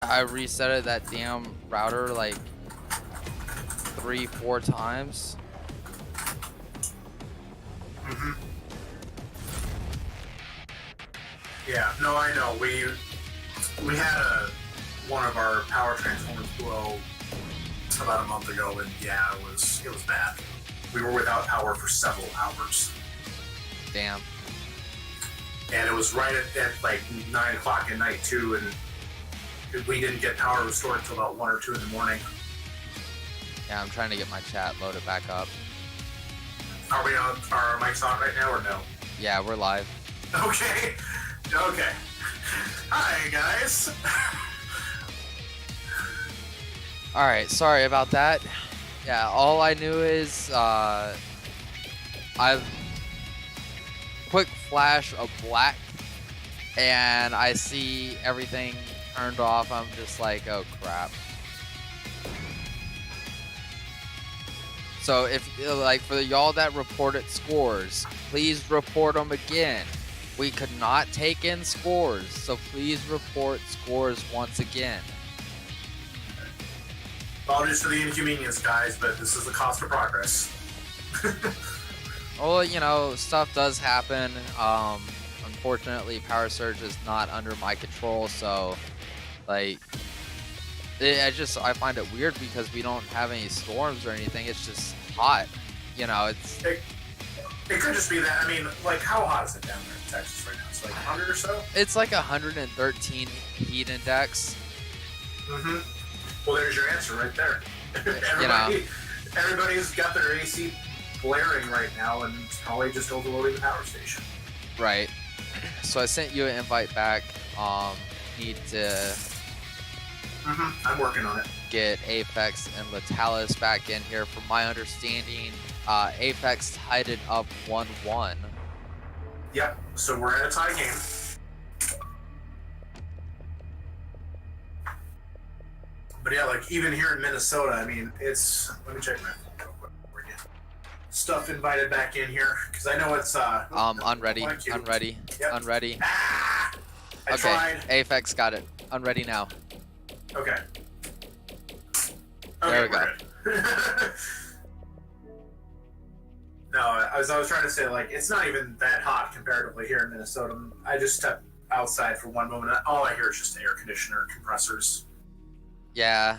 I resetted that damn router like 3-4 times. Mm-hmm. Yeah, no, I know. We had one of our power transformers blow about a month ago, and yeah, it was bad. We were without power for several hours. Damn. And it was right at like 9 o'clock at night too, and we didn't get power restored until about 1 or 2 in the morning. Yeah, I'm trying to get my chat loaded back up. Are we on? Are our mics on right now or no? Yeah, we're live. Okay. Okay. Hi guys. All right, sorry about that. Yeah, all I knew is I've quick flash of black, and I see everything turned off. I'm just like, oh crap. So if like for y'all that reported scores, please report them again. We could not take in scores, so please report scores once again. Apologies for the inconvenience, guys, but this is the cost of progress. Well, you know, stuff does happen. Unfortunately, Power Surge is not under my control, so like I find it weird because we don't have any storms or anything. It's just hot, you know. It could just be that. I mean, like, how hot is it down there in Texas right now? It's like 100 or so. It's like 113 heat index. Mm-hmm. Well, there's your answer right there. Everybody's got their AC blaring right now, and it's probably just overloading the power station. Right. So I sent you an invite back. Need to. I'm working on it. Get Apex and Litalis back in here. From my understanding, Apex tied it up 1-1. Yep. So we're in a tie game. But yeah, like even here in Minnesota, I mean, it's. Let me check my phone real quick. We're getting stuff invited back in here because I know it's unready. Unready. Yep. Unready. Ah! I Okay. tried. Apex got it. Unready now. Okay. There we go. No, I was trying to say, like, it's not even that hot comparatively here in Minnesota. I just stepped outside for one moment. All I hear is just air conditioner compressors. Yeah,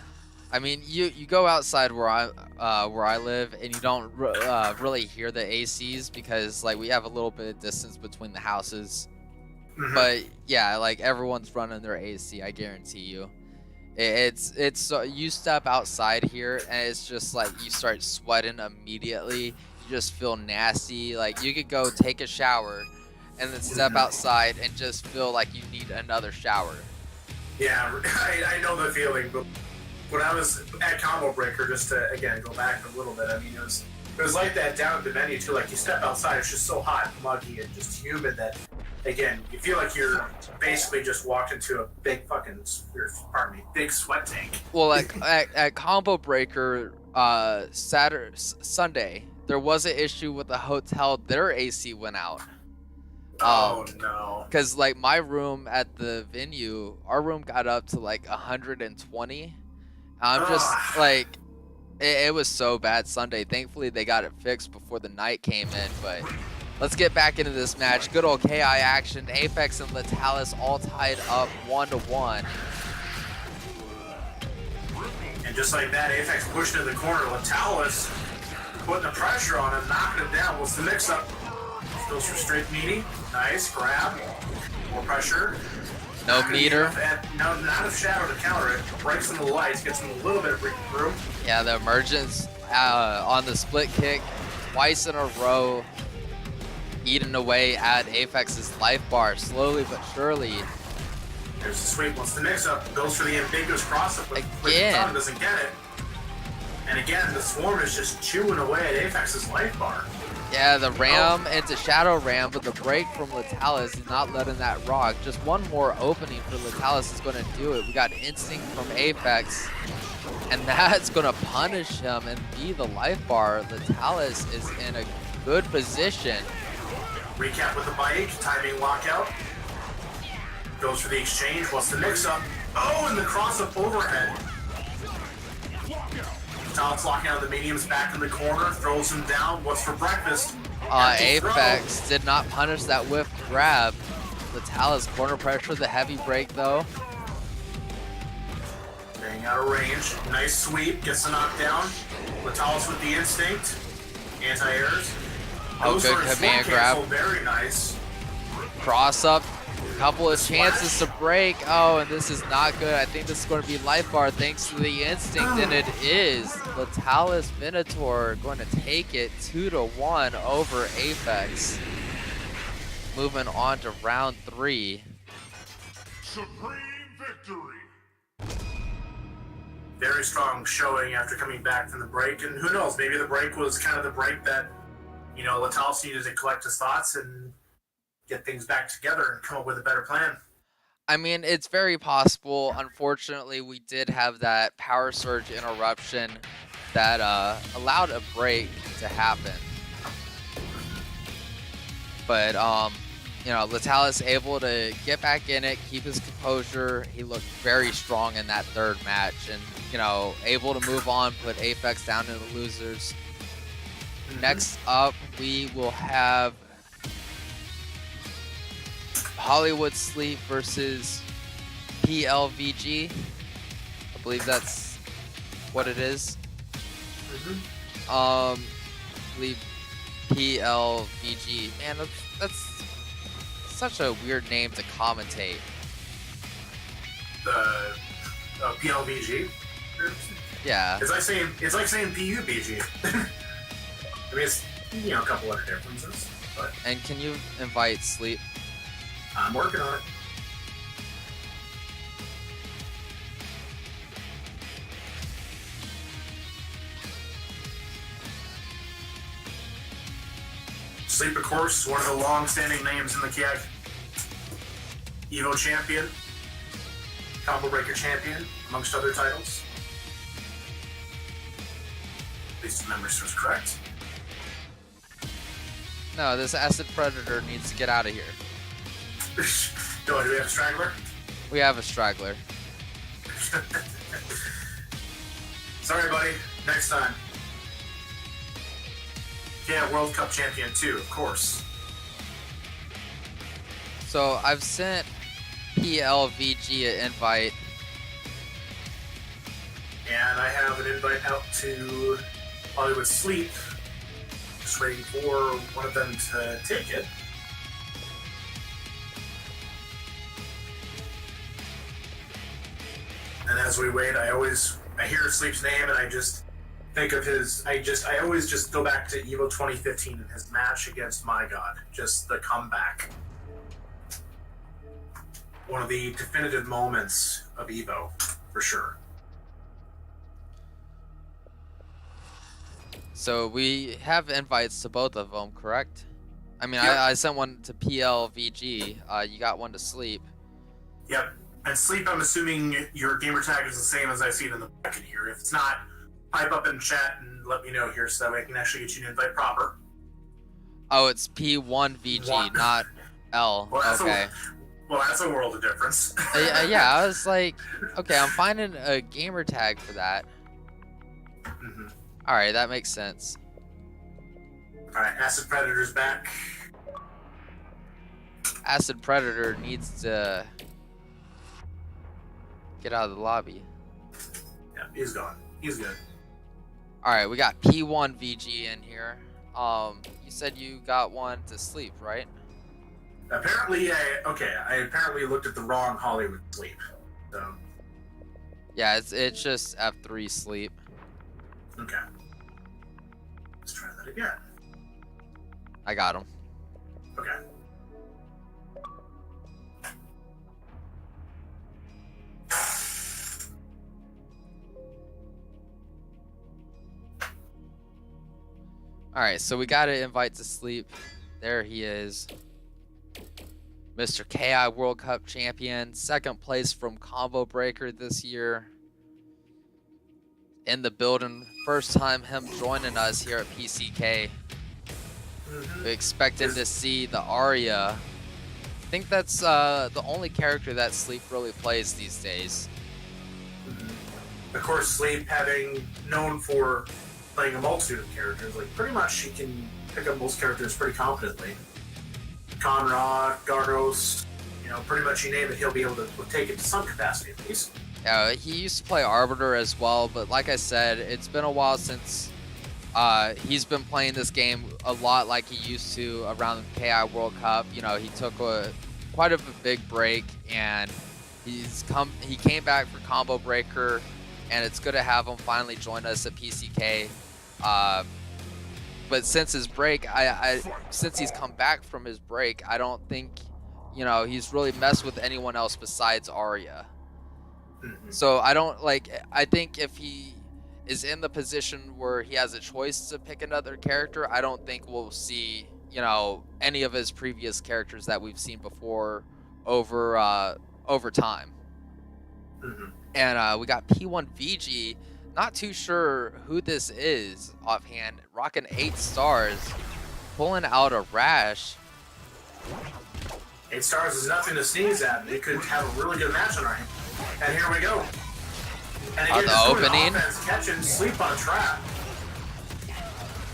I mean, you go outside where I live, and you don't really hear the ACs because like we have a little bit of distance between the houses. Mm-hmm. But yeah, like everyone's running their AC. I guarantee you. It's you step outside here and it's just like you start sweating immediately. You just feel nasty. Like you could go take a shower and then step outside and just feel like you need another shower. Yeah, I know the feeling. But when I was at Combo Breaker, just to again go back a little bit, I mean it was like that down at the menu too. Like you step outside, it's just so hot and muggy and just humid that. Again, you feel like you're basically just walked into a big fucking, big sweat tank. Well, like at Combo Breaker, Sunday, there was an issue with the hotel. Their AC went out. Oh no! Because like my room at the venue, our room got up to like 120. I'm just like, it was so bad Sunday. Thankfully, they got it fixed before the night came in, but. Let's get back into this match. Good old KI action. Apex and Litalis all tied up 1-1. And just like that, Apex pushed in the corner. Litalis putting the pressure on him, knocking him down. What's the mix-up? Goes for straight meaty. Nice grab. More pressure. No meter. No, not a shadow to counter it. Breaks into the lights, gets him a little bit of breathing room. Yeah, the emergence on the split kick twice in a row. Eating away at Apex's life bar, slowly but surely. There's the sweep. Once the mix-up goes for the ambiguous cross-up, but again doesn't get it. And again, the Swarm is just chewing away at Apex's life bar. Yeah, the ram into Shadow Ram, but the break from Litalis is not letting that rock. Just one more opening for Litalis is going to do it. We got Instinct from Apex, and that's going to punish him and be the life bar. Litalis is in a good position. Recap with the bike, timing lockout. Goes for the exchange. What's the mix-up? Oh, and the cross-up overhead. Tal's locking out the mediums back in the corner, throws him down. What's for breakfast? Apex did not punish that whiff grab. Litel corner pressure, the heavy break though. Staying out of range. Nice sweep, gets the knockdown. Litel with the instinct. Anti-airs. Oh, good command grab. Very nice. Cross up. Couple of chances to break. Oh, and this is not good. I think this is going to be life bar thanks to the instinct, and it is. Litalis Minotaur going to take it 2-1 over Apex. Moving on to round 3. Supreme victory. Very strong showing after coming back from the break, and who knows, maybe the break was kind of the break that, you know, Litalis needed to collect his thoughts and get things back together and come up with a better plan. I mean, it's very possible. Unfortunately, we did have that power surge interruption that allowed a break to happen. But, you know, Litalis able to get back in it, keep his composure. He looked very strong in that third match and, you know, able to move on, put Apex down to the losers. Next up, we will have Hollywood Sleep versus PLVG. I believe that's what it is. I believe PLVG. Man, that's such a weird name to commentate. The PLVG. Yeah. It's like saying PUBG. I mean, it's, you know, a couple other differences, but. And can you invite Sleep? I'm working on it. Sleep, of course, one of the long-standing names in the KIAC. Evo champion, Combo Breaker champion, amongst other titles. At least if memory serves correct. No, this Acid Predator needs to get out of here. Do we have a straggler? We have a straggler. Sorry, buddy. Next time. Yeah, World Cup champion too, of course. So I've sent PLVG an invite. And I have an invite out to Hollywood Sleep. Just waiting for one of them to take it. And as we wait, I hear Sleep's name and I just think of his, I always just go back to Evo 2015 and his match against My God. Just the comeback. One of the definitive moments of Evo, for sure. So we have invites to both of them, correct? I mean, Yep. I sent one to PLVG. You got one to Sleep. Yep. And Sleep, I'm assuming your gamer tag is the same as I see it in the bracket here. If it's not, pipe up in chat and let me know here so that way I can actually get you an invite proper. Oh, it's P1VG, not L. Well, Okay. That's a world of difference. Yeah, I was like, okay, I'm finding a gamer tag for that. Mm-hmm. All right, that makes sense. All right, Acid Predator's back. Acid Predator needs to get out of the lobby. Yeah, he's gone. He's good. All right, we got P1VG in here. You said you got one to Sleep, right? Apparently, I apparently looked at the wrong Hollywood Sleep. So, Yeah, it's just F3 Sleep. okay. Let's try that again. I got him. Okay. All right, so we got to invite to Sleep. There he is. Mr. KI World Cup champion, second place from Combo Breaker this year. In the building, first time him joining us here at PCK. Mm-hmm. We expected to see the Aria think that's the only character that Sleep really plays these days. Of course, Sleep having known for playing a multitude of characters, like pretty much he can pick up most characters pretty competently. Conrad, Gardos, you know, pretty much you name it, he'll be able to take it to some capacity at least. Yeah, he used to play Arbiter as well, but like I said, it's been a while since he's been playing this game a lot like he used to around the KI World Cup. You know, he took quite a big break, and he came back for Combo Breaker, and it's good to have him finally join us at PCK. But since his break, since he's come back from his break, I don't think, you know, he's really messed with anyone else besides Arya. So I think if he is in the position where he has a choice to pick another character, I don't think we'll see, you know, any of his previous characters that we've seen before over time. And we got P1VG. Not too sure who this is offhand. Rocking 8 stars, pulling out a Rash. 8 stars is nothing to sneeze at. It could have a really good match on our hands. And here we go. And again, the opening. Offense, catching Sleep on trap.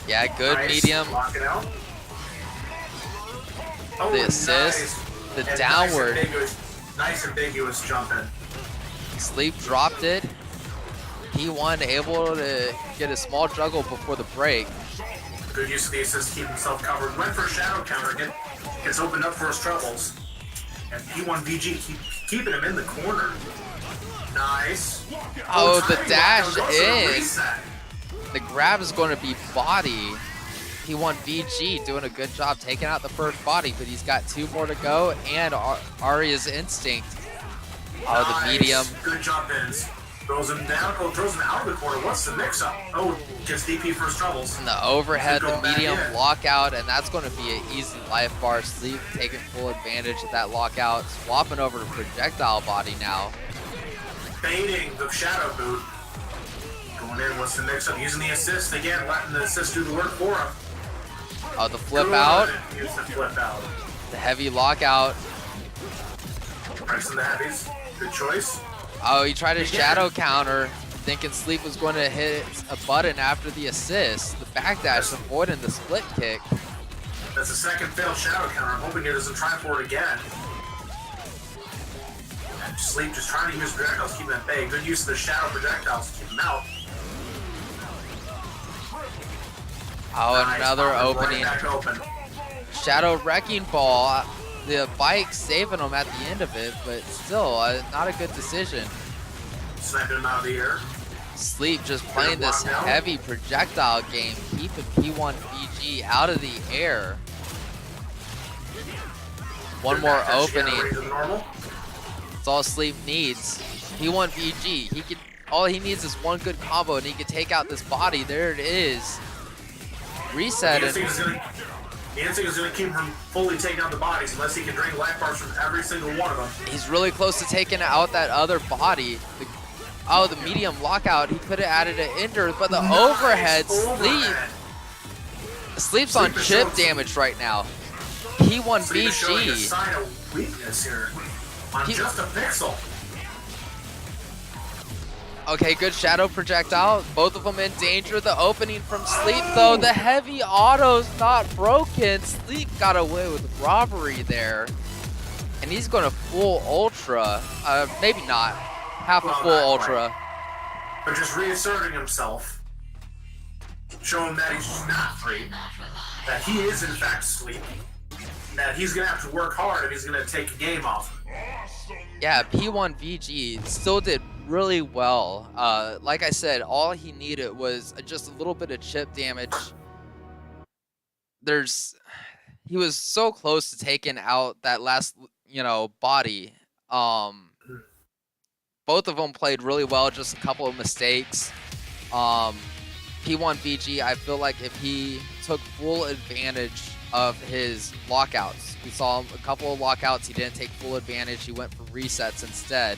Yeah, good nice. medium. Lock it out. Oh, The assist, nice. the And downward. Nice ambiguous jump in. Sleep dropped it. P1 able to get a small juggle before the break. Good use of the assist to keep himself covered. Went for a shadow counter again. Gets opened up for his troubles. And P1VG keeping him in the corner. Nice. Oh, the dash in. in. The grab is going to be body. P1VG doing a good job taking out the first body, but he's got 2 more to go, and Arya's instinct. Oh, the medium. Good jump ins. Throws him down. Oh, throws him out of the corner. What's the mix-up? Oh, gets DP for his troubles. And the overhead, the medium in. lockout, and that's going to be an easy life bar. Sleep taking full advantage of that lockout. Swapping over to projectile body now. Baiting the shadow boot. Going in, what's the mix-up? Using the assist again, letting the assist do the work for him. Oh, the flip out. Use the flip out. The heavy lockout. Pressing the heavies. Good choice. Oh, he tried a shadow counter, thinking Sleep was going to hit a button after the assist. The backdash avoiding the split kick. That's the second failed shadow counter. I'm hoping he doesn't try for it again. And Sleep just trying to use projectiles to keep him at bay. Good use of the shadow projectiles to keep him out. Oh, Nice. another Right opening. back open. Shadow Wrecking Ball. The bike saving him at the end of it, but still, not a good decision. Sniping him out of the air. Sleep just playing this heavy projectile game, keeping P1VG out of the air. One more opening. That's all Sleep needs. P1VG, all he needs is one good combo and he can take out this body. There it is. Reset it. The instinct is going to keep him fully taking out the bodies unless he can drain life bars from every single one of them. He's really close to taking out that other body. The medium lockout. He could have added an ender, but the overhead. Sleep's on chip damage right now. P1VG. Sign of weakness here on just a pixel. Okay, good shadow projectile. Both of them in danger. The opening from Sleep, though. The heavy auto's not broken. Sleep got away with robbery there. And he's going to full ultra. Maybe not. Half a full ultra. Right. But just reasserting himself. Showing that he's not free. That he is, in fact, Sleep. That he's going to have to work hard if he's going to take a game off. Yeah, P1VG still did really well. Like I said, all he needed was just a little bit of chip damage. He was so close to taking out that last, body. Both of them played really well, just a couple of mistakes. P1VG, I feel like if he took full advantage of his lockouts, we saw a couple of lockouts, he didn't take full advantage, he went for resets instead.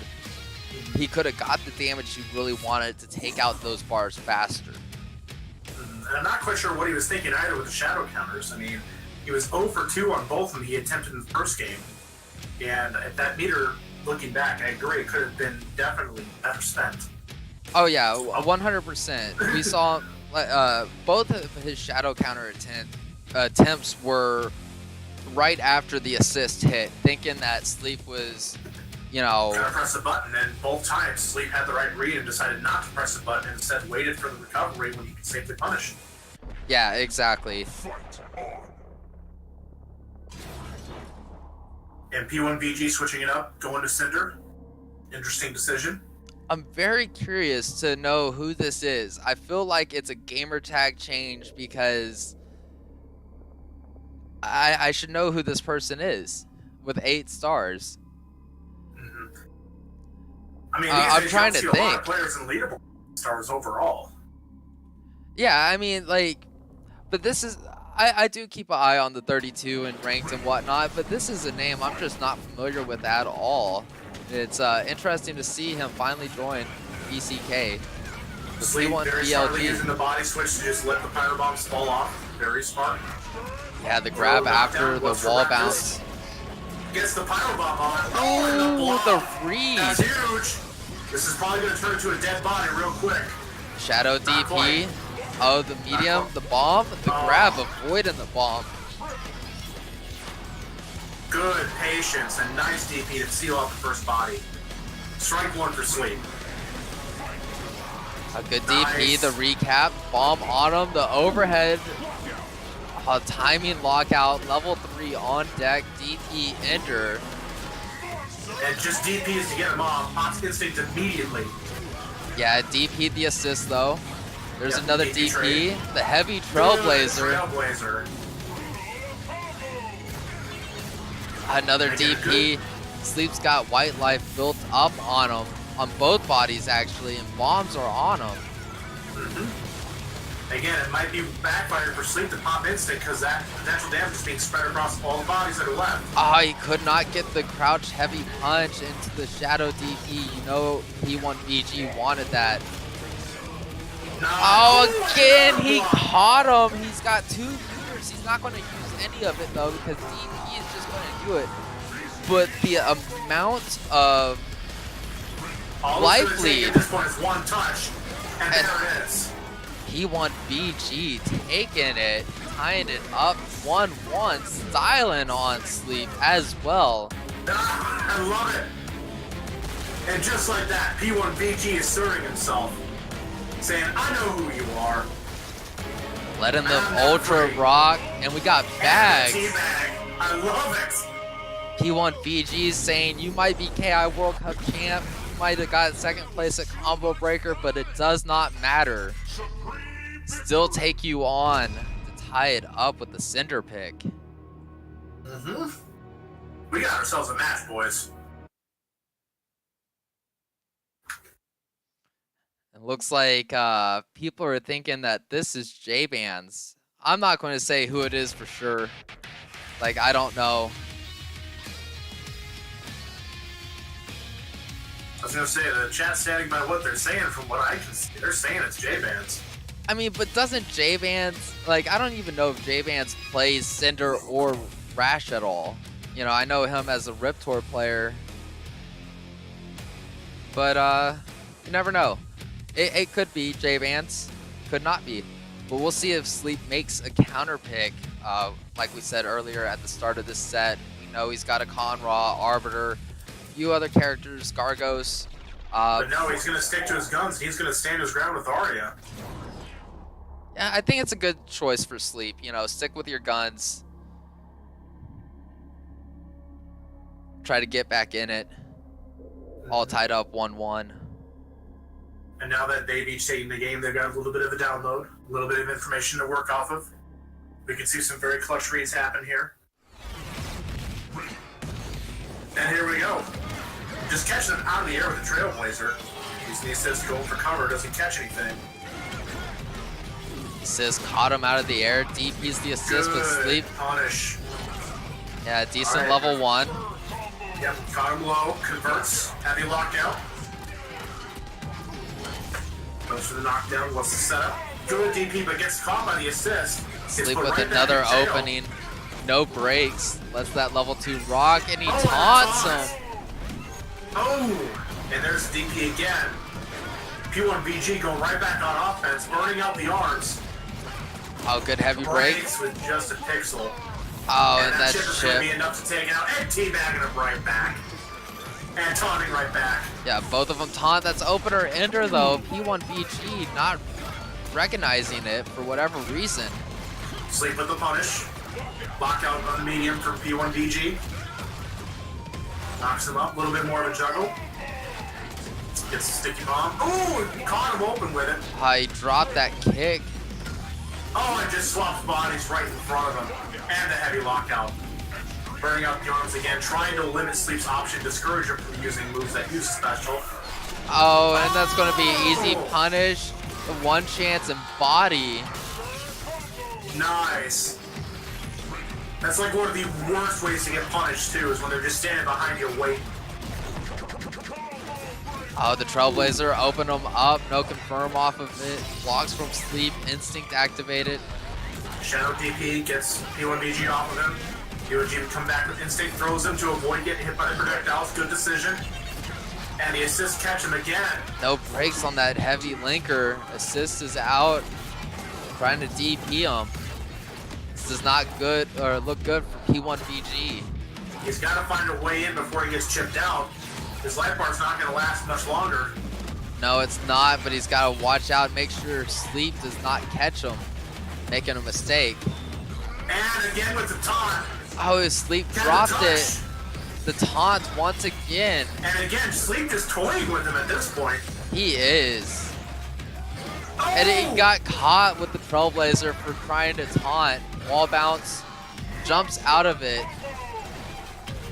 He could have got the damage he really wanted to take out those bars faster. And I'm not quite sure what he was thinking either with the shadow counters. I mean, he was 0 for 2 on both of them he attempted in the first game. And if that meter, looking back, I agree, could have been definitely better spent. Oh yeah, 100%. We saw both of his shadow counter attempts were right after the assist hit, thinking that Sleep was, you know, trying to press the button, and both times Sleep had the right read and decided not to press the button and instead waited for the recovery when he could safely punish. Yeah, exactly. Fight on. And P1VG switching it up, going to Cinder. Interesting decision. I'm very curious to know who this is. I feel like it's a gamer tag change because I should know who this person is with 8 stars. Mm-hmm. I mean, I'm trying to see think. A lot of players in leaderboard stars overall. Yeah, I mean, like, but this is, I do keep an eye on the 32 and ranked and whatnot, but this is a name I'm just not familiar with at all. It's interesting to see him finally join PCK. Sleep very smartly using the body switch to just let the pyro bombs fall off. Very smart. Yeah, the grab after the wall bounce. Gets the pyro bomb on. Oh, the read. That's huge. This is probably going to turn into a dead body real quick. Shadow DP. Oh, the medium, the bomb, the grab, avoiding the bomb. Good patience and nice DP to seal out the first body. Strike 1 for Sleep. A good DP, the recap, bomb on him, the overhead, timing lockout, level 3 on deck, DP ender. And just DPs to get him off. Pops instinct immediately. Yeah, DP the assist though. There's Yep, another DP DP, trade. the heavy Trailblazer. Trailblazer. Another DP. Sleep's got white life built up on him, on both bodies actually, and bombs are on him. Mm-hmm. Again, it might be backfired for Sleep to pop instant because that potential damage is being spread across all the bodies that are left. Oh, he could not get the crouch heavy punch into the shadow DP. You know, P1VG wanted that. Oh, again, he caught him. He's got 2 meters. He's not going to use any of it, though, because DP is just going to do it. But the amount of life lead. At this point is 1 touch, and there it is. P1VG taking it, tying it up 1-1, styling on Sleep as well. I love it. And just like that, P1VG asserting himself. Saying, I know who you are. Letting them ultra rock, and we got bagged. I love it. P1VG saying, you might be KI World Cup champ, you might have got 2nd place at Combo Breaker, but it does not matter. Still take you on to tie it up with the Cinder pick. Mm-hmm. We got ourselves a match, boys. It looks like people are thinking that this is J-Bands. I'm not going to say who it is for sure. Like, I don't know. I was going to say, the chat's standing by what they're saying. From what I can see, they're saying it's J-Bands. I mean, but doesn't J-Bands, like, I don't even know if J-Bands plays Cinder or Rash at all. You know, I know him as a Riptor player. But, you never know. It could be J-Bands, could not be. But we'll see if Sleep makes a counter pick. Like we said earlier at the start of this set, we know he's got a Conra, Arbiter, a few other characters, Gargos. But no, he's going to stick to his guns. He's going to stand his ground with Arya. Yeah, I think it's a good choice for Sleep. You know, stick with your guns. Try to get back in it. All tied up 1-1. And now that they've each taken the game, they've got a little bit of a download, a little bit of information to work off of. We can see some very clutch reads happen here. And here we go. Just catching him out of the air with a Trailblazer. Using the assist going for cover, doesn't catch anything. Assist caught him out of the air. DP's the assist with Sleep. Punish. Yeah, decent All right. level 1. Yep, caught him low, converts, heavy lockout. Goes for the knockdown, what's the setup? Good DP, but gets caught by the assist. Sleep with another opening. no breaks. Lets that level 2 rock, and he Oh, taunts taunt. him. Oh, and there's DP again. P1BG going right back on offense, burning out the arms. Oh, good heavy break. Breaks with just a pixel. Oh, and that that chip is going to be chip. enough to take it out. And teabagging him right back. And taunting right back. Yeah, both of them taunt. That's opener ender though. P1BG not recognizing it for whatever reason. Sleep with the punish. Lockout on the medium for P1BG. Knocks him up. A little bit more of a juggle. Gets a sticky bomb. Ooh, caught him open with it. He dropped that kick. Oh, and just swaps bodies right in front of him. And the heavy lockout. Burning out the arms again, trying to limit Sleep's option, discourage him from using moves that use special. Oh, and that's going to be an easy punish. The one chance and body. Nice. That's like one of the worst ways to get punished too, is when they're just standing behind you waiting. Oh, the Trailblazer open him up. No confirm off of it. Blocks from Sleep. Instinct activated. Shadow DP gets P1BG off of him. P1BG would come back with Instinct, throws him to avoid getting hit by the projectiles. Good decision. And the assist catch him again. No breaks on that heavy linker. Assist is out. Trying to DP him. This is not good or look good for P1BG. He's got to find a way in before he gets chipped out. His life bar's not going to last much longer. No, it's not, but he's got to watch out, make sure Sleep does not catch him, making a mistake. And again with the taunt. Oh, his Sleep Got dropped the it. The taunt once again. And again, Sleep is toying with him at this point. He is. Oh! And he got caught with the Trailblazer for trying to taunt. Wall bounce, jumps out of it.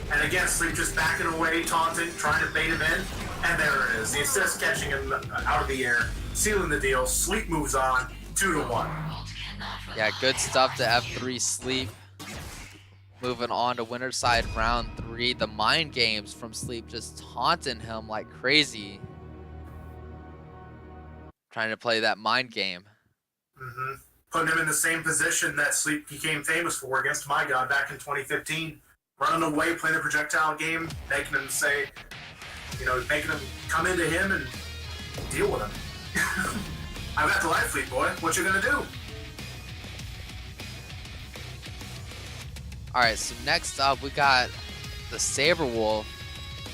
And again, Sleep just backing away, taunting, trying to bait him in. And there it is. The assist catching him out of the air, sealing the deal. Sleep moves on, 2-1. Yeah, good stuff to F3 Sleep. Moving on to winner side round 3. The mind games from Sleep just taunting him like crazy. Trying to play that mind game. Mm-hmm. Putting him in the same position that Sleep became famous for against My God back in 2015. Running away, playing the projectile game, making him say, making him come into him and deal with him. I've got the life fleet, boy. What you gonna do? Alright, so next up we got the Saberwolf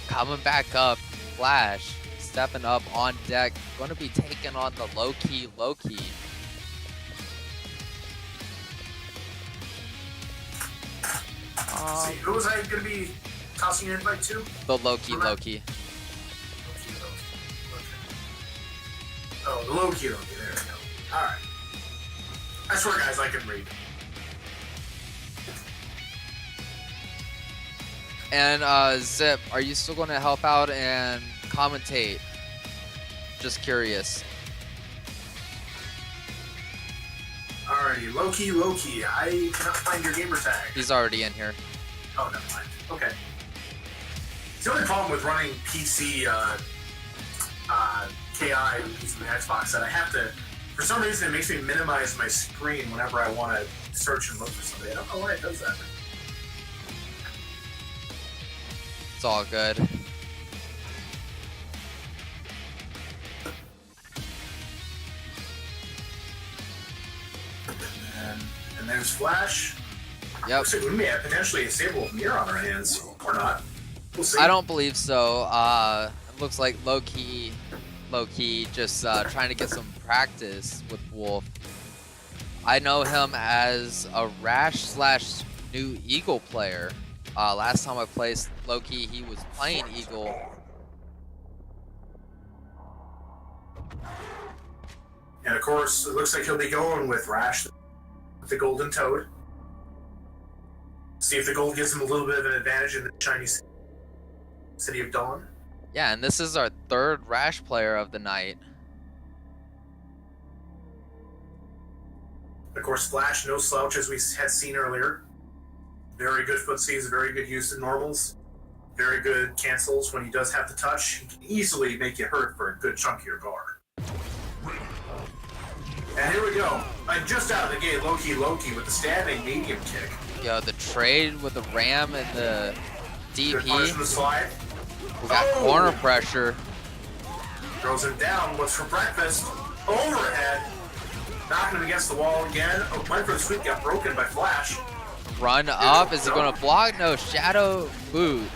coming back up. Flash stepping up on deck. Going to be taking on the Loki Loki. See, who was I going to be tossing an invite to? The Loki Loki. Oh, the Loki Loki. There we go. All right. I swear, guys, I can read. And Zip, are you still going to help out and commentate? Just curious. Alrighty, Loki Loki. I cannot find your gamer tag. He's already in here. Oh, never mind. Okay. The only problem with running PC KI using the Xbox that I have to, for some reason, it makes me minimize my screen whenever I want to search and look for something. I don't know why it does that. It's all good. And there's Flash. Yep. Looks like we may have potentially a Saberwolf mirror on our hands, or not. We'll see. I don't believe so. It looks like Loki just trying to get some practice with Wolf. I know him as a Rash/New Eagle player. Last time I played Loki, he was playing Eagle. And of course, it looks like he'll be going with Rash, with the Golden Toad. See if the gold gives him a little bit of an advantage in the Chinese City of Dawn. Yeah, and this is our third Rash player of the night. Of course, Flash, no slouch as we had seen earlier. Very good footsies, very good use of normals. Very good cancels when he does have to touch. He can easily make you hurt for a good chunk of your bar. And here we go. Just out of the gate, Loki Loki with the standing medium kick. Yo, the trade with the Ram and the Good punish from the DP. slide. We got corner pressure. Throws him down. What's for breakfast? Overhead. Knocking him against the wall again. Oh, went for the sweep. Got broken by Flash. Run up. Is he going to block? No. Shadow boot.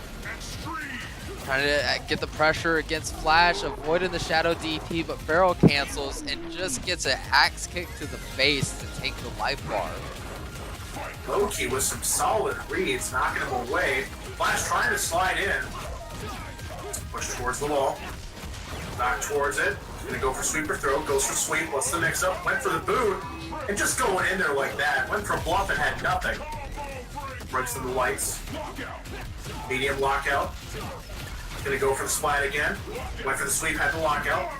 Trying to get the pressure against Flash, avoiding the Shadow DP, but Barrel cancels and just gets an axe kick to the face to take the life bar. Loki with some solid reads, knocking him away. Flash trying to slide in. Push towards the wall. Knock towards it. Gonna go for sweep or throw. Goes for sweep. What's the mix up? Went for the boot. And just going in there like that. Went for bluff and had nothing. Breaks through the lights. Medium lockout. Gonna go for the slide again. Went for the sweep, had the lockout.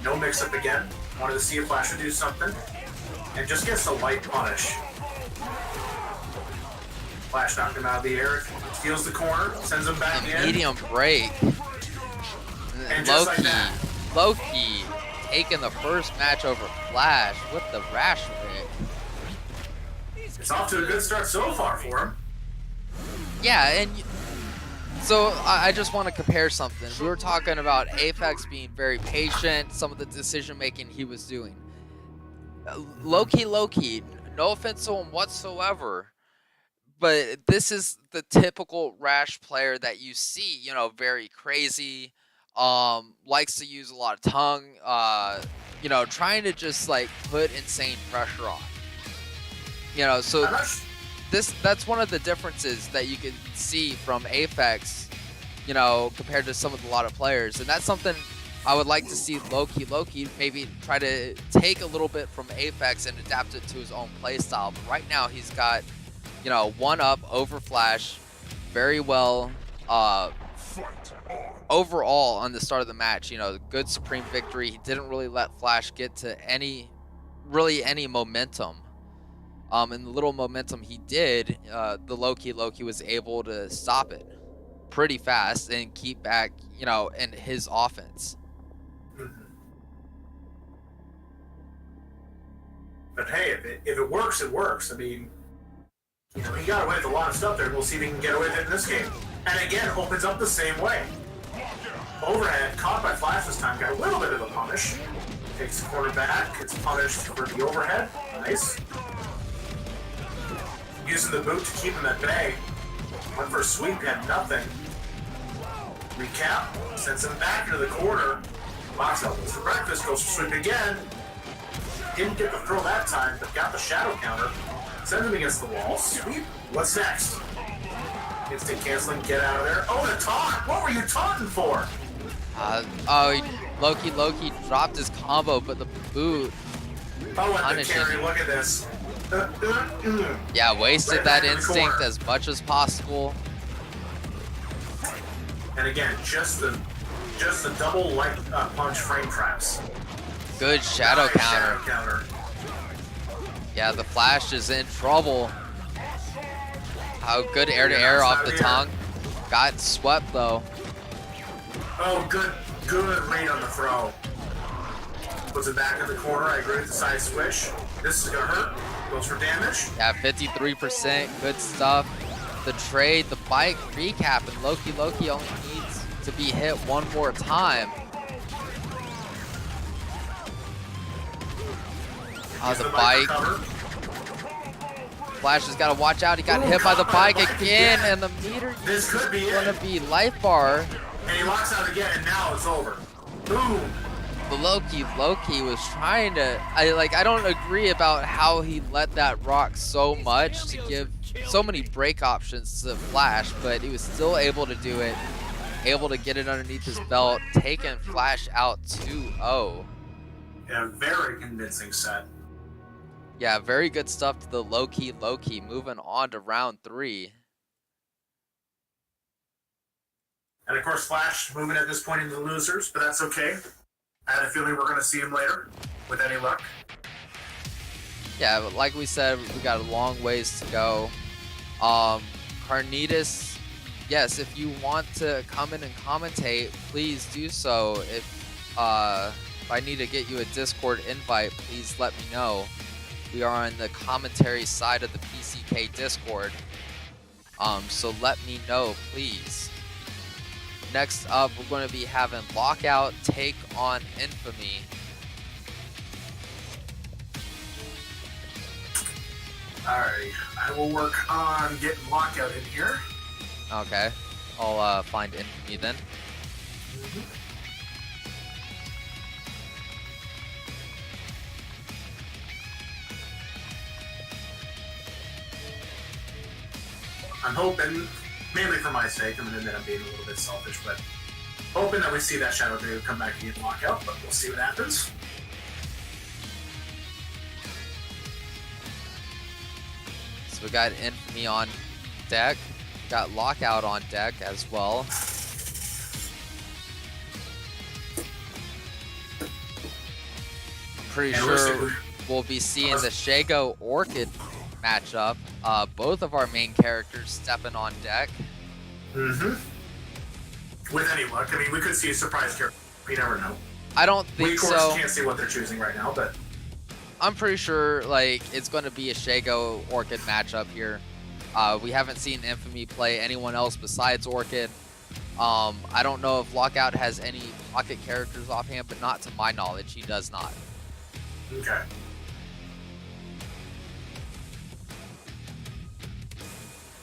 No mix up again. Wanted to see if Flash would do something. And just gets a light punish. Flash knocked him out of the air. Steals the corner. Sends him back in. Medium break. And just like that. Loki taking the first match over Flash with the rash pick. It's off to a good start so far for him. Yeah, and so I just want to compare something. We were talking about Aphex being very patient, some of the decision making he was doing. Loki Loki, no offense to him whatsoever, but this is the typical rash player that you see, you know, very crazy, likes to use a lot of tongue, you know, trying to just like put insane pressure on. You know, so that's one of the differences that you can see from Aphex, you know, compared to some of the lot of players. And that's something I would like to see Loki Loki maybe try to take a little bit from Aphex and adapt it to his own play style. But right now he's got, you know, one up over Flash very well overall on the start of the match. You know, good supreme victory. He didn't really let Flash get to any momentum. And the little momentum he did, the Loki Loki was able to stop it pretty fast and keep back, you know, in his offense. But hey, if it works, it works. I mean, you know, he got away with a lot of stuff there. We'll see if he can get away with it in this game. And again, opens up the same way. Overhead, caught by Flash this time, got a little bit of a punish. Takes the corner back, gets punished for the overhead. Nice. Using the boot to keep him at bay. Went for a sweep, had nothing. Recap, sends him back into the corner. Box out, goes for breakfast, goes for sweep again. Didn't get the throw that time, but got the shadow counter. Sends him against the wall. Sweep. What's next? Instant canceling, get out of there. Oh, the taunt! What were you taunting for? Loki Loki dropped his combo, but the boot. Oh, and the carry, look at this. Yeah, wasted Right that back in the instinct corner. as much as possible. And again, just the double light punch frame traps. Good shadow Nice counter. Shadow counter. Yeah, the Flash is in trouble. How good air to air off the tongue. Got swept though. Oh, good read on the throw. Puts it back in the corner. I agree with the side switch. This is gonna hurt. Goes for damage. Yeah, 53%. Good stuff. The trade, the bike recap, and Loki Loki only needs to be hit one more time. The bike. Flash has got to watch out. He got hit by the bike again, and the meter This could be is going it. to be life bar. And he locks out again, and now it's over. Boom. The Loki was trying to. I don't agree about how he let that rock so much to give so many break options to Flash, but he was still able to do it. Able to get it underneath his belt, taking Flash out 2-0. Yeah, very convincing set. Yeah, very good stuff to the Loki moving on to round 3. And of course, Flash moving at this point into the losers, but that's okay. I had a feeling we're going to see him later, with any luck. Yeah, but like we said, we got a long ways to go. Carnitas, yes, if you want to come in and commentate, please do so. If If I need to get you a Discord invite, please let me know. We are on the commentary side of the PCK Discord. So let me know, please. Next up, we're going to be having Lockout take on Infamy. Alright, I will work on getting Lockout in here. Okay, I'll find Infamy then. I'm hoping, mainly for my sake, I'm going to admit I'm being a little bit selfish, but hoping that we see that Shadow Dude come back and get Lockout, but we'll see what happens. So we got Infamy on deck. We got Lockout on deck as well. I'm pretty sure we'll be seeing the Shago Orchid matchup. Both of our main characters stepping on deck. With any luck, I mean, we could see a surprise character. You never know. I don't think so. We, of course, can't see what they're choosing right now, but I'm pretty sure like it's going to be a Shago Orchid matchup here. We haven't seen Infamy play anyone else besides Orchid. I don't know if Lockout has any pocket characters offhand, but not to my knowledge, he does not. Okay.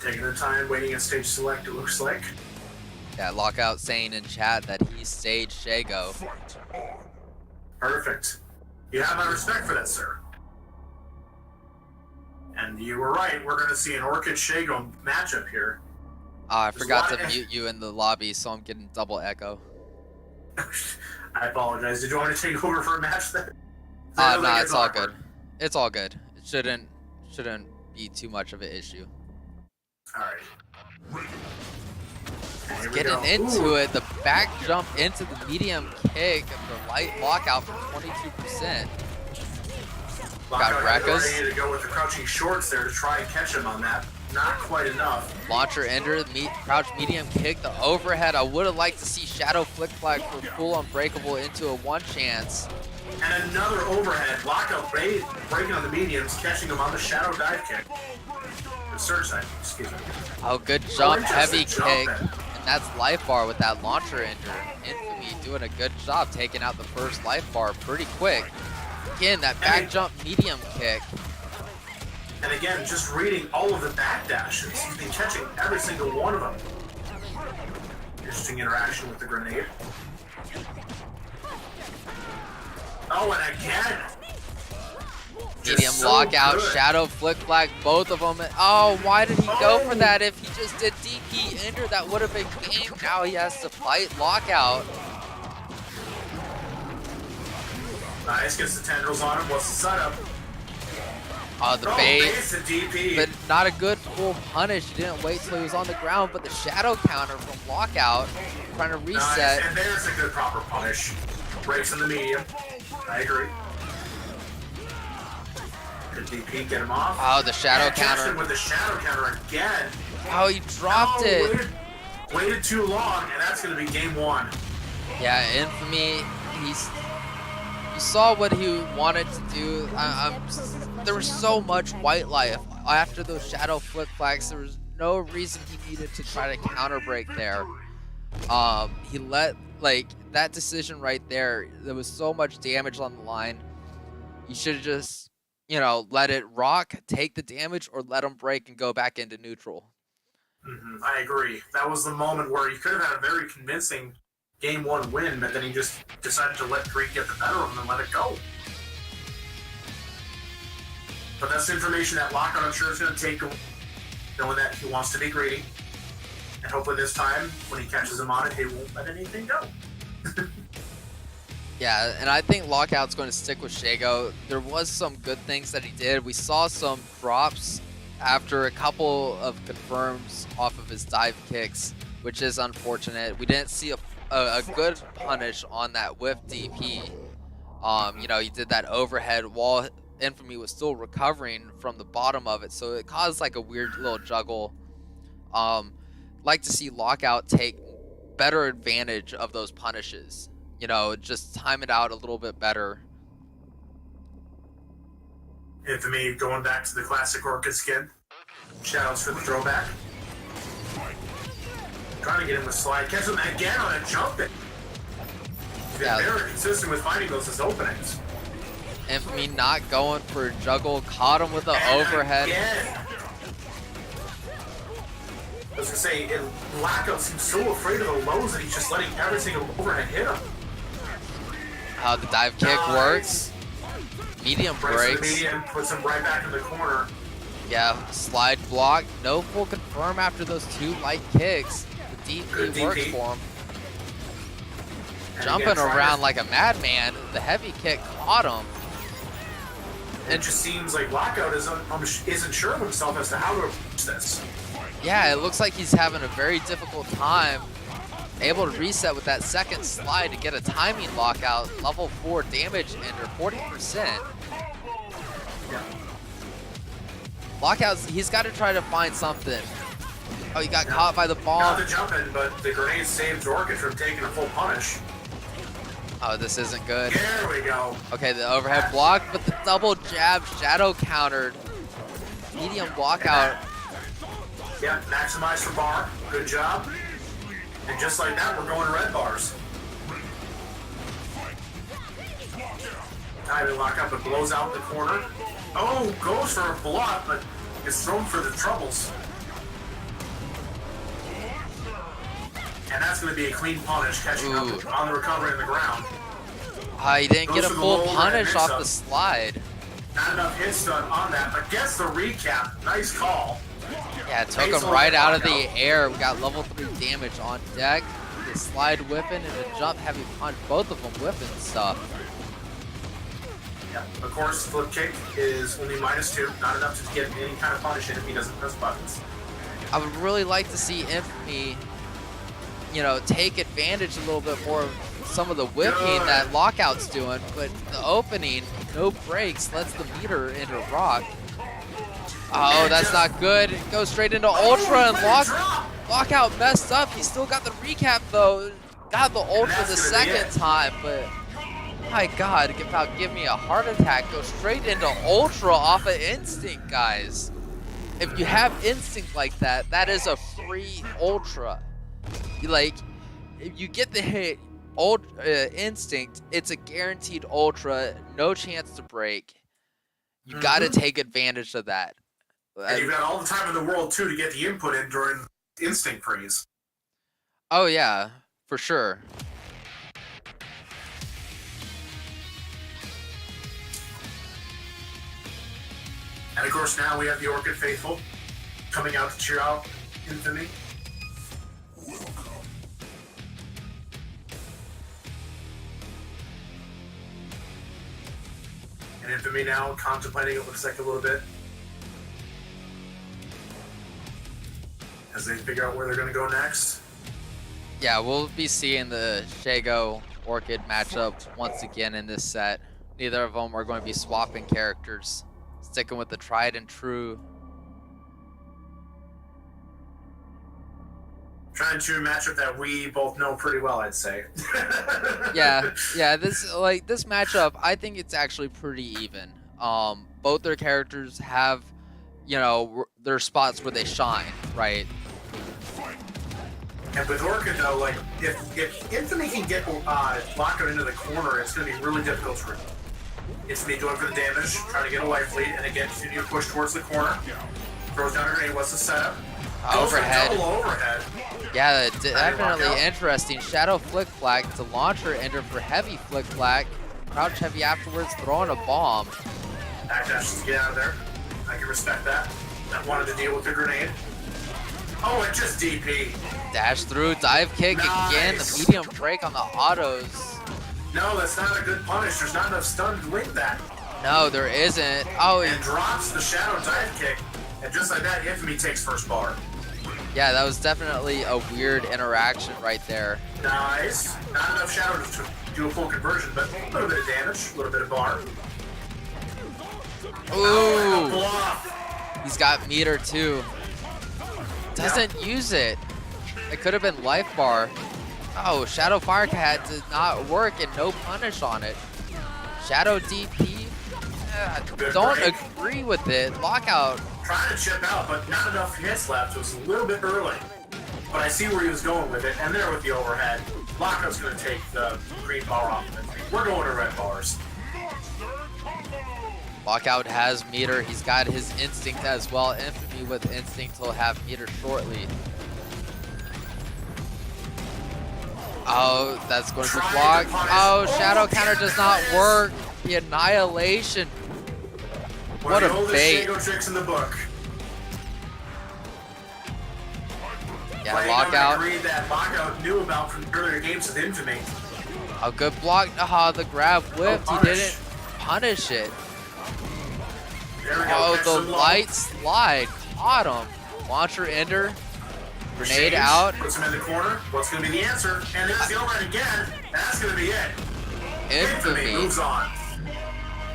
Taking their time, waiting at stage select, it looks like. Yeah, Lockout saying in chat that he staged Shago. Perfect. You have my respect for that, sir. And you were right, we're going to see an Orchid Shago matchup here. I forgot to mute you in the lobby, so I'm getting double echo. I apologize. Did you want me to take over for a match then? No, it's all good. It's all good. It shouldn't be too much of an issue. Alright. Getting into it, the back jump into the medium kick of the light Lockout for 22%. Got Rekkas. Ready to go with the crouching shorts there to try and catch him on that. Not quite enough. Launcher ender, crouch medium kick, the overhead. I would have liked to see Shadow Flick Flag for full unbreakable into a one chance. And another overhead. Lockout breaking on the mediums, catching him on the Shadow dive kick. The surge side, excuse me. Oh, good jump, heavy kick. In. And that's life bar with that launcher ender. Infamy doing a good job taking out the first life bar pretty quick. Again, that back jump medium kick. And again, just reading all of the back dashes. He's been catching every single one of them. Interesting interaction with the grenade. Oh, and again. Medium Lockout, good. Shadow Flick Flag, both of them. Oh, why did he go for that? If he just did DP ender, that would have been game. Now he has to fight Lockout. Nice, gets the tendrils on him. What's the setup? The bait, the DP. But not a good full punish. He didn't wait till he was on the ground, but the shadow counter from Lockout, trying to reset. Nice. And there's a good proper punish. Breaks in the medium. I agree. Good DP, get him off. Oh, the shadow counter. Him with the shadow counter again. Oh, he dropped it. Waited too long, and that's going to be game one. Yeah, Infamy, you saw what he wanted to do. There was so much white life after those shadow flip flags. There was no reason he needed to try to counter break there. He let, like, that decision right there, there was so much damage on the line. You should have just, you know, let it rock, take the damage, or let him break and go back into neutral. I agree. That was the moment where he could have had a very convincing game one win, but then he just decided to let Greek get the better of him and let it go. But that's information that Lockout, I'm sure, is going to take, knowing that he wants to be greedy. And hopefully this time, when he catches him on it, he won't let anything go. Yeah, and I think Lockout's going to stick with Shago. There was some good things that he did. We saw some drops after a couple of confirms off of his dive kicks, which is unfortunate. We didn't see a good punish on that whiff DP. You know, he did that overhead while Infamy was still recovering from the bottom of it, so it caused like a weird little juggle. Like to see Lockout take better advantage of those punishes. you know, just time it out a little bit better. Infamy going back to the classic Orchid skin. Shadows for the throwback. Trying to get him with slide. Catch him again on a jump. He's been very consistent with finding those as openings. Infamy not going for a juggle. Caught him with an overhead. Again. I was going to say, Lockout seems so afraid of the lows that he's just letting every single overhead hit him. How the dive kick works. Medium breaks. Medium puts him right back in the corner. Yeah, slide block. No full confirm after those 2 light kicks. The DP works for him. And Jumping around like a madman. The heavy kick caught him. It just seems like Lockout isn't sure of himself as to how to approach this. Yeah, it looks like he's having a very difficult time able to reset with that second slide to get a timing lockout. Level 4 damage under 40%. Yeah. Lockouts, he's got to try to find something. Oh, he got caught by the bomb. Not the jumping, but the grenade saved Orchid from taking a full punish. Oh, this isn't good. There we go. Okay, the overhead block, but the double jab shadow countered. Medium blockout. Yeah, maximize for bar. Good job. And just like that, we're going to red bars. Timing lockout, but blows out the corner. Oh, goes for a block, but is thrown for the troubles. And that's going to be a clean punish, catching up on the recovery in the ground. He didn't get a full punish off the slide. Not enough hits done on that, but gets the recap. Nice call. Yeah, it took him right out of the air. We got level 3 damage on deck. The slide whipping and the jump heavy punch. Both of them whipping stuff. Yeah, of course, flip kick is only -2. Not enough to get any kind of punish in if he doesn't press buttons. I would really like to see Infamy, you know, take advantage a little bit more of some of the whipping that Lockout's doing, but the opening, no breaks, lets the meter into rock. Oh, that's not good. It goes straight into Ultra, and Lockout messed up. He still got the recap, though. Got the Ultra the second time, but my God, about give me a heart attack. Go straight into Ultra off of Instinct, guys. If you have Instinct like that, that is a free Ultra. Like, if you get the hit, Instinct, it's a guaranteed Ultra, no chance to break. You got to take advantage of that. And you've got all the time in the world, too, to get the input in during Instinct freeze. Oh, yeah, for sure. And, of course, now we have the Orchid Faithful coming out to cheer out Infamy. And Infamy now contemplating, it looks like, a little bit, as they figure out where they're going to go next. Yeah, we'll be seeing the Shago Orchid matchup once again in this set. Neither of them are going to be swapping characters. Sticking with the tried and true. Tried and true matchup that we both know pretty well, I'd say. yeah, this matchup, I think it's actually pretty even. Both their characters have, you know, their spots where they shine, right? And with Orchid, though, like, if Infamy can get Lockout into the corner, it's going to be really difficult for him. Infamy going for the damage, trying to get a life lead, and again, continue to push towards the corner. Throws down a grenade, what's the setup? Overhead. Double overhead. Yeah, definitely interesting. Shadow flick flag to launch her, enter for heavy flick flag. Crouch heavy afterwards, throwing a bomb. Backdash to get out of there. I can respect that. I wanted to deal with the grenade. Oh, it just DP. Dash through, dive kick again. The medium break on the autos. No, that's not a good punish. There's not enough stun to link that. No, there isn't. Oh, and drops the shadow dive kick. And just like that, Infamy takes first bar. Yeah, that was definitely a weird interaction right there. Nice. Not enough shadow to do a full conversion, but a little bit of damage, a little bit of bar. Ooh. Bluff. He's got meter too. Doesn't use it. It could have been life bar. Oh, Shadow Firecat did not work and no punish on it. Shadow DP, don't agree with it. Lockout. Trying to chip out, but not enough hits left. It was a little bit early. But I see where he was going with it, and there with the overhead. Lockout's going to take the green bar off of it. We're going to red bars. Lockout has meter. He's got his instinct as well. Infamy with instinct will have meter shortly. Oh, that's going to be blocked. Oh, shadow counter does not work. The annihilation. What a bait. Tricks in the book. Yeah, Lockout. I agree that Lockout knew about from earlier games with Infamy. A good block. The grab whipped. He didn't punish it. Oh, the light slide caught him. Launcher ender. Grenade out. Puts him in the corner. What's going to be the answer? And there's the overhead again. That's going to be it. Infamy moves on.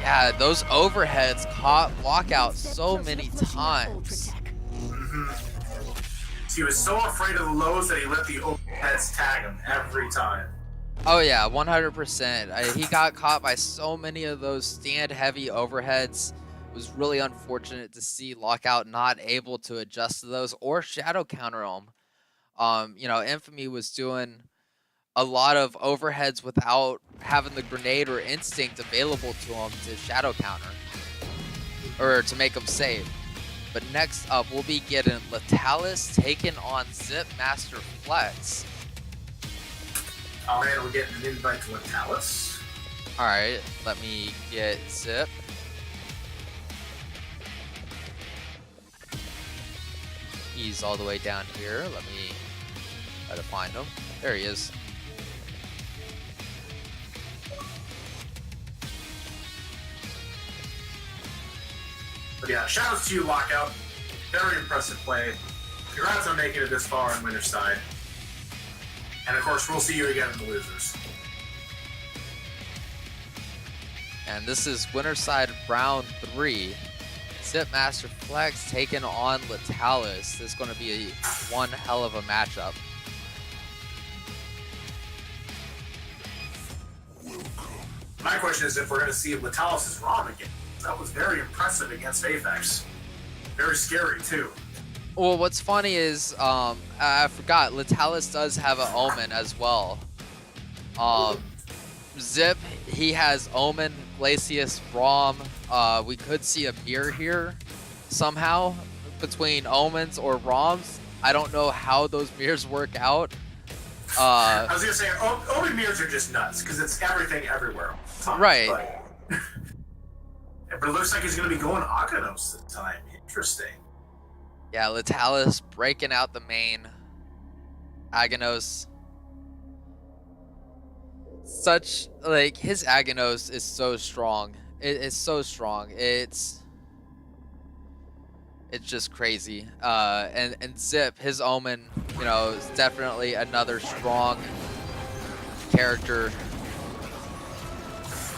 Yeah, those overheads caught Lockout so many times. He was so afraid of the lows that he let the overheads tag him every time. Oh yeah, 100%. He got caught by so many of those stand-heavy overheads. It was really unfortunate to see Lockout not able to adjust to those or shadow counter them. You know, Infamy was doing a lot of overheads without having the grenade or instinct available to him to shadow counter or to make him save. But next up, we'll be getting Litel taking on Zip Master Flex. Alright, we're getting an invite to Litel. Alright, let me get Zip. He's all the way down here. Let me try to find him. There he is. But yeah, shout out to you, Lockout. Very impressive play. Congrats on making it this far on winner's side. And of course, we'll see you again in the losers. And this is winner's side round 3. Zip Master Flex taking on Litel. This is going to be one hell of a matchup. My question is if we're going to see Litel' ROM again. That was very impressive against Aphex. Very scary, too. Well, what's funny is, I forgot, Litel does have an Omen as well. Zip, he has Omen, Glacius, ROM. We could see a mirror here somehow between Omens or ROMs. I don't know how those mirrors work out. I was going to say, Omen mirrors are just nuts, because it's everything everywhere. Right. But it looks like he's going to be going Aganos this time. Interesting. Yeah, Litel breaking out the main. Aganos. Such, like, his Aganos is so strong. It's so strong. It's just crazy. And Zip, his Omen, you know, is definitely another strong character.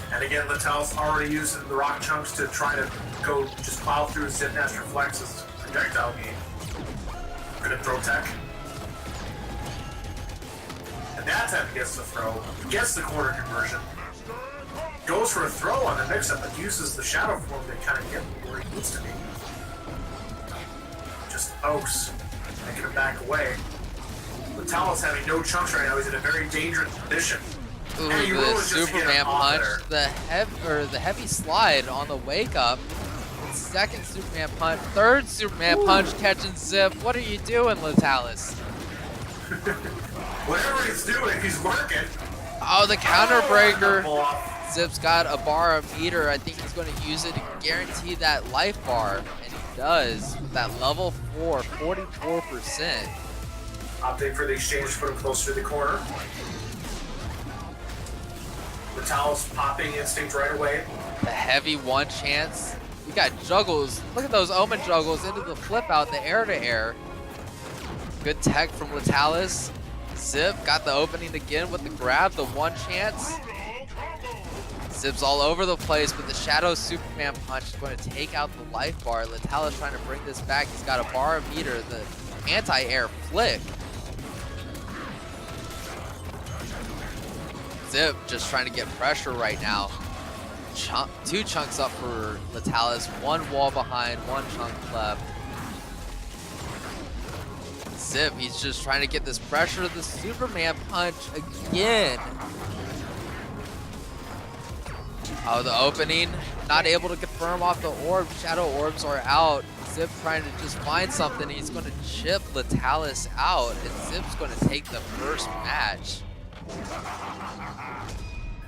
And again, Litel's already using the rock chunks to try to go just plow through Zip Master Flex's projectile game. Gonna throw tech. And that time gets the throw, gets the corner conversion. Goes for a throw on the mix-up, but uses the shadow form to kind of get where he needs to be. Just pokes, making him back away. Litel's having no chunks right now. He's in a very dangerous position. Ooh, the Superman punch, the heavy slide on the wake up. Second Superman punch, third Superman punch catching Zip. What are you doing, Litel? Whatever he's doing, he's working. Oh, the counter breaker. Zip's got a bar of meter. I think he's going to use it to guarantee that life bar, and he does with that level 4, 44%. Opting for the exchange to put him closer to the corner. Litel's popping instinct right away. The heavy one chance. We got juggles. Look at those Omen juggles into the flip out, the air to air. Good tech from Litel. Zip got the opening again with the grab, the one chance. Zip's all over the place, but the Shadow Superman punch is going to take out the life bar. Litel trying to bring this back. He's got a bar of meter, the anti-air flick. Zip just trying to get pressure right now. Two chunks up for Litalis, one wall behind, one chunk left. Zip, he's just trying to get this pressure. The Superman punch again. Oh, the opening, not able to confirm off the orb. Shadow orbs are out. Zip trying to just find something. He's going to chip Litalis out, and Zip's going to take the first match.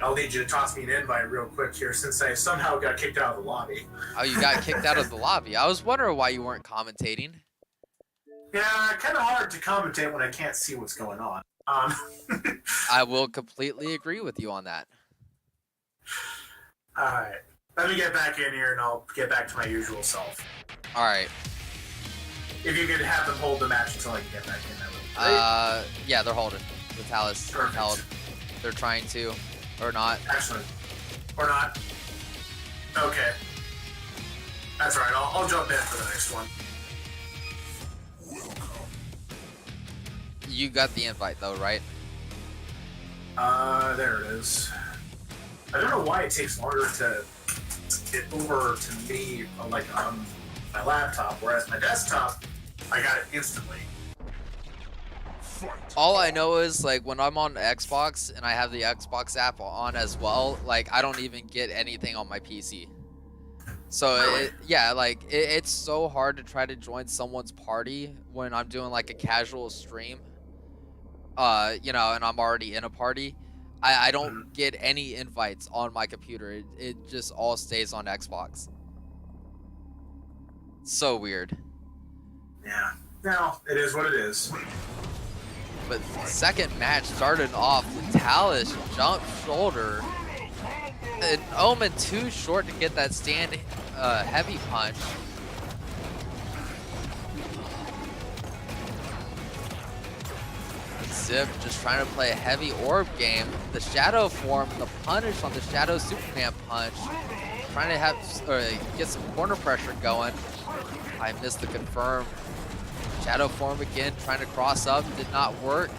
I'll need you to toss me an invite real quick here, since I somehow got kicked out of the lobby. Oh, you got kicked out of the lobby. I was wondering why you weren't commentating. Yeah, kind of hard to commentate when I can't see what's going on. I will completely agree with you on that. Alright, let me get back in here and I'll get back to my usual self. Alright. If you could have them hold the match until I can get back in, that would be great. Yeah, they're holding. Litalis held. They're trying to, or not. Excellent. Or not. Okay. That's right, I'll jump in for the next one. You got the invite though, right? There it is. I don't know why it takes longer to get over to me, like on my laptop, whereas my desktop, I got it instantly. All I know is, like, when I'm on Xbox and I have the Xbox app on as well, like, I don't even get anything on my PC. So, Really? it's so hard to try to join someone's party when I'm doing, like, a casual stream. You know, and I'm already in a party. I don't get any invites on my computer. It just all stays on Xbox. So weird. Yeah. No, it is what it is. But second match started off with Litalis jump shoulder. And Omen too short to get that stand heavy punch. Zip just trying to play a heavy orb game. The shadow form, the punish on the shadow Superman punch. Trying to have get some corner pressure going. I missed the confirm. Shadow form again, trying to cross up, did not work.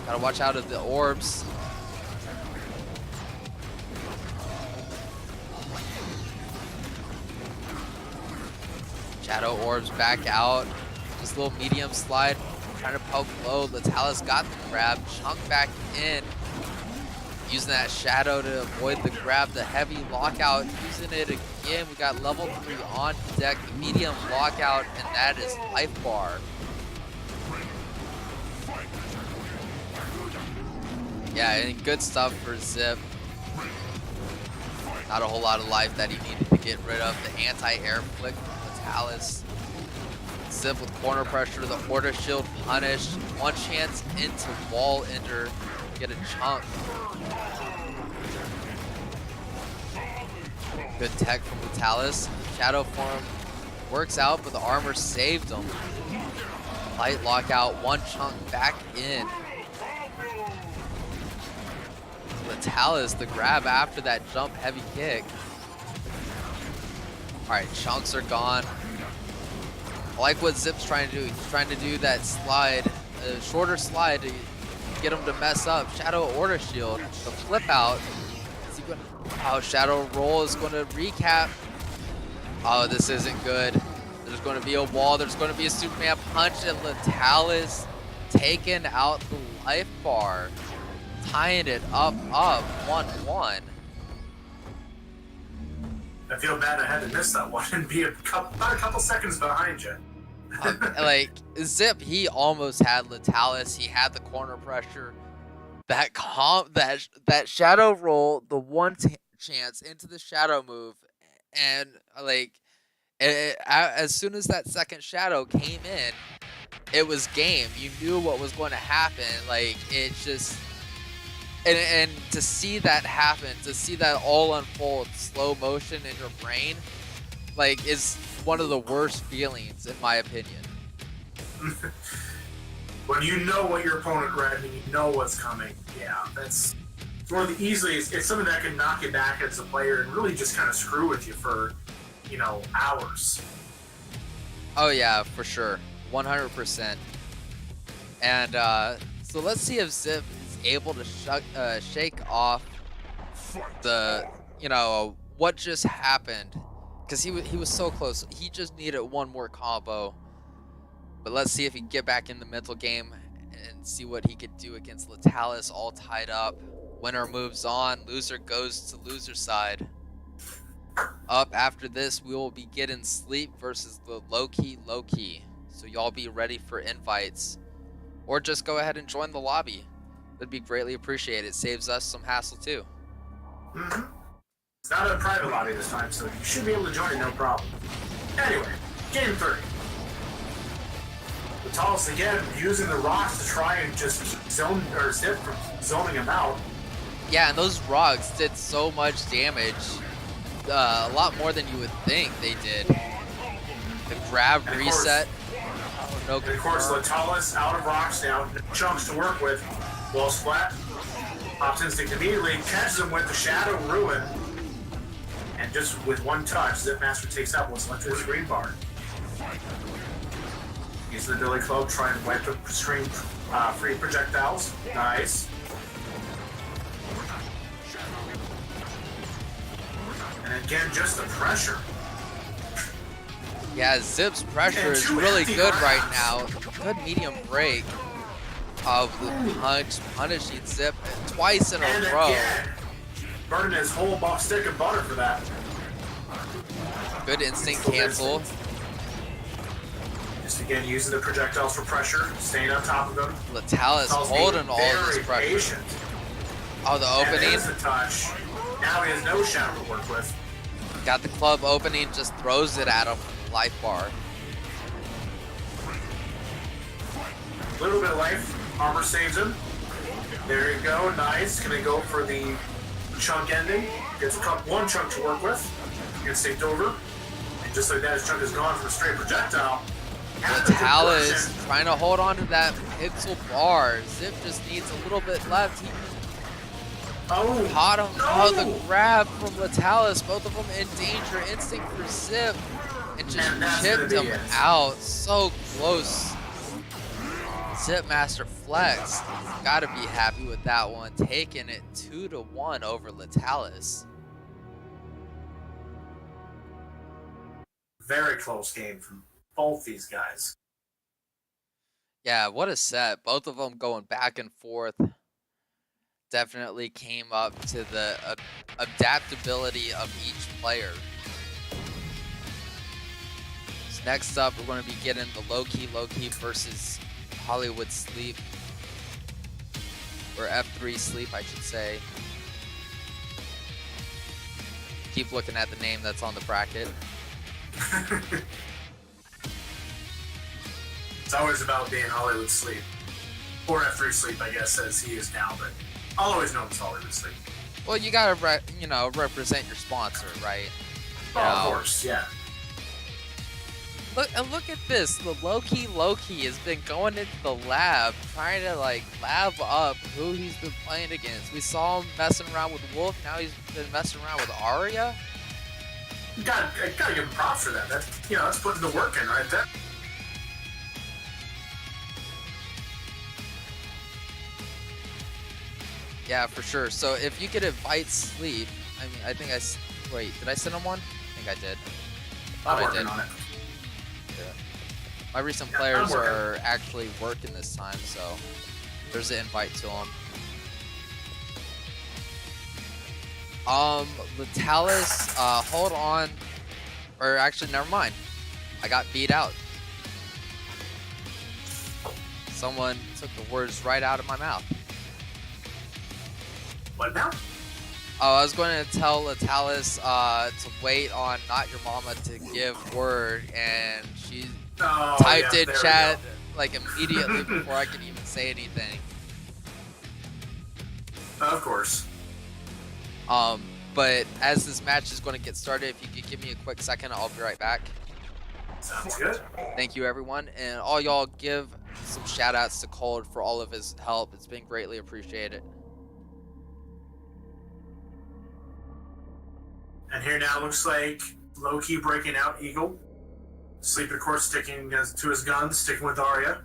Gotta watch out of the orbs. Shadow orbs back out. This little medium slide. Trying to poke low. Litalis got the grab. Chunk back in. Using that shadow to avoid the grab. The heavy lockout. Using it again. We got level 3 on deck. Medium lockout. And that is life bar. Yeah, and good stuff for Zip. Not a whole lot of life that he needed to get rid of. The anti-air flick from Litalis. Zip with corner pressure, the order shield punished. One chance into wall ender, get a chunk. Good tech from Litalis. Shadow form works out, but the armor saved him. Light lockout, one chunk back in. Litalis, the grab after that jump heavy kick. Alright, chunks are gone. I like what Zip's trying to do. He's trying to do that slide, a shorter slide to get him to mess up. Shadow order shield, the flip out. Is he going to, oh, shadow roll is going to recap. Oh, this isn't good. There's going to be a wall. There's going to be a Superman punch, and Litalis taking out the life bar, tying it up, 1-1. I feel bad I had to miss that one and be about a couple seconds behind you. Like, Zip, he almost had Litalis. He had the corner pressure. That shadow roll, the one chance into the shadow move, and like, as soon as that second shadow came in, it was game. You knew what was going to happen. Like, it just... And to see that happen, to see that all unfold slow motion in your brain, like, is one of the worst feelings, in my opinion. When you know what your opponent read and you know what's coming, yeah, that's one of the easiest. It's something that can knock you back as a player and really just kind of screw with you for, you know, hours. Oh yeah, for sure, 100%. And so let's see if Zip is able to shake off the, what just happened, because he was so close. He just needed one more combo. But let's see if he can get back in the mental game and see what he could do against Litalis, all tied up. Winner moves on. Loser goes to loser side. Up after this, we will be getting Sleep versus the Loki Loki. So y'all be ready for invites. Or just go ahead and join the lobby. That'd be greatly appreciated. It saves us some hassle too. Mm-hmm. It's not a private lobby this time, so you should be able to join, no problem. Anyway, game 3. Litalis again using the rocks to try and just keep Zip from zoning him out. Yeah, and those rocks did so much damage. A lot more than you would think they did. The grab and reset. Of course, Litalis out of rocks now, no chunks to work with. Wall splat. Pops instinct immediately, catches him with the Shadow Ruin. And just with one touch, Zipmaster takes out what's left of his green bar. Use the Billy Club, try and wipe the screen free projectiles. Nice. And again, just the pressure. Yeah, Zip's pressure is really good right now. Good medium break of the punishing Zip twice in a row. Again, burning his whole stick of butter for that. Good instinct cancel. Just again using the projectiles for pressure, staying on top of them. Litalis holding all of this pressure. Patient. Oh, the opening. And there's the touch. Now he has no shadow to work with. Got the club opening, just throws it at him. Life bar. A little bit of life. Armor saves him. There you go. Nice. Gonna go for the chunk ending. Gets one chunk to work with. Instinct over. And just like that, his chunk is gone from a straight projectile. Litalis trying to hold on to that pixel bar. Zip just needs a little bit left. He caught him. No. Oh, the grab from Litalis. Both of them in danger. Instinct for Zip. And just chipped him out. So close. Zipmaster flex. Gotta be happy with that one. Taking it 2-1 over Litalis. Very close game from both these guys. Yeah, what a set. Both of them going back and forth. Definitely came up to the adaptability of each player. So next up, we're going to be getting the Loki Loki versus Hollywood Sleep. Or F3 Sleep, I should say. Keep looking at the name that's on the bracket. It's always about being Hollywood Sleep. Or F3 Sleep, I guess, as he is now, but I'll always know him as Hollywood Sleep. Well, you gotta, represent your sponsor, right? Of course, yeah. Look at this. The Loki Loki has been going into the lab, trying to lab up who he's been playing against. We saw him messing around with Wolf. Now he's been messing around with Arya. Gotta give him props for that. That's putting the work in right there. Yeah, for sure. So if you could invite Sleep, wait, did I send him one? I think I did. I'm working on it. Yeah. My recent players are actually working this time, so there's an invite to them. Litalis, hold on. Or actually, never mind. I got beat out. Someone took the words right out of my mouth. What now? Oh, I was going to tell Litalis to wait on Not Your Mama to give word, and she typed in chat immediately before I could even say anything. Of course. But as this match is going to get started, if you could give me a quick second, I'll be right back. Sounds good. Thank you, everyone. And all y'all give some shout outs to Cold for all of his help. It's been greatly appreciated. And here now looks like Loki breaking out Eagle. Sleep, of course, sticking to his guns, sticking with Arya.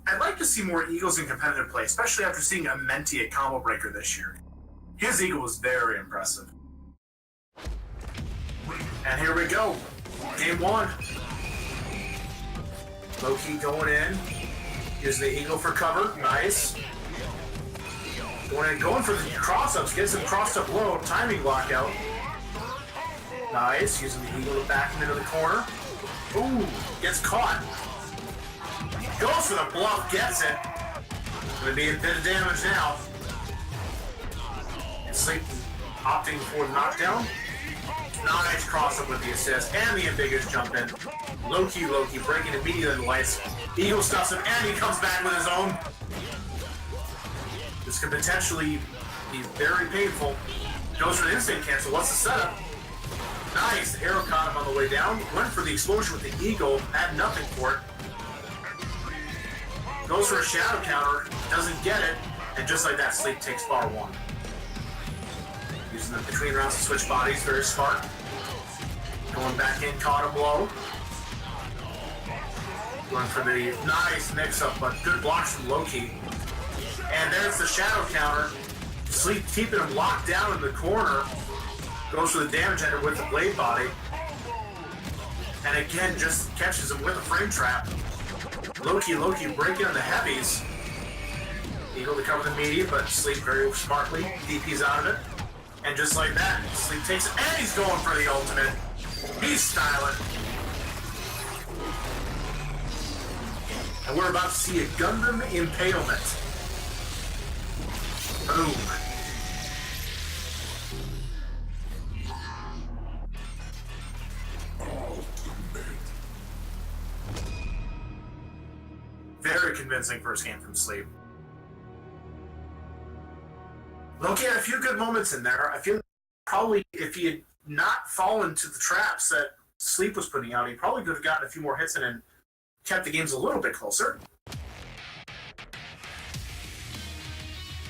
I'd like to see more Eagles in competitive play, especially after seeing a Menti at Combo Breaker this year. His Eagle was very impressive. And here we go. Game 1. Loki going in. Here's the Eagle for cover. Nice. Going for the cross-ups. Gets him crossed up low. Timing lockout. Nice. Using the Eagle to back him into the corner. Ooh. Gets caught. Goes for the bluff. Gets it. Gonna be a bit of damage now. And Sleep opting for the knockdown. Nice cross-up with the assist. And the ambiguous jump in. Loki Loki breaking immediately in the lights. Eagle stuffs him and he comes back with his own. This could potentially be very painful. Goes for the instant cancel. What's the setup? Nice. The arrow caught him on the way down. Went for the explosion with the Eagle. Had nothing for it. Goes for a shadow counter. Doesn't get it. And just like that, Sleep takes bar 1. Using them between rounds to switch bodies. Very smart. Going back in. Caught him low. Going for the nice mix-up, but good blocks from Loki. And there's the shadow counter. Sleep keeping him locked down in the corner. Goes for the damage ender with the blade body. And again, just catches him with a frame trap. Loki breaking on the heavies. Eagle to cover the media, but Sleep very smartly DP's out of it. And just like that, Sleep takes it, and he's going for the ultimate. He's styling. And we're about to see a Gundam impalement. Boom. Very convincing first game from Sleep. Loki had a few good moments in there. I feel probably if he had not fallen to the traps that Sleep was putting out, he probably could have gotten a few more hits in and kept the games a little bit closer.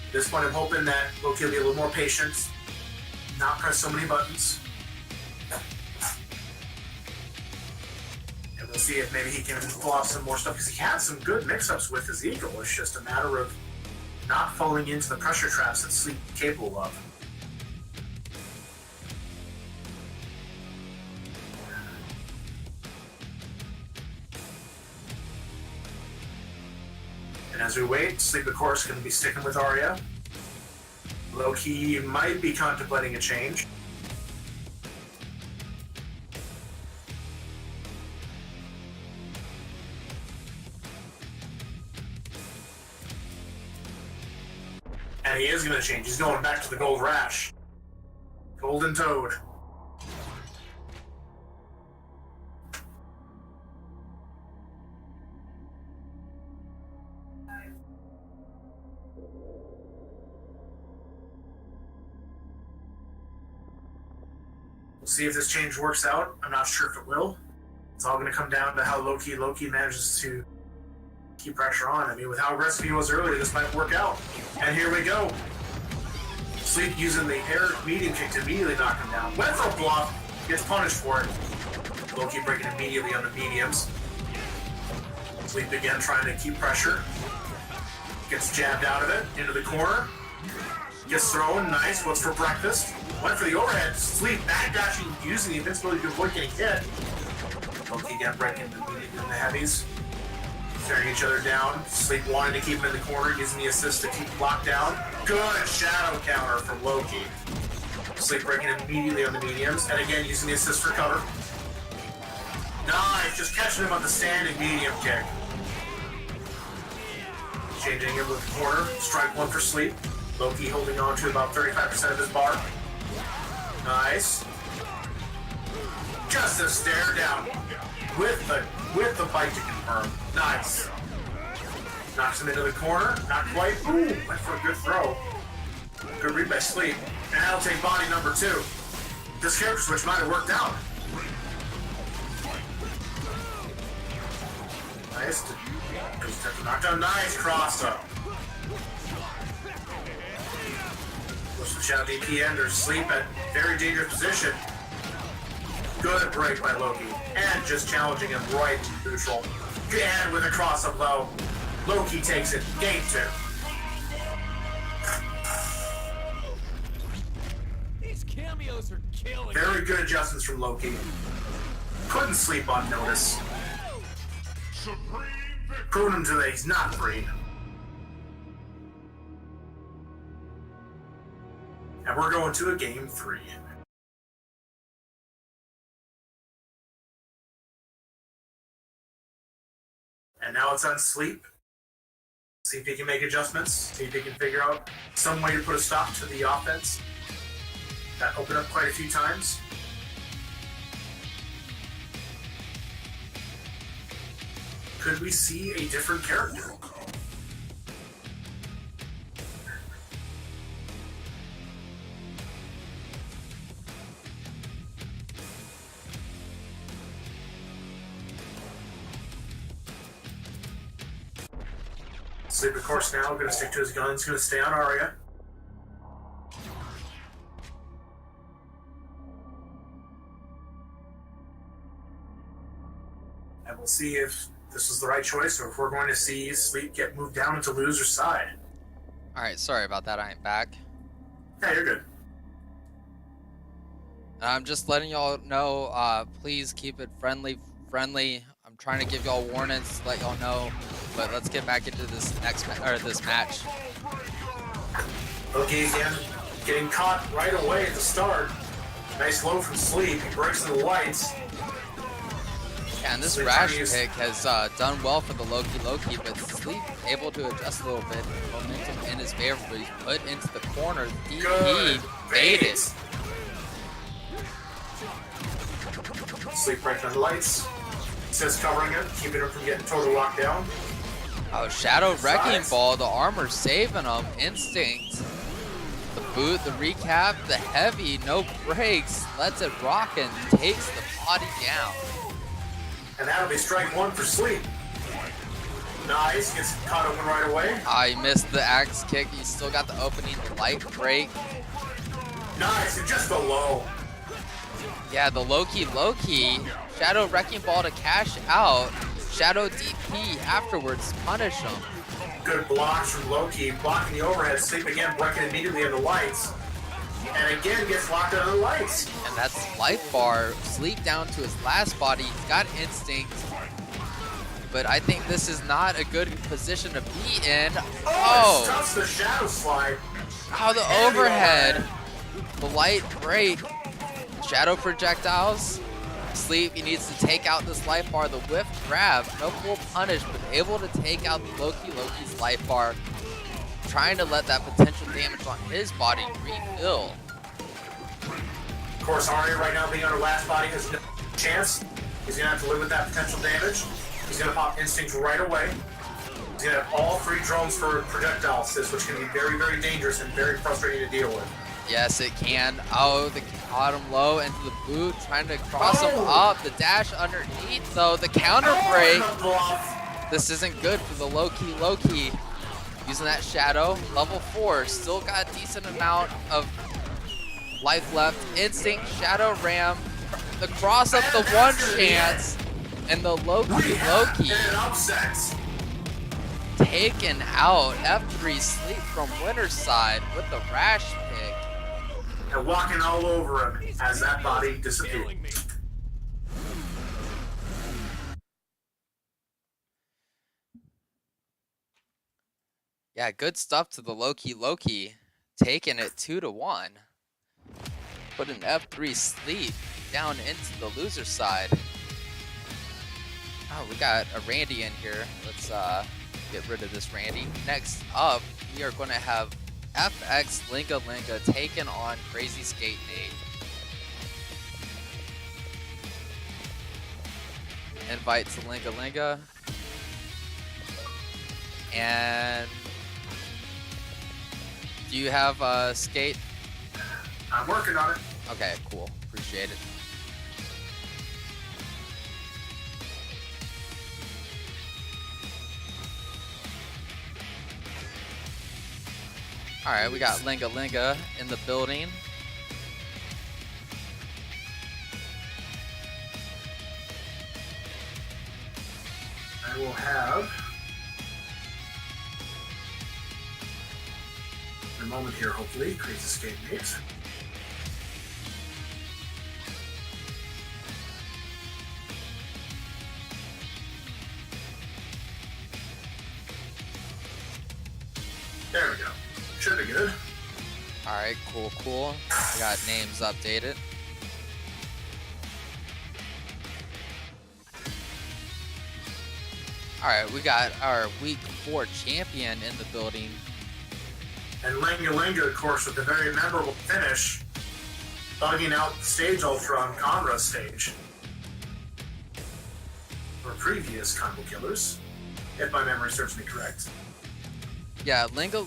At this point, I'm hoping that Loki will be a little more patient, not press so many buttons. And we'll see if maybe he can pull off some more stuff, because he had some good mix-ups with his Eagle. It's just a matter of not falling into the pressure traps that Sleep is capable of. And as we wait, Sleep, of course, going to be sticking with Arya. Loki might be contemplating a change. And he is going to change. He's going back to the Gold Rash. Golden Toad. We'll see if this change works out. I'm not sure if it will. It's all going to come down to how Loki manages to keep pressure on. I mean, with how aggressive he was earlier, this might work out. And here we go. Sleep using the air medium kick to immediately knock him down. Went for a bluff. Gets punished for it. Loki breaking immediately on the mediums. Sleep again trying to keep pressure. Gets jabbed out of it. Into the corner. Gets thrown. Nice. What's for breakfast? Went for the overhead. Sleep backdashing, using the invincibility to avoid getting hit. Loki again breaking the heavies. Staring each other down. Sleep wanting to keep him in the corner, using the assist to keep him locked down. Good shadow counter from Loki. Sleep breaking immediately on the mediums, and again using the assist for cover. Nice, just catching him on the standing medium kick. Changing him with the corner. Strike 1 for Sleep. Loki holding on to about 35% of his bar. Nice. Just a stare down with the bite to confirm. Nice. Knocks him into the corner. Not quite. Ooh, went for a good throw. Good read by Sleep. And that'll take body number 2. This character switch might have worked out. Nice. Knockdown. Nice cross up. Push the shadow DP ender. Sleep at very dangerous position. Good break by Loki. And just challenging him right to neutral. And with a cross up low. Loki takes it. Game 2. These cameos are killing. Very good adjustments from Loki. Couldn't sleep on notice. Supreme victory. Proving him that he's not free. And we're going to a game 3. And now it's on Sleep. See if he can make adjustments. See if he can figure out some way to put a stop to the offense. That opened up quite a few times. Could we see a different character? Sleep, of course, now going to stick to his guns, going to stay on Arya. And we'll see if this is the right choice or if we're going to see Sleep get moved down into loser's side. Alright, sorry about that, I ain't back. Yeah, you're good. And I'm just letting y'all know, please keep it friendly. I'm trying to give y'all warnings, let y'all know. But let's get back into this this match. Loki again, getting caught right away at the start. Nice low from Sleep. He breaks into the lights. Yeah, and this Sleep rash tries- pick has done well for the Loki, but Sleep able to adjust a little bit. Momentum in his favor, but he's put into the corner. Good DP baited. Sleep breaking on the lights. Says covering him, keeping him from getting total locked down. Oh, Shadow Wrecking Sides. Ball, the armor saving him. Instinct. The boot, the recap, the heavy, no breaks. Lets it rock and takes the body down. And that'll be strike 1 for Sleep. Nice, gets caught open right away. He missed the axe kick. He still got the opening light break. Nice, and just the low. Yeah, the Loki. Shadow Wrecking Ball to cash out. Shadow DP afterwards punish him. Good blocks from Loki, blocking the overhead. Sleep again, breaking immediately in the lights. And again gets locked out of the lights. And that's life bar. Sleep down to his last body. He's got instinct. But I think this is not a good position to be in. Oh! Stuffs the shadow slide. Oh, the And overhead. The light break. Shadow projectiles. Sleep, he needs to take out this life bar. The whiff grab. No full punish, but able to take out the Loki's life bar. Trying to let that potential damage on his body refill. Of course, Arya right now being on her last body has no chance. He's going to have to live with that potential damage. He's going to pop Instinct right away. He's going to have all 3 drones for projectile assist, which can be very, very dangerous and very frustrating to deal with. Yes, it can. Oh, the caught him low into the boot, trying to cross him up. The dash underneath, though. The counter break. And the bluff. This isn't good for the Loki. Using that shadow. Level 4. Still got a decent amount of life left. Instinct, shadow ram. The cross up, the one chance. And the Loki. And an upset. Taken out. F3 Sleep from winner's side with the rash pick. And walking all over him as that body disappeared. Killing me. Yeah, good stuff to the Loki. Taking it 2-1. Put an F3 Sleep down into the loser side. Oh, we got a Randy in here. Let's get rid of this Randy. Next up, we are going to have FX Linga taking on Crazy Skate Nate. Invite to Linga. And do you have skate? I'm working on it. Okay, cool. Appreciate it. All right, we got Linga in the building. I will have moment here, hopefully. Crazy Skate Nate. There we go. Should be good. Alright, cool. I got names updated. Alright, we got our week 4 champion in the building. And Linga, of course, with a very memorable finish, bugging out the stage ultra on Conra's stage. For previous combo killers, if my memory serves me correct. Yeah, Linga,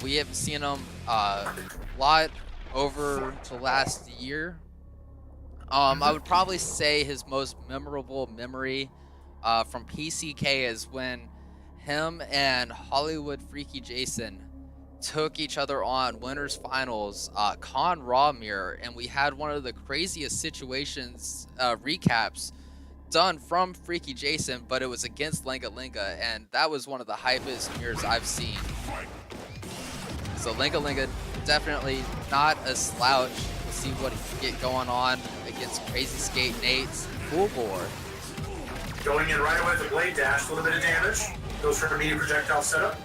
we haven't seen him a lot over the last year. I would probably say his most memorable memory from PCK is when him and Hollywood Freaky Jason took each other on winners finals, Con Raw Mirror, and we had one of the craziest situations recaps done from Freaky Jason, but it was against Linga, and that was one of the hypest mirrors I've seen. So Linga definitely not a slouch. We'll see what he can get going on against Crazy Skate Nate's full board. Going in right away with the blade dash, a little bit of damage. Goes for an immediate projectile setup.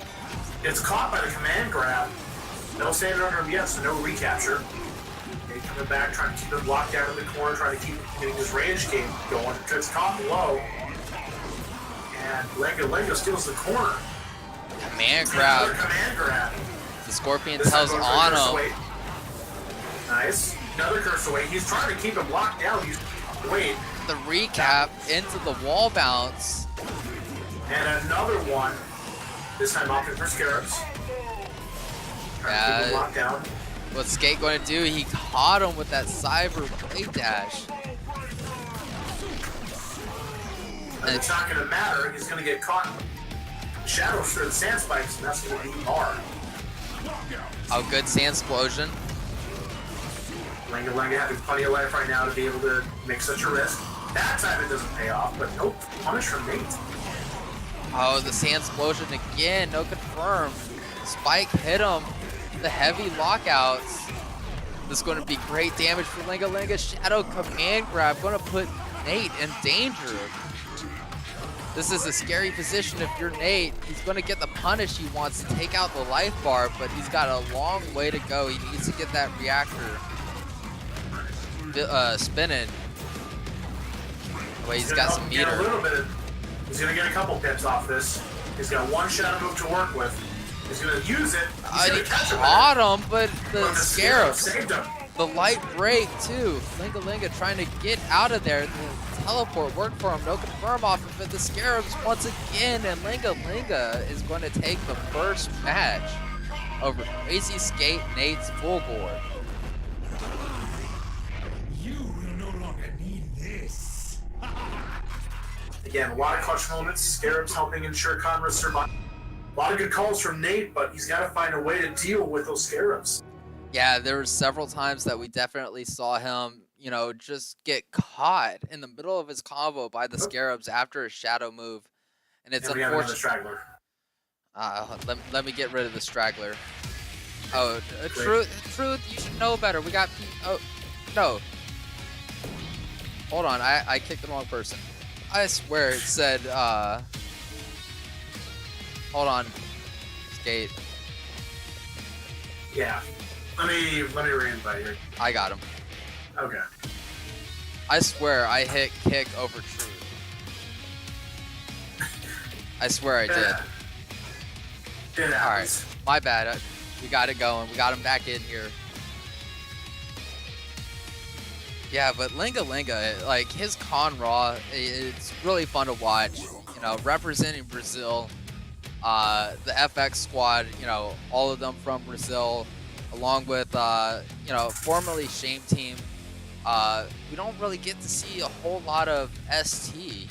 Gets caught by the command grab. No standing under him yet, so no recapture. Nate coming back, trying to keep him locked down in the corner, trying to keep getting his range game going. Gets caught low. And Linga steals the corner. Command grab. Command grab. The Scorpion This tells time goes for on curse him. away. Nice. Another curse away. He's trying to keep him locked down. He's wait. The recap into the wall bounce. And another one. This time opting for Scarabs. Trying to keep him locked down. What's Skate going to do? He caught him with that cyber blade dash. And it's not going to matter. He's going to get caught in shadows through the sand spikes, and that's going to be hard. Oh, good sand explosion. Linga having plenty of life right now to be able to make such a risk. That time it doesn't pay off, but nope. Punish from Nate. Oh, the sand explosion again. No confirm. Spike hit him. The heavy lockouts. This is going to be great damage for Linga. Shadow command grab. Going to put Nate in danger. This is a scary position if you're Nate. He's going to get the punish he wants to take out the life bar, but he's got a long way to go. He needs to get that reactor spinning. Wait, he's got some meter. He's going to get a couple pips off this. He's got one shadow move to work with. He's going to use it. He caught him, but the Scarab saved him. The light break too. Linga trying to get out of there. The teleport worked for him. No confirm off of it. The Scarabs once again, and Linga is going to take the first match over Crazy Skate Nate's full board. You will no longer need this. Again, a lot of clutch moments. Scarabs helping ensure Conra's survival. A lot of good calls from Nate, but he's got to find a way to deal with those Scarabs. Yeah, there were several times that we definitely saw him, just get caught in the middle of his combo by the Scarabs after a shadow move. And it's unfortunate. Straggler. Let me get rid of the straggler. Oh, truth, you should know better. We got, oh, no. Hold on, I kicked the wrong person. I swear it said, hold on, Skate. Yeah. Let me re-invite you. I got him. Okay. I swear I hit kick over truth. I swear I did. All right, my bad. We got it going. We got him back in here. Yeah, but Linga, like his Con Raw, it's really fun to watch. Representing Brazil, the FX squad. All of them from Brazil. Along with, formerly Shame Team, we don't really get to see a whole lot of ST,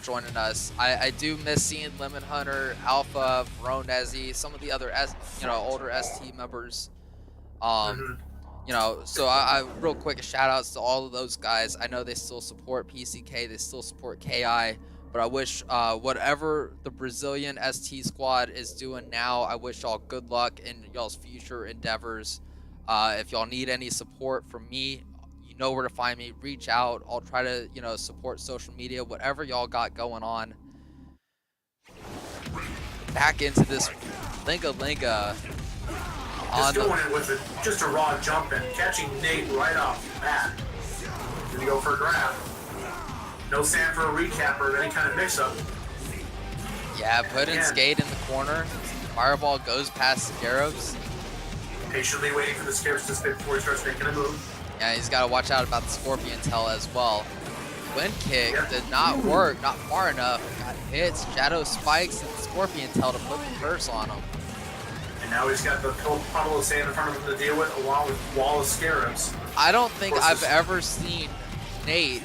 joining us. I do miss seeing Lemon Hunter, Alpha, Veronezi, some of the other, older ST members. So I real quick shout outs to all of those guys. I know they still support PCK, they still support KI, But I wish whatever the Brazilian ST squad is doing now, I wish y'all good luck in y'all's future endeavors. If y'all need any support from me, you know where to find me. Reach out. I'll try to, support social media, whatever y'all got going on. Back into this Linga. Just going in with just a raw jump and catching Nate right off the bat. Gonna go for a grab. No sand for a recap or any kind of mix-up. Yeah, putting Skate in the corner. Fireball goes past Scarabs. Patiently waiting for the Scarabs to spin before he starts making a move. Yeah, he's got to watch out about the Scorpion Tail as well. Wind Kick did not work, not far enough. Got hits, Shadow Spikes, and Scorpion Tail to put the curse on him. And now he's got the puddle of sand in front of him to deal with, along with wall of Scarabs. I don't think I've ever seen Nate,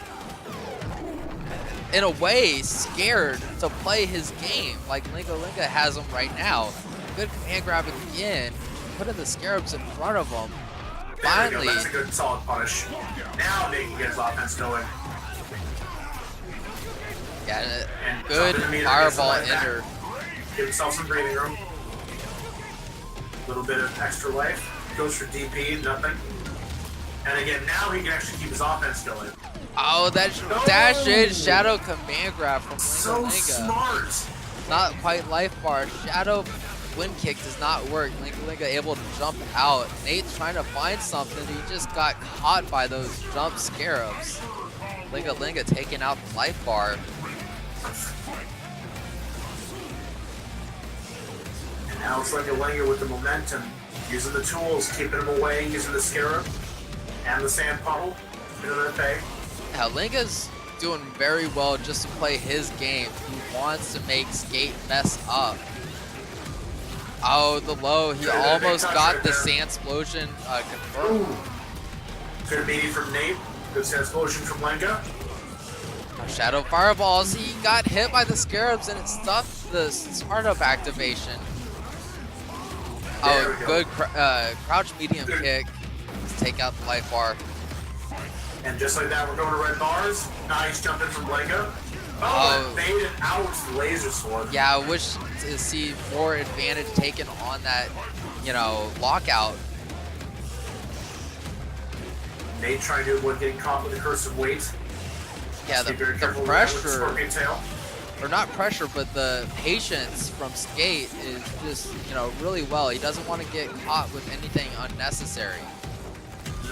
in a way, scared to play his game like Linga has him right now. Good command grab again, putting the Scarabs in front of him. Finally, that's a good solid punish. Now Nate can get his offense going. Yeah, and good fireball ender. Give himself some breathing room. A little bit of extra life. Goes for DP, nothing. And again, now he can actually keep his offense going. Oh, that dash in Shadow command grab from Linga. So smart. Not quite life bar. Shadow Wind Kick does not work. Linga able to jump out. Nate's trying to find something. He just got caught by those jump Scarabs. Linga taking out the life bar. And now it's like a Linga with the momentum. Using the tools, keeping him away, using the Scarab and the sand puddle. Yeah, Linga's doing very well just to play his game. He wants to make Skate mess up. Oh, the low. He almost got the sand explosion confirmed. Good meaty from Nate. Good sand explosion from Linga. Shadow fireballs. He got hit by the Scarabs and it stuffed the startup activation. Oh, good crouch medium kick. Let's take out the life bar. And just like that, we're going to red bars. Nice jump in from Linga. Oh, faded out the laser sword. Yeah, I wish to see more advantage taken on that, lockout. Nate trying to avoid getting caught with the curse of weight. Yeah, the pressure, or not pressure, but the patience from Skate is just, really well. He doesn't want to get caught with anything unnecessary.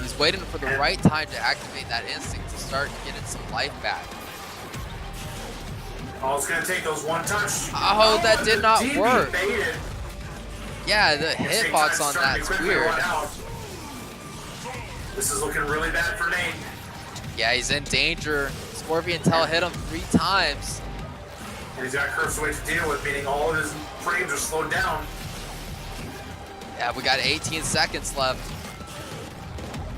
He's waiting for the right time to activate that instinct to start getting some life back. All it's going to take those one touch. Oh, that did not work. Yeah, the hitbox on that's weird. This is looking really bad for Nate. Yeah, he's in danger. Scorpion Tail hit him 3 times. And he's got curse away to deal with, meaning all of his frames are slowed down. Yeah, we got 18 seconds left.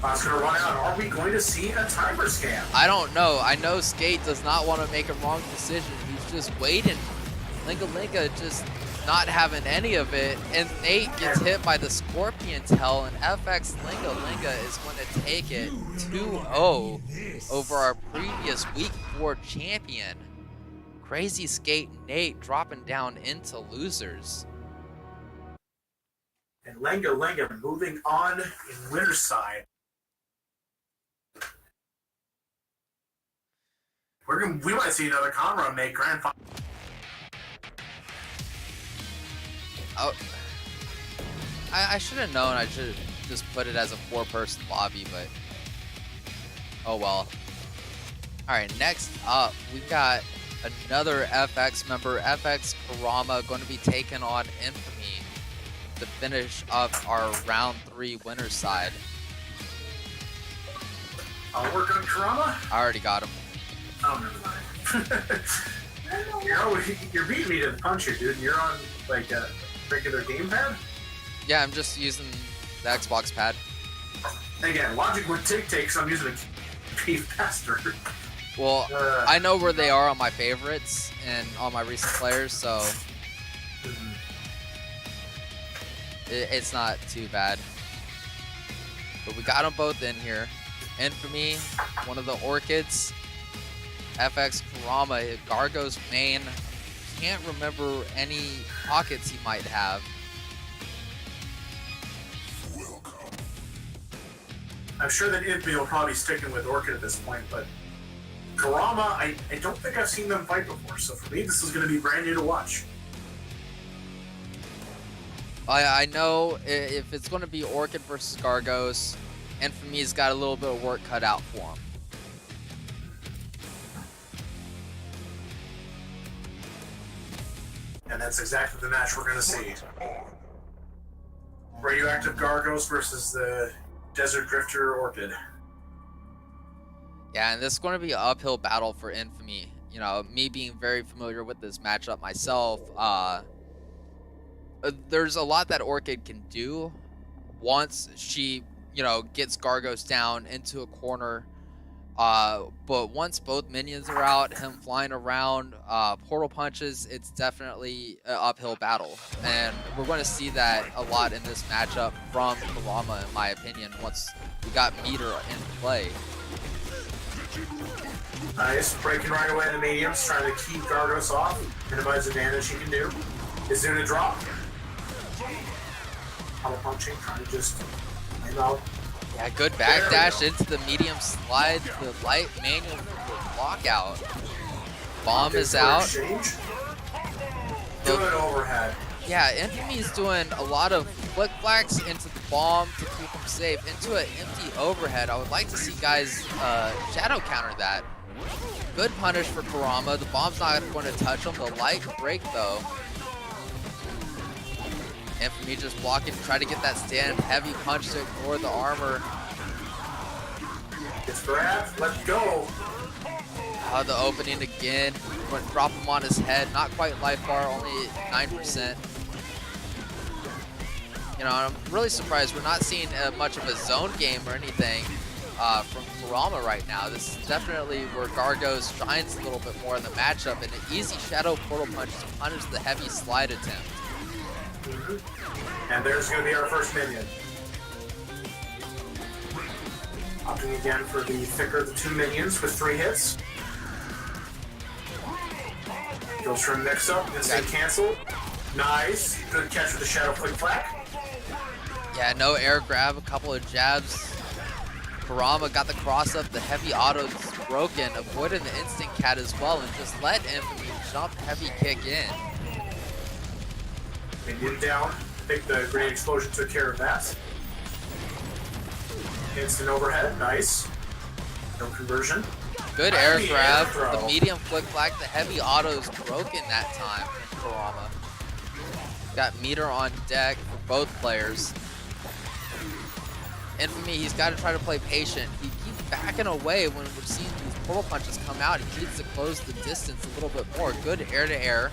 Clock's gonna run out. Are we going to see a timer scam? I don't know. I know Skate does not want to make a wrong decision. He's just waiting. Linga just not having any of it. And Nate gets hit by the Scorpion Tail, and FX Linga is going to take it 2-0 over our previous Week 4 champion. Crazy Skate Nate dropping down into losers. And Linga moving on in winner's side. We might see another Kurama make grand final. Oh, I should have known. I should have just put it as a 4-person lobby, but oh well. All right, next up we got another FX member, FX Kurama, going to be taking on Infamy to finish up our round 3 winner's side. I'll work on Kurama. I already got him. Oh, never mind. You're beating me to the punch here, dude. You're on like a regular gamepad? Yeah, I'm just using the Xbox pad. Again, logic would take because I'm using a beef faster. Well, I know where they are on my favorites and on my recent players, so it's not too bad. But we got them both in here. Infamy, one of the Orchids. FX Kurama, Gargo's main. Can't remember any pockets he might have. I'm sure that Infamy will probably be sticking with Orchid at this point, but Kurama, I don't think I've seen them fight before, so for me, this is going to be brand new to watch. I know if it's going to be Orchid versus Gargos, Infamy's got a little bit of work cut out for him. And that's exactly the match we're going to see. Radioactive Gargos versus the Desert Drifter Orchid. Yeah, and this is going to be an uphill battle for Infamy. You know, me being very familiar with this matchup myself, there's a lot that Orchid can do once she, you know, gets Gargos down into a corner. But once both minions are out, him flying around, portal punches, it's definitely an uphill battle. And we're going to see that a lot in this matchup from Kurama, in my opinion, once we got meter in play. Nice, breaking right away in the mediums, trying to keep Gargos off, minimize the damage he can do. Is doing a drop. Power punching, trying to just lay out. Yeah, good backdash into the medium slide, the light manual lockout. Bomb is out. Exchange. Good overhead. Yeah, Infamy's doing a lot of flick flacks into the bomb to keep him safe. Into an empty overhead. I would like to see guys shadow counter that. Good punish for Kurama. The bomb's not going to touch him. The light break though. Infamy just blocking, try to get that stand heavy punch to ignore the armor. It's grabbed, let's go. The opening again. Went drop him on his head. Not quite life bar, only 9%. You know, I'm really surprised we're not seeing much of a zone game or anything from Kurama right now. This is definitely where Gargos shines a little bit more in the matchup, and an easy shadow portal punch to punish the heavy slide attempt. And there's going to be our first minion. Opting again for the thicker of the two minions with 3 hits. Goes for a mix-up, instant cancel. Nice. Good catch with the shadow flick flack. Yeah, no air grab, a couple of jabs. Kurama got the cross up, the heavy auto's broken, avoided the instant cat as well, and just let Infamy jump heavy kick in. Minion down. I think the grenade explosion took care of that. Instant overhead, nice. No conversion. Good air grab, the medium flick flag, the heavy auto's broken that time from Kurama. Got meter on deck for both players. Infamy, he's got to try to play patient. He keeps backing away when we're seeing these portal punches come out. He needs to close the distance a little bit more. Good air to air.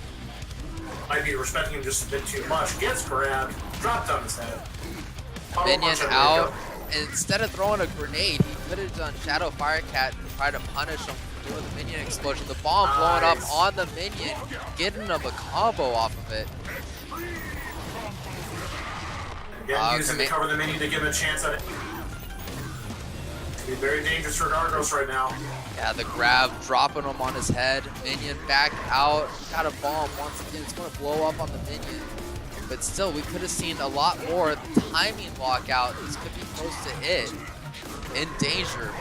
Might be respecting him just a bit too much. Gets grabbed, dropped on his head. Minion out. And instead of throwing a grenade, he could have done Shadow Firecat to try to punish him for doing the minion explosion. The bomb blowing up on the minion, getting him a combo off of it. Again, using to cover the minion to give him a chance at it. It's going to be very dangerous for Gargos right now. Yeah, the grab, dropping him on his head. Minion back out. Got a bomb once again. It's going to blow up on the minion. But still, we could have seen a lot more. The timing lockout, this could be close to it. In danger.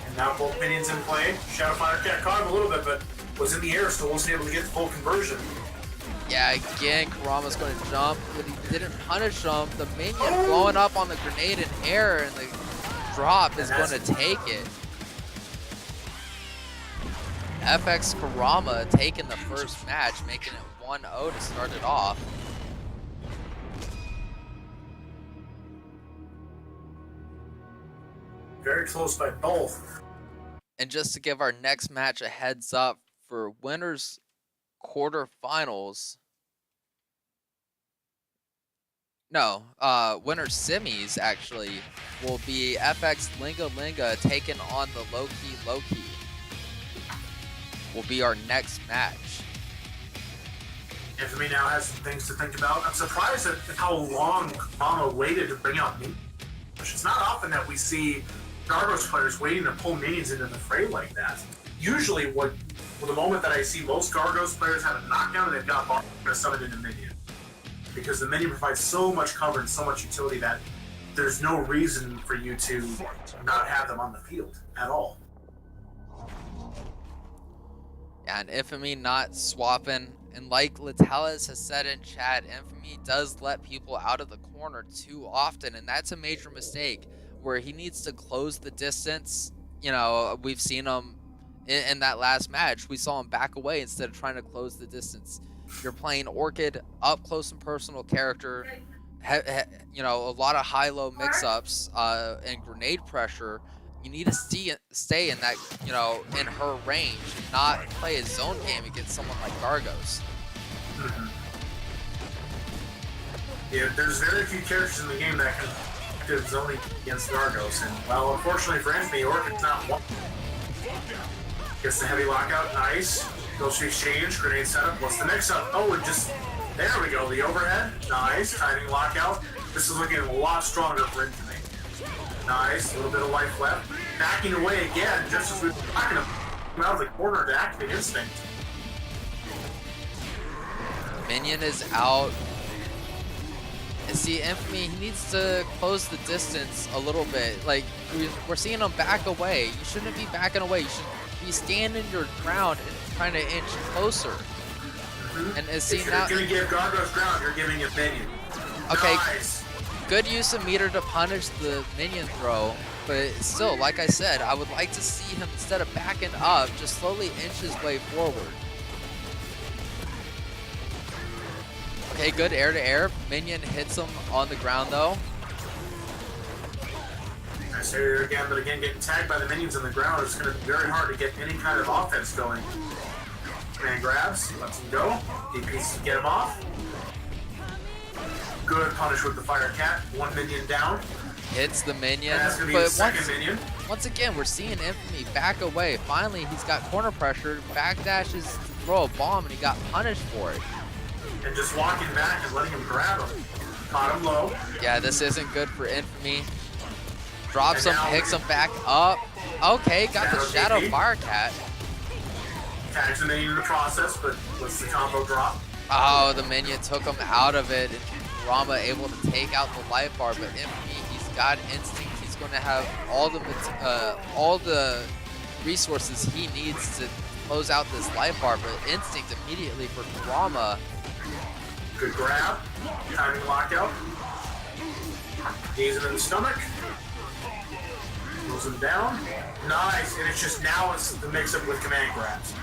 And now both minions in play. Shadow Firecat caught him a little bit, but was in the air, still wasn't able to get the full conversion. Yeah, again, Kurama's going to jump, but he didn't punish him. The minion blowing up on the grenade in air, and the drop is going to take it. FX Kurama taking the first match, making it 1-0 to start it off. Very close by both. And just to give our next match a heads up for winners quarterfinals. No, winner semis actually will be FX Linga taking on the Loki Loki. Will be our next match. Infamy now has some things to think about. I'm surprised at how long Kurama waited to bring out me. It's not often that we see Gargos players waiting to pull minions into the fray like that. Usually, the moment that I see most Gargos players have a knockdown, they've got bar to summon in a minion. Because the minion provides so much cover and so much utility that there's no reason for you to not have them on the field at all. Yeah, and Infamy not swapping. And like Litalis has said in chat, Infamy does let people out of the corner too often, and that's a major mistake where he needs to close the distance. You know, we've seen him in that last match. We saw him back away instead of trying to close the distance. You're playing Orchid, up close and personal character, you know, a lot of high-low mix-ups and grenade pressure. You need to stay in that, you know, in her range, and not play a zone game against someone like Gargos. Mm-hmm. Yeah, there's very few characters in the game that can active zoning against Gargos, and well, unfortunately for Infamy, Orchid's not one. Gets the heavy lockout, nice. Goes to exchange, grenade setup. What's the mix-up? Oh, and just there we go. The overhead, nice. Timing lockout. This is looking a lot stronger for Infamy. Nice, a little bit of life left. Backing away again, just as we were talking about him out of the corner to activate instinct. Minion is out. And see, Infamy, he needs to close the distance a little bit. Like, we're seeing him back away. You shouldn't be backing away. You should be standing your ground and trying to inch closer. Mm-hmm. And see, if you're now going to give Gargos ground, you're giving him minion. Okay. Nice. Good use of meter to punish the minion throw, but still, like I said, I would like to see him, instead of backing up, just slowly inch his way forward. Okay, good air to air. Minion hits him on the ground though. Nice air again, but again, getting tagged by the minions on the ground is going to be very hard to get any kind of offense going. Man grabs, lets him go. DPs to get him off. Good punish with the fire cat. One minion down. Hits the minion. That's gonna be the second minion. Once again, we're seeing Infamy back away. Finally, he's got corner pressure. Backdashes to throw a bomb, and he got punished for it. And just walking back and letting him grab him. Caught him low. Yeah, this isn't good for Infamy. Drops him, picks him back up. Okay, got the Shadow Fire Cat. Tags the minion in the process, but what's the combo drop? Oh, the minion took him out of it. Kurama able to take out the life bar, but Infamy, he's got instinct. He's going to have all the resources he needs to close out this life bar, but instinct immediately for Kurama. Good grab, timing lockout. Knees him in the stomach. Throws him down. Nice, and it's just now it's the mix-up with command grabs.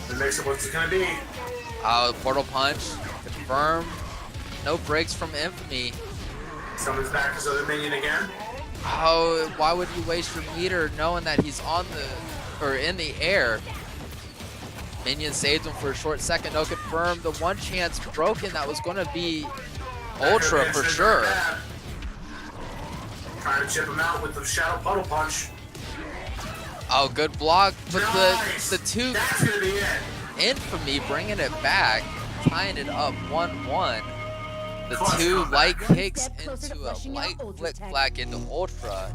The mix-up, what's it going to be? Portal punch, confirm. No breaks from Infamy. Summons back his other minion again. Oh, why would you waste your meter knowing that he's on the, or in the air? Minion saved him for a short second. No confirm. The one chance broken. That was going to be Ultra for sure. Trying to chip him out with the Shadow Puddle Punch. Oh, good block. But nice. the two. That's going to be it. Infamy bringing it back, tying it up 1-1. The Clutch two light comeback. kicks into a light flick flag into Ultra.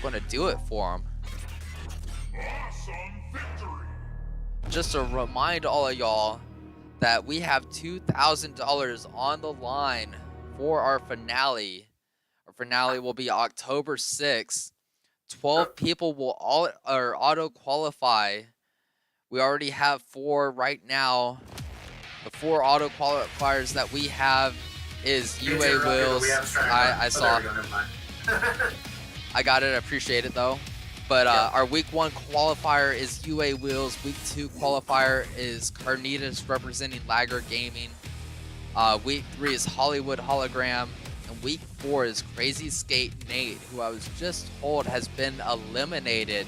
Going to do it for him. Awesome victory. Just to remind all of y'all that we have $2,000 on the line for our finale. Our finale will be October 6th. 12 people will auto qualify. We already have 4 right now. The 4 auto qualifiers that we have is UA Wheels. I saw. I got it. I appreciate it though. But our week 1 qualifier is UA Wheels. Week 2 qualifier is Carnitas representing Lagger Gaming. Week 3 is Hollywood Hologram. And week 4 is Crazy Skate Nate, who I was just told has been eliminated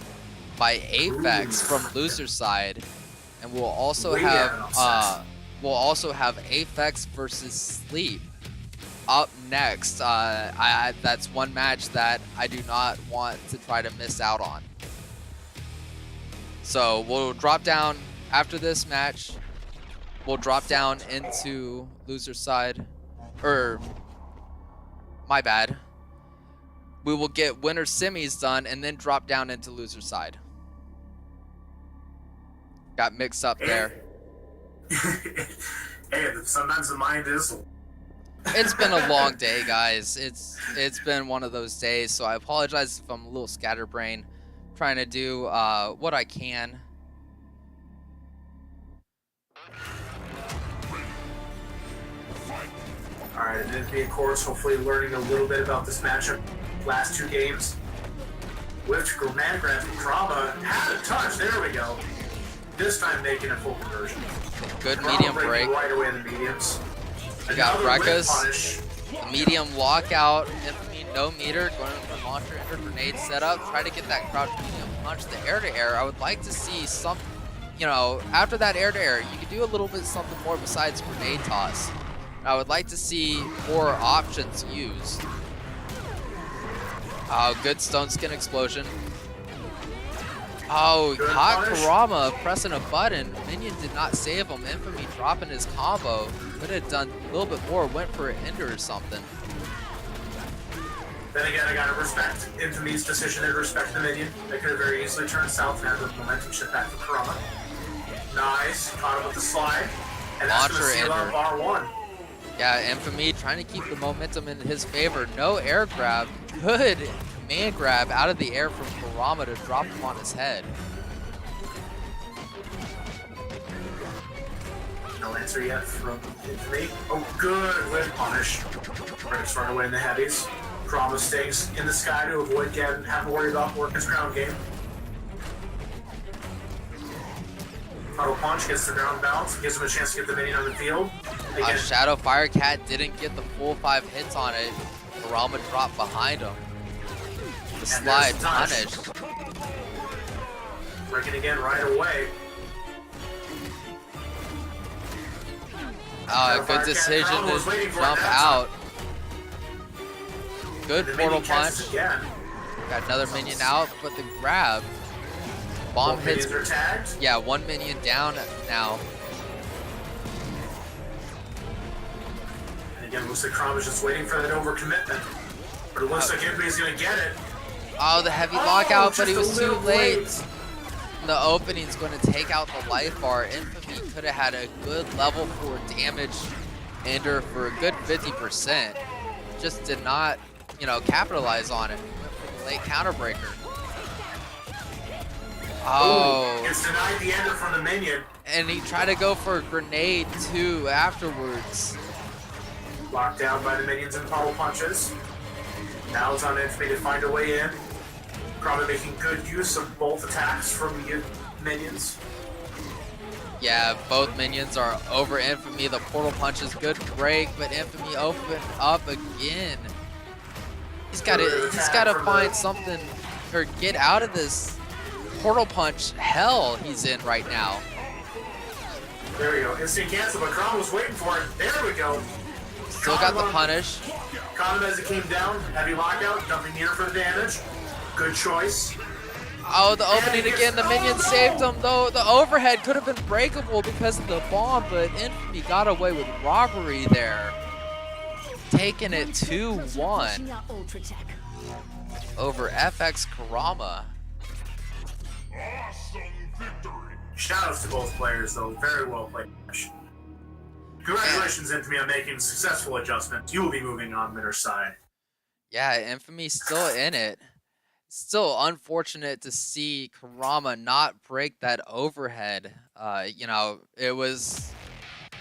by Aphex from loser side. And we'll also have Aphex versus Sleep up next. That's one match that I do not want to try to miss out on. So we'll drop down after this match. We'll drop down into loser side, or My bad. We will get winner semis done and then drop down into loser side. Got mixed up there. Hey, sometimes the mind is. It's been a long day, guys. It's been one of those days, so I apologize if I'm a little scatterbrained. Trying to do what I can. Alright, and Infamy, of course, hopefully learning a little bit about this matchup. Last 2 games. With man grab from Kurama. Had a touch, there we go. This time making a full conversion. Good Kurama medium breaking break. right away in the mediums. We got Another whip Rekkas. punish. Medium lockout. Infamy no meter. Going for launcher ender grenade setup. Try to get that crouch medium punch. The air to air. I would like to see some, you know, after that air to air, you could do a little bit something more besides grenade toss. I would like to see more options used. Oh, good stone skin explosion. Oh, Good caught punish. Kurama pressing a button. Minion did not save him. Infamy dropping his combo. Could have done a little bit more. Went for an ender or something. Then again, I gotta respect Infamy's decision and respect the minion. They could have very easily turned south and had the momentum shift back to Kurama. Nice. Caught him with the slide. And that's gonna Launcher seal out ender. R1. Yeah, Infamy trying to keep the momentum in his favor. No air grab. Good command grab out of the air from Kurama to drop him on his head. No answer yet from Infamy. Oh, good whip punish. Breaks run away in the heavies. Kurama stays in the sky to avoid having to worry about working his ground game. Auto punch gets the ground bounce, gives him a chance to get the minion on the field. Again, Shadow Firecat didn't get the full 5 hits on it. Kurama dropped behind him. The slide there's the touch. punished. breaking again right away. Good decision to jump out. Good The portal minion catches punch. again. Got another minion out, but the grab. Bomb Both hits. minions are tagged. Yeah, 1 minion down now. And again, looks like Kurama's just waiting for that overcommitment. But it looks like Infamy's gonna get it. Oh, the heavy lockout, but he just was a too little late. The opening's going to take out the life bar. Infamy could have had a good level 4 damage ender for a good 50%. Just did not, you know, capitalize on it. Went for the late counter breaker. Oh, Ooh, it's denied the ender from the minion. and he tried to go for a grenade too afterwards. Locked down by the minions and power punches. Now it's on Infamy to find a way in. Kurama making good use of both attacks from the minions. Yeah, both minions are over Infamy. The portal punch is good break, but Infamy opened up again. He's got to find something or get out of this portal punch hell he's in right now. There we go. Instant cancel, but Kurama was waiting for it. There we go. Still got the punish. Caught him as it came down. Heavy lockout, dumping near for the damage. Good choice. Oh, the opening again. The minion saved him, though. The overhead could have been breakable because of the bomb, but Infamy got away with robbery there. Taking it 2-1 over FX Kurama. Awesome victory. Shoutouts to both players, though. Very well played. Congratulations, Infamy, on making successful adjustments. You will be moving on winner's side. Yeah, Infamy still in it. Still unfortunate to see Kurama not break that overhead. You know, it was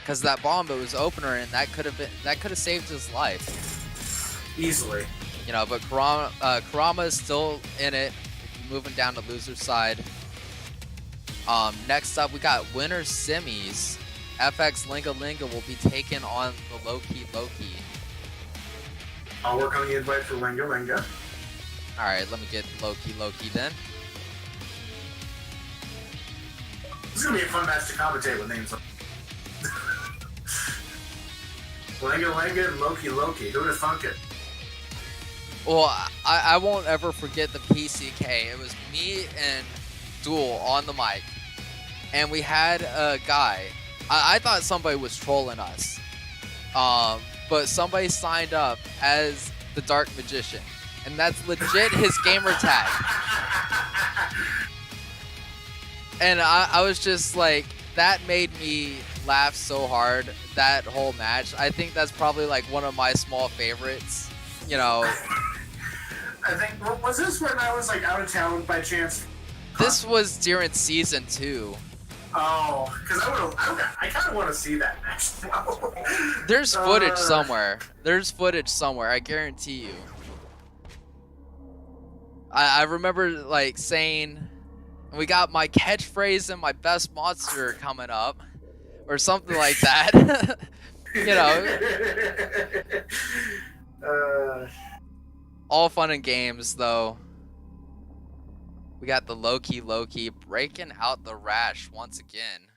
because that bomb, it was opener, and that could have saved his life Easily. You know, but Kurama is still in it. Moving down to loser side. Next up, we got winner semis. FX Linga will be taking on the Loki Loki. I'll work on the invite for Linga. All right, let me get Loki then. This is gonna be a fun match to commentate with names like Linga and Loki. Who'd have thunk it? Well, I won't ever forget the PCK. It was me and Duel on the mic, and we had a guy. I thought somebody was trolling us, but somebody signed up as the Dark Magician. And that's legit his gamer tag. And I was just like, that made me laugh so hard, that whole match. I think that's probably like one of my small favorites, you know. I think, was this when I was like out of town by chance? This was during season 2. Oh, because I kind of want to see that match now. There's footage somewhere. There's footage somewhere, I guarantee you. I remember like saying, we got my catchphrase and my best monster coming up, or something like that. You know. All fun and games, though. We got the Loki Loki breaking out the Rash once again.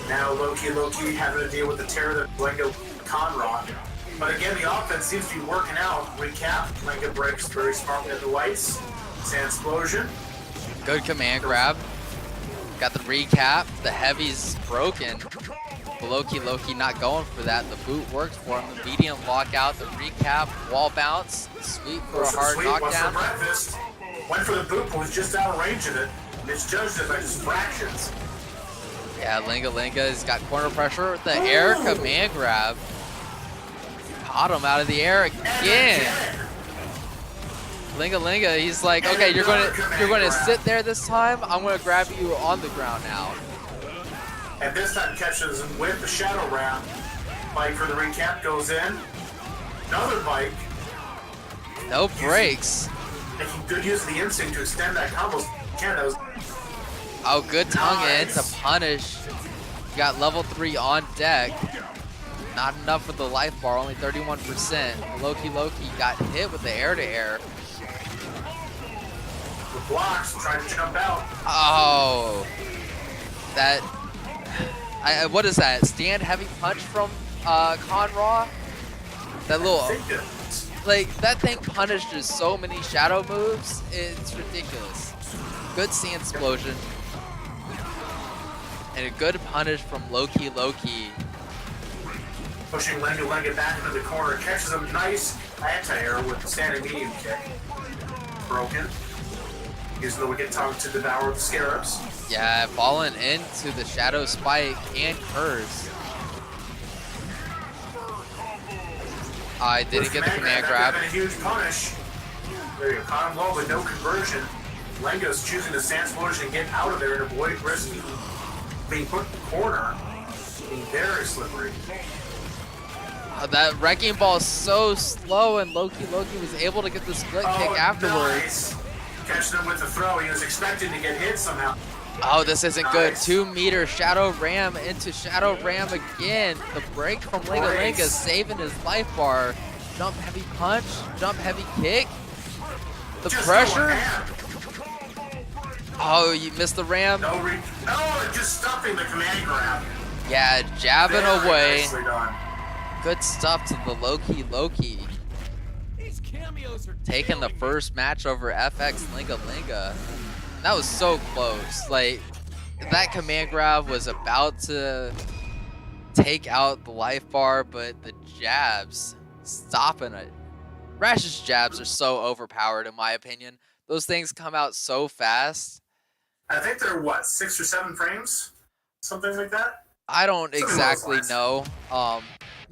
Now Loki Loki having to deal with the terror that Linga Conrod. But again, the offense seems to be working out. Recap, Linga breaks very smartly at the whites. Sand explosion. Good command grab. Got the recap. The heavy's broken. The Loki Loki not going for that. The boot works for him. The medium lockout. The recap. Wall bounce. Sweep for a hard knockdown. Went for the boot, but was just out of range of it. It's judged it by just fractions. Yeah, Linga's got corner pressure. The air command grab. Caught him out of the air again. Linga, he's like, okay, you're gonna sit there this time. I'm gonna grab you on the ground now. And this time catches him with the shadow round. Bike for the recap goes in. Another bike. No breaks. Making good use of the instinct to extend that combo. Oh, good tongue in to punish. You got level 3 on deck. Not enough for the life bar, only 31%. Loki got hit with the air-to-air. The blocks, trying to jump out. Oh. That... what is that? Stand heavy punch from Conra? That little... Like, that thing punishes so many shadow moves, it's ridiculous. Good sand explosion. And a good punish from Loki Loki. Pushing Linga back into the corner, catches him nice anti-air with the standing medium kick. Broken. Using the wicked tongue to devour the scarabs. Yeah, falling into the shadow spike and curse. I didn't get the command grab. A huge punish. There you go. Caught him low, but no conversion. Linga's choosing to sand explosion and get out of there and avoid risking being put in the corner. Being very slippery. That wrecking ball is so slow, and Loki was able to get the split kick afterwards. Nice. Catching him with the throw. He was expecting to get hit somehow. Oh, this isn't good. 2-meter shadow ram into shadow ram again. The break from Linga saving his life bar. Jump heavy punch, jump heavy kick. The pressure. Oh, you missed the ram. No, just stuffing the command grab. Yeah, jabbing away. Nicely done. Good stuff to the Loki. Taking the first match over FX Linga. That was so close. Like, that command grab was about to take out the life bar, but the jabs stopping it. Rash's jabs are so overpowered, in my opinion. Those things come out so fast. I think they're, what, 6 or 7 frames? Something like that? I don't exactly know.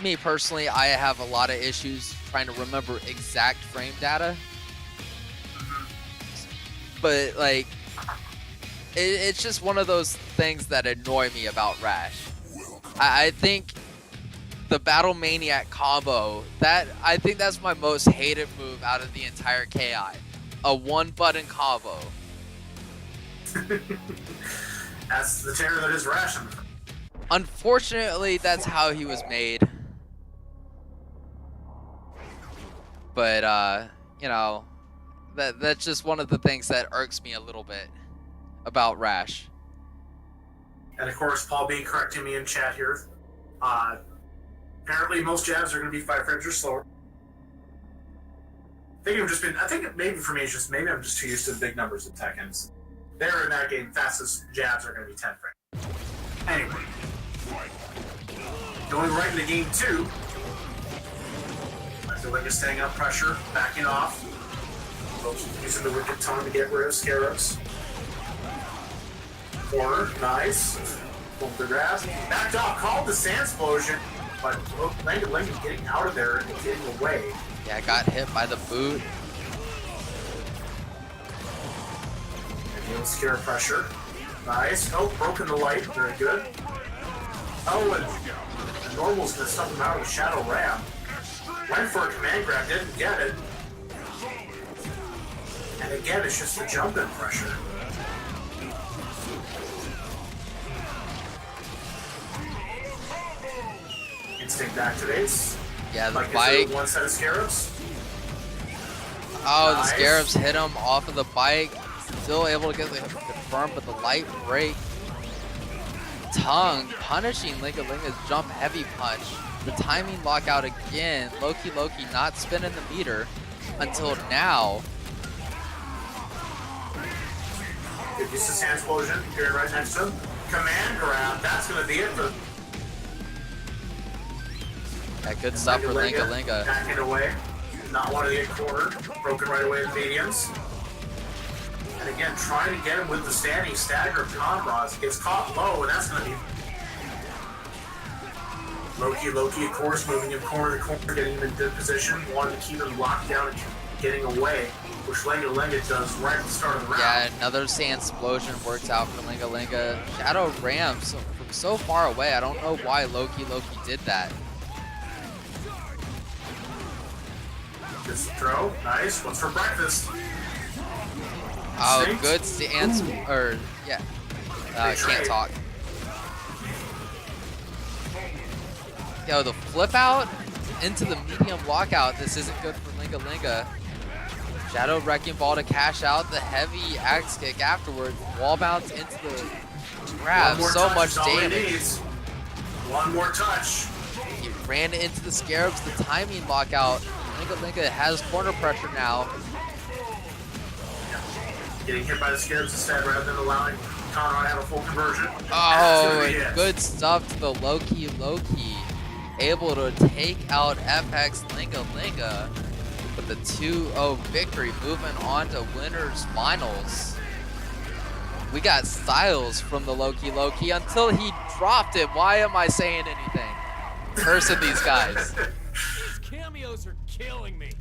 Me personally, I have a lot of issues trying to remember exact frame data. But, like, it's just one of those things that annoy me about Rash. I think the Battle Maniac combo, I think that's my most hated move out of the entire KI. A one-button combo. That's the terror that is Rash. Unfortunately, that's how he was made. But, you know, that's just one of the things that irks me a little bit about Rash. And of course, Paul B correcting me in chat here. Apparently, most jabs are going to be 5 frames or slower. I think maybe for me, it's just maybe I'm just too used to the big numbers of Tekkens. There in that game, fastest jabs are going to be 10 frames. Anyway, going right into game 2. Linga staying up pressure, backing off. Loki using the wicked tongue to get rid of Scarabs. Corner, nice. Pulled the grab. Backed off, called the sand explosion. But Linga getting out of there and getting away. Yeah, got hit by the boot. And he'll scare pressure. Nice. Oh, broken the light. Very good. Oh, and Normal's gonna stuff him out of the Shadow Ram. Went for a command grab, didn't get it. And again, it's just the jump-in pressure. Instinct activates. Yeah, the Like bike. one set of Scarabs. Oh, Nice. the Scarabs hit him off of the bike. Still able to get the confirm, but the light break. Tongue punishing Linga's jump heavy punch. The timing lockout again. Loki Loki not spinning the meter until now. Good use of sand explosion. Here right next to him. Command grab. That's gonna be it for Yeah, good stuff for Linga. Backing away. Not wanting to get cornered. Broken right away in mediums. And again, trying to get him with the standing stagger of Conrods. Gets caught low, and that's going to be Loki, of course, moving him corner to corner, getting him in good position, wanting to keep him locked down and getting away, which Linga does right at the start of the round. Yeah, another sand explosion works out for Linga. Shadow Ram from so far away. I don't know why Loki did that. This throw, nice. What's for breakfast? Oh, Instinct? good stance, or yeah, can't talk. Yo, the flip out into the medium lockout. This isn't good for Linga. Shadow Wrecking Ball to cash out the heavy axe kick afterwards. Wall bounce into the grab. So much damage. One more touch. He ran into the Scarabs. The timing lockout. Linga has corner pressure now. Getting hit by the Scarabs instead rather than allowing Conrad to have a full conversion. Oh, and good stuff to the Loki. Able to take out FX Linga with the 2-0 victory, moving on to winners finals. We got styles from the Loki until he dropped it. Why am I saying anything? Cursing these guys. These cameos are killing me.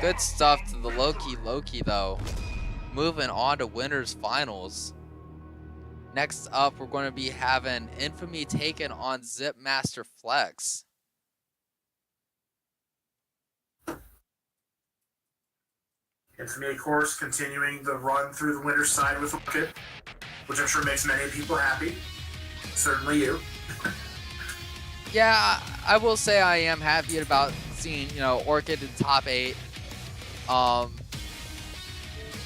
Good stuff to the Loki though. Moving on to winners finals. Next up, we're going to be having Infamy taken on Zip Master Flex. Infamy, of course, continuing the run through the winner's side with Orchid, which I'm sure makes many people happy. Certainly you. Yeah, I will say I am happy about seeing, Orchid in top 8.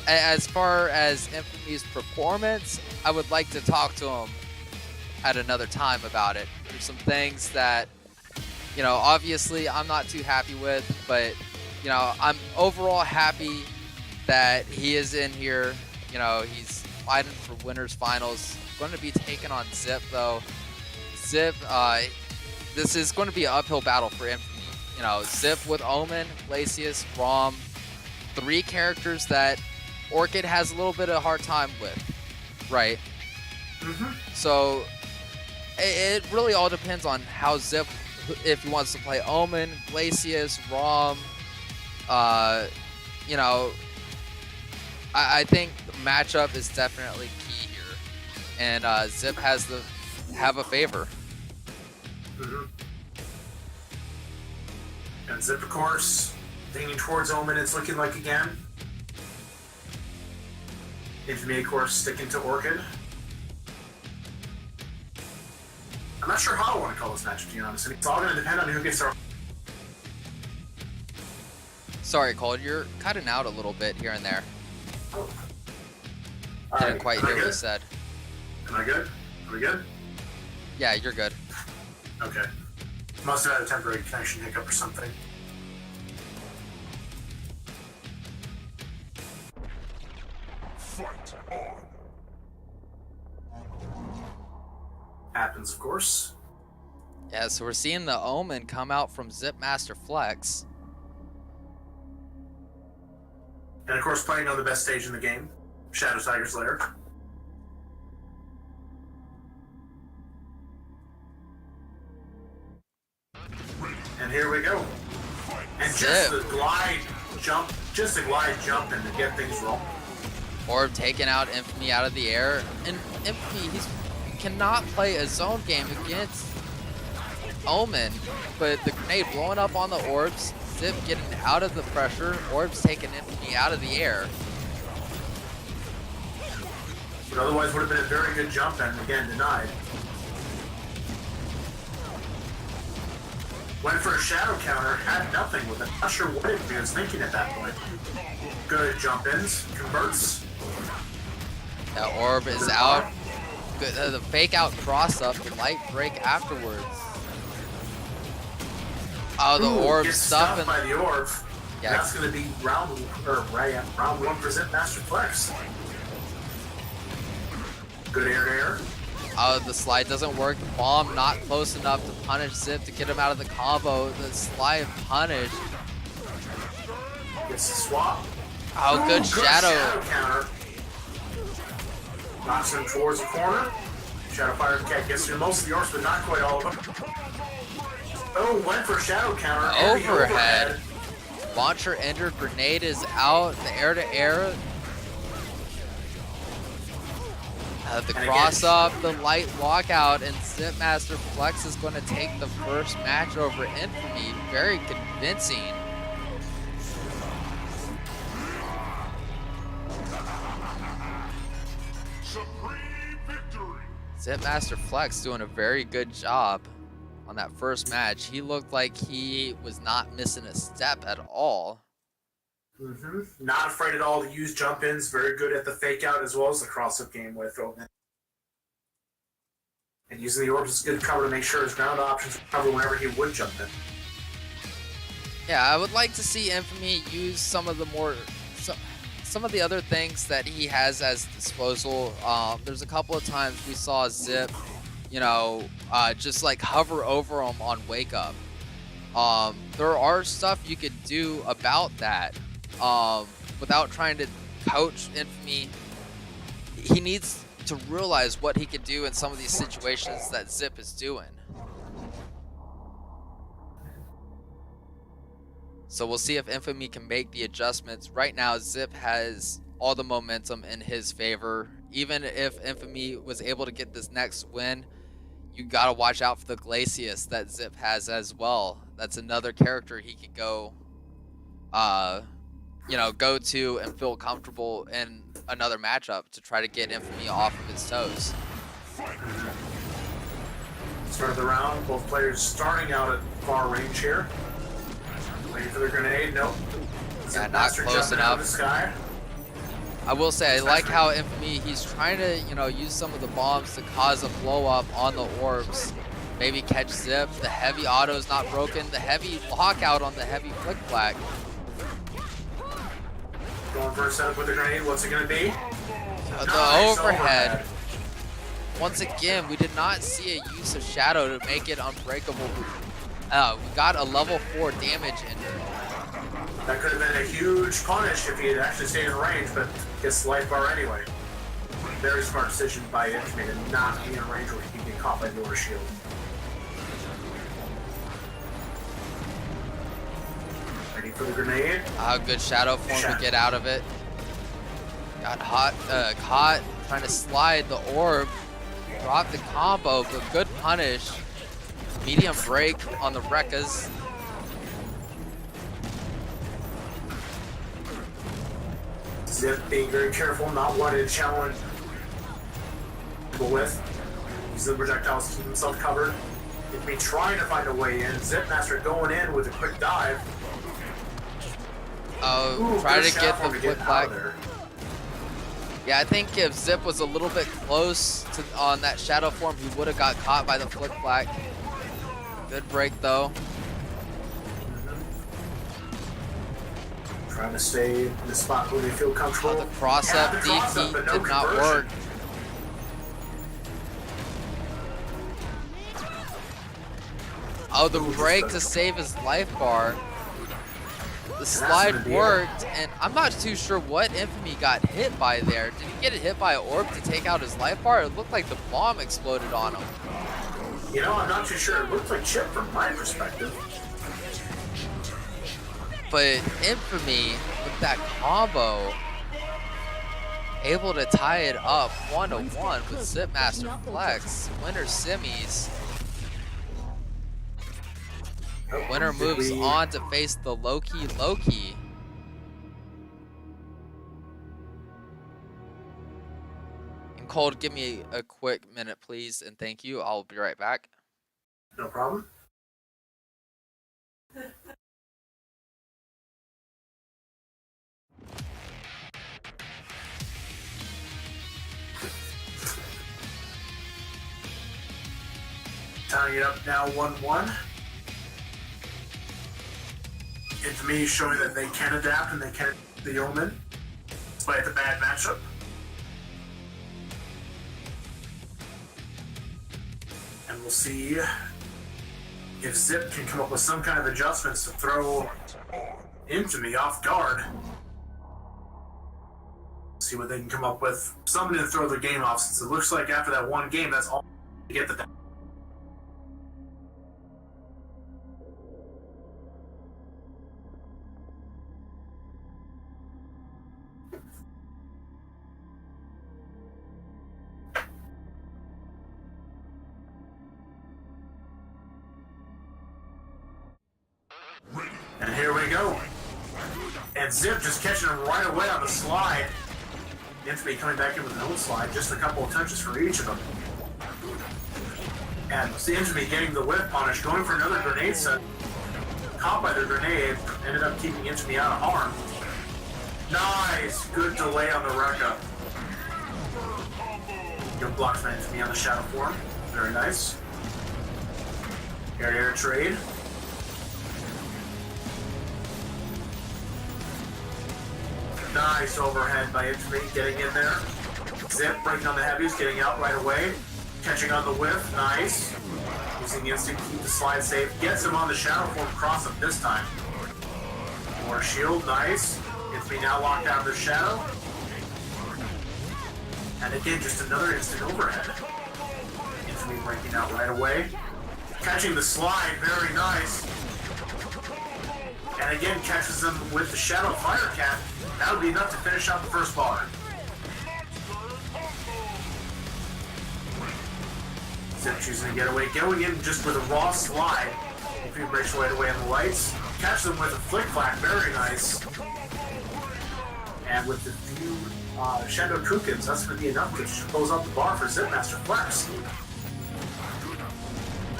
As far as Infamy's performance, I would like to talk to him at another time about it. There's some things that, obviously I'm not too happy with, but, I'm overall happy that he is in here. He's fighting for winners finals. Going to be taking on Zip though. Zip, this is going to be an uphill battle for Infamy. Zip with Omen, Glacius, Rom, 3 characters that Orchid has a little bit of a hard time with, right? So it really all depends on how Zip, if he wants to play Omen, Glacius, Rom, I think the matchup is definitely key here, and Zip has to have a favor. And Zip, of course, leaning towards Omen, it's looking like again. Infamy, of course, sticking to Orchid. I'm not sure how I want to call this match, to be honest. It's all going to depend on who gets our... Sorry, Cole, you're cutting out a little bit here and there. Oh. Didn't quite hear what you said. Am I good? Are we good? Yeah, you're good. Okay. Must have had a temporary connection hiccup or something. Fight on. Happens, of course. Yeah, so we're seeing the Omen come out from Zip Master Flex. And of course, playing on the best stage in the game, Shadow Tiger's Lair. And here we go. And just a glide jump, and to get things rolling. Orb taking out Infamy out of the air. And Infamy, he cannot play a zone game against Omen, but the grenade blowing up on the orbs, Zip getting out of the pressure, orbs taking Infamy out of the air. But otherwise would have been a very good jump and again denied. Went for a shadow counter, had nothing with it. Not sure what he was thinking at that point. Good jump ins, converts. That orb is out. Good, the fake out cross up, the light break afterwards. Oh, the orb stuffing. By the orb. Yeah. That's going to be round one for Zip Master Flex. Good air to air. Oh, the slide doesn't work. The bomb not close enough to punish Zip to get him out of the combo. The slide punish. Gets the swap. Oh, good shadow. Counter. Knocks him towards the corner. Shadow Fire Cat gets through most of the orbs, but not quite all of them. Oh, went for a shadow counter. Overhead. Launcher ender grenade is out. The air to air. The cross up, the light lockout, and Zip Master Flex is going to take the first match over Infamy. Very convincing. Supreme victory. Zip Master Flex doing a very good job on that first match. He looked like he was not missing a step at all. Not afraid at all to use jump ins. Very good at the fake out as well as the cross up game with Omen. And using the orbs as good cover to make sure his ground options cover whenever he would jump in. Yeah, I would like to see Infamy use some of the some of the other things that he has as disposal. There's a couple of times we saw Zip, you know, just like hover over him on wake up. There are stuff you could do about that. Without trying to coach Infamy, he needs to realize what he can do in some of these situations that Zip is doing. So we'll see if Infamy can make the adjustments. Right now, Zip has all the momentum in his favor. Even if Infamy was able to get this next win, you gotta watch out for the Glacius that Zip has as well. That's another character he could go you know, go to and feel comfortable in another matchup to try to get Infamy off of his toes. Start of the round, both players starting out at far range here. Waiting for the grenade, nope. Yeah, not close enough. The sky. I will say, I like how Infamy, he's trying to, you know, use some of the bombs to cause a blow up on the orbs. Maybe catch Zip. The heavy auto's not broken. The heavy lockout on the heavy flick flag. Going for a setup with the grenade. What's it going to be? The Nice overhead. Once again, we did not see a use of Shadow to make it unbreakable. We got a level 4 damage ender. That could have been a huge punish if he had actually stayed in range, but gets the life bar anyway. Very smart decision by Infamy to not be in range where he can get caught by the over shield. Ready for the grenade. Good Shadow form to get out of it. Got caught trying to slide the orb. Dropped the combo, but good punish. Medium break on the Rekkas. Zip being very careful, not wanting to challenge with. Using the projectiles to keep himself covered. Infamy trying to find a way in. Zip Master going in with a quick dive. Try to get the flip flag. Yeah, I think if Zip was a little bit close to on that Shadow form, he would have got caught by the flick flag. Good break though. Trying to stay in the spot where they feel comfortable. The cross up DP did not work. Oh, the Ooh, break just to save his life bar. The gonna slide be it. worked, and I'm not too sure what Infamy got hit by there. Did he get hit by an orb to take out his life bar? It looked like the bomb exploded on him. You know, I'm not too sure. It looked like chip from my perspective. But Infamy, with that combo, able to tie it up 1-1 with Zipmaster Flex. Winner semis. Winner moves on to face the Loki Loki. And Cold, give me a quick minute, please, and thank you. I'll be right back. No problem. Tying it up now 1-1. Infamy showing that they can adapt and they can the Omen, despite the bad matchup. And we'll see if Zip can come up with some kind of adjustments to throw Infamy off guard. See what they can come up with. Something to throw their game off, since it looks like after that one game, that's all to get the. And here we go. And Zip just catching him right away on the slide. Infamy coming back in with an own slide, just a couple of touches for each of them. And the Infamy getting the whip punish, going for another grenade set. Caught by the grenade, ended up keeping Infamy out of harm. Nice! Good delay on the Rekka. Good blocks by Infamy on the shadow form. Very nice. Air trade. Nice overhead by Infamy, getting in there. Zip breaking on the heavies, getting out right away. Catching on the whiff, nice. Using the instinct to keep the slide safe. Gets him on the shadow form cross up this time. More shield, nice. Infamy now locked out of the shadow. And again, just another instant overhead. Infamy breaking out right away. Catching the slide, very nice. And again, catches them with the Shadow Fire Cat. That would be enough to finish out the first bar. Zip choosing to get away, going in just with a raw slide. If he breaks right away on the lights. Catch them with a flick flack, very nice. And with the few Shadow Kukins, that's going to be enough to close out the bar for Zipmaster Flex.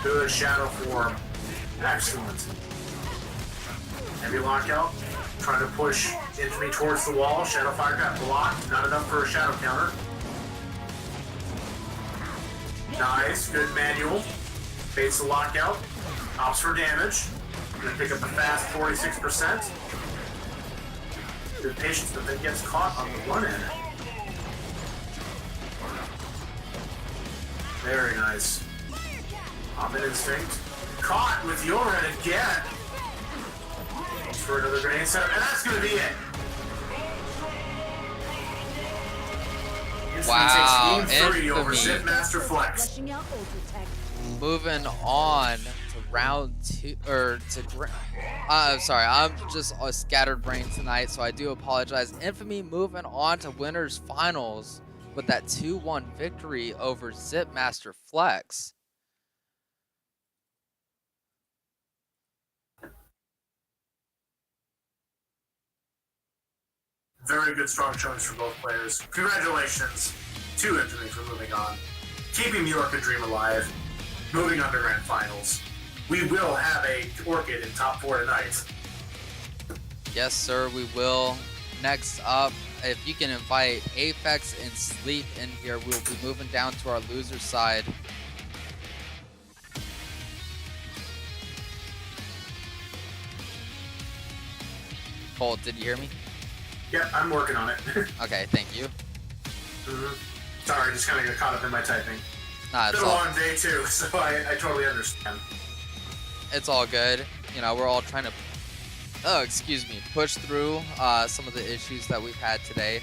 Good Shadow form. Excellent. Heavy lockout, trying to push Infamy towards the wall. Shadow Fire got blocked, not enough for a shadow counter. Nice, good manual. Baits the lockout, opts for damage. Gonna pick up a fast 46%. Good patience, but then gets caught on the run end. Very nice. Omen Instinct. Caught with your head again. For another grenade set, and that's going to be it. Wow, takes game 3 over Infamy. Zipmaster Flex. Moving on to round 2, or to sorry, I'm just a scattered brain tonight, so I do apologize. Infamy moving on to winners finals with that 2-1 victory over Zipmaster Flex. Very good, strong showings for both players. Congratulations to Infamy for moving on, keeping the Orchid Dream alive, moving on to Grand Finals. We will have a Orchid in top 4 tonight. Yes, sir, we will. Next up, if you can invite Aphex and Sleep in here, we'll be moving down to our loser side. Cole, did you hear me? Yeah, I'm working on it. Okay, thank you. Sorry, just kind of got caught up in my typing. Nah, It's it's been a all, long day too, so I totally understand. It's all good. You know, we're all trying to, oh, excuse me, push through some of the issues that we've had today.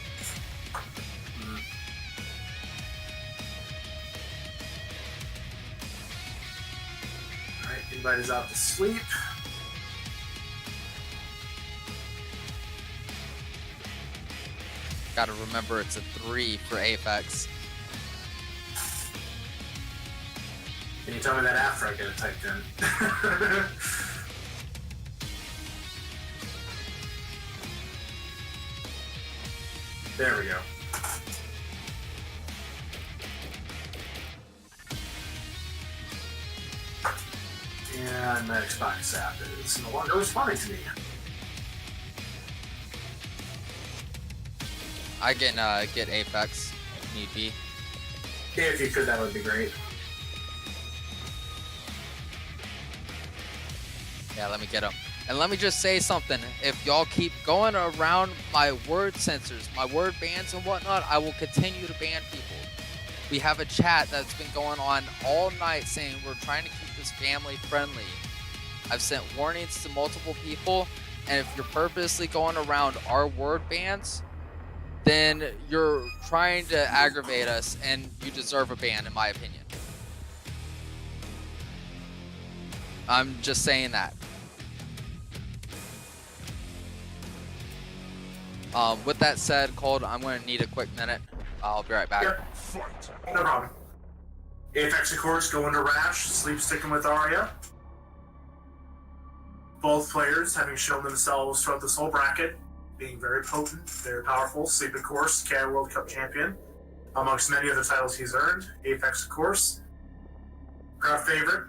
Alright, everybody's out to sleep. Gotta remember it's a 3 for Apex. Can you tell me that after I get it typed in? There we go. And my Xbox app is no longer responding to me. I can get Apex if need be. If you could, that would be great. Yeah, let me get him. And let me just say something. If y'all keep going around my word censors, my word bans and whatnot, I will continue to ban people. We have a chat that's been going on all night saying we're trying to keep this family friendly. I've sent warnings to multiple people, and if you're purposely going around our word bans, then you're trying to aggravate us, and you deserve a ban, in my opinion. I'm just saying that. With that said, Cold, I'm going to need a quick minute. I'll be right back. Yep. No problem. Apex, of course, going to Rash, sleep sticking with Arya. Both players having shown themselves throughout this whole bracket, being very potent, very powerful. Sleep, of course, KI World Cup champion, amongst many other titles he's earned. Apex, of course, crowd favorite,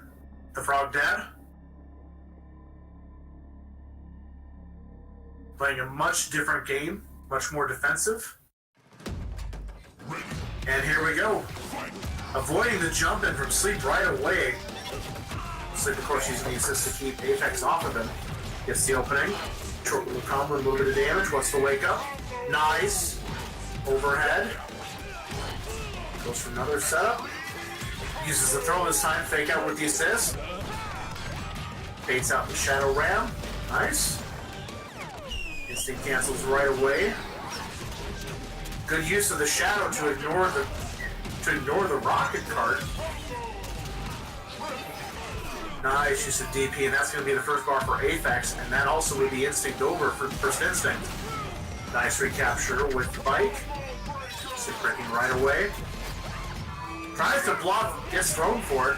the Frog Dad. Playing a much different game, much more defensive. And here we go. Avoiding the jump in from Sleep right away. Sleep, of course, using the assist to keep Apex off of him. Gets the opening. Short little combo, a little bit of damage. Wants to wake up. Nice. Overhead. Goes for another setup. Uses the throw this time. Fake out with the assist. Baits out the Shadow Ram. Nice. Instinct cancels right away. Good use of the Shadow to ignore the rocket cart. Nice use of DP, and that's going to be the first bar for Apex, and that also would be Instinct over for First Instinct. Nice recapture with the bike. Stick breaking right away. Tries to block, gets thrown for it.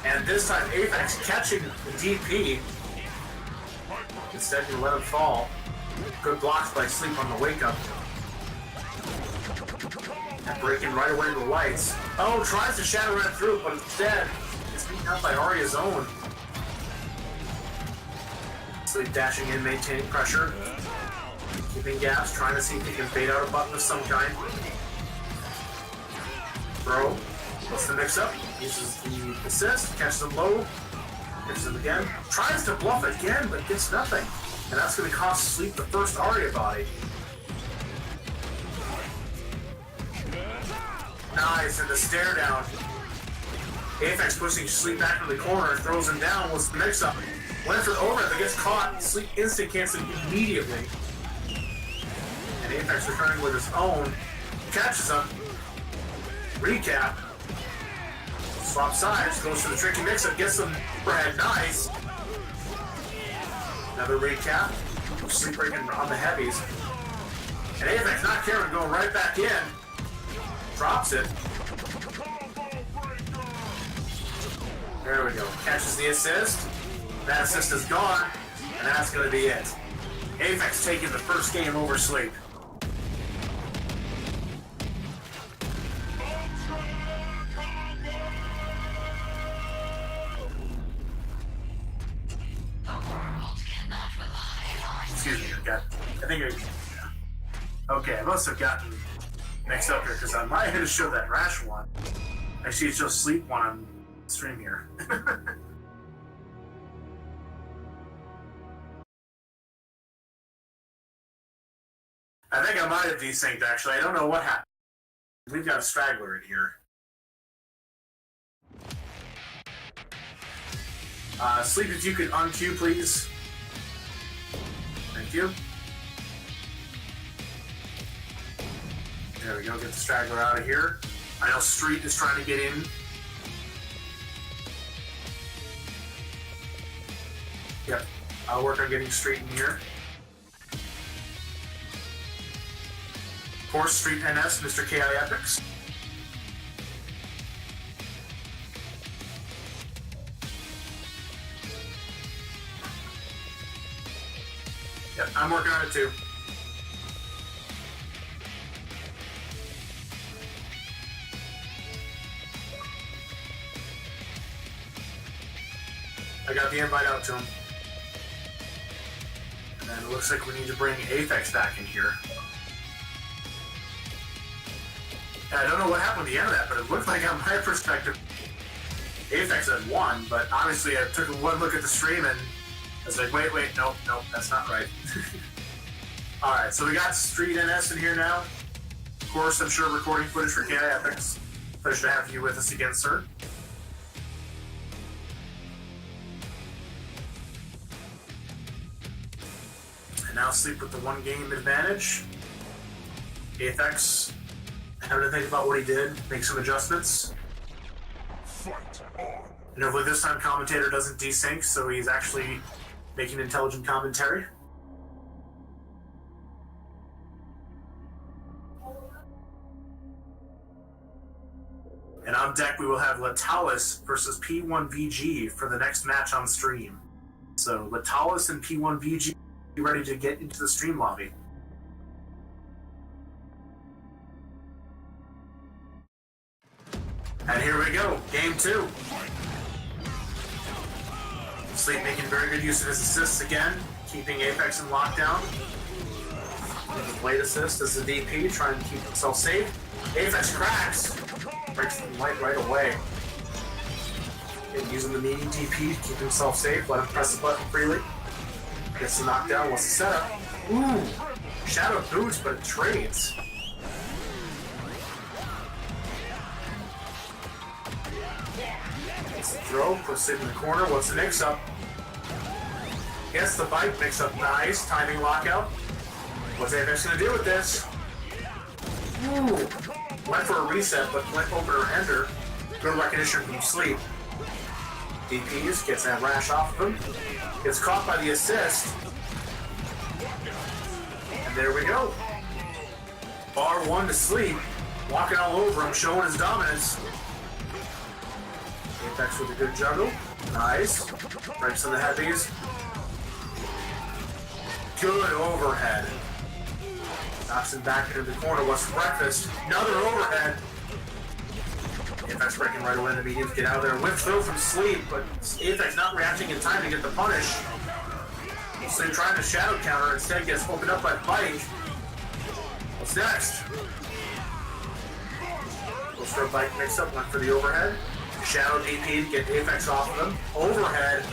And this time Apex catching the DP. Instead, you let him fall. Good blocks by Sleep on the wake up. And breaking right away to the lights. Oh, tries to shadow right through, but instead, it's beaten up by Arya's own. Sleep dashing in, maintaining pressure. Keeping gaps, trying to see if he can bait out a button of some kind. Bro, what's the mix up? Uses the assist, catches him low. Catches him again. Tries to bluff again, but gets nothing. And that's going to cost Sleep the first Arya body. Nice, and the stare down. Apex pushing Sleep back to the corner, throws him down, what's the mix up? Went for the overhead, but gets caught. Sleep instant canceling immediately. And Apex returning with his own. Catches him. Recap. Swap sides, goes for the tricky mix-up, gets them overhead, nice. Another recap. Sleep breaking on the heavies. And Apex not caring, going right back in. Drops it. There we go. Catches the assist. That assist is gone, and that's going to be it. Apex taking the first game over Sleep. Excuse me, okay, I must have gotten mixed up here because on my head it showed that Rash one. Actually, it shows Sleep one on stream here. I think I might have desynced actually. I don't know what happened. We've got a straggler in here. Sleep, if you could unqueue, please. Thank you. There we go. Get the straggler out of here. I know Street is trying to get in. Yep. I'll work on getting Street in here. Of course, Street NS, Mr. KI Epics. Yep, I'm working on it too. I got the invite out to him. And then it looks like we need to bring Aphex back in here. And I don't know what happened at the end of that, but it looked like on my perspective, Aphex had won, but honestly I took one look at the stream and I was like, wait, nope, that's not right. Alright, so we got Street NS in here now. Of course, I'm sure recording footage for KI Epics. Pleasure to have you with us again, sir. And now Sleep with the one game advantage. Aphex having to think about what he did, make some adjustments. Fight on. And hopefully this time commentator doesn't desync, so he's actually making intelligent commentary. And on deck we will have Letalis versus P1VG for the next match on stream. So Letalis and P1VG be ready to get into the stream lobby. And here we go, game 2. Sleep making very good use of his assists again, keeping Aphex in lockdown. Late assist as the DP, trying to keep himself safe. Aphex cracks! Breaks the light right away. And using the meaty DP to keep himself safe, let him press the button freely. Gets the knockdown, what's the setup? Ooh! Shadow boots, but it trades. Gets the throw, puts it in the corner, what's the mix up? Gets the bite, mix up nice, timing lockout. What's Aphex gonna do with this? Ooh! Went for a reset, but went opener enter. Good recognition from Sleep. DPs, gets that rash off of him. Gets caught by the assist. And there we go. Bar 1 to Sleep. Walking all over him, showing his dominance. Aphex with a good juggle. Nice. Breaks on the heavies. Good overhead. Knocks him back into the corner. What's for breakfast? Another overhead. Aphex breaking right away in the mediums. Get out of there. Whip throw from Sleep, but Aphex not reacting in time to get the punish. Sleep trying to shadow counter. Instead gets opened up by Bike. What's next? Goes for a Bike mix up. Went for the overhead. Shadow DP to get Aphex off of him. Overhead.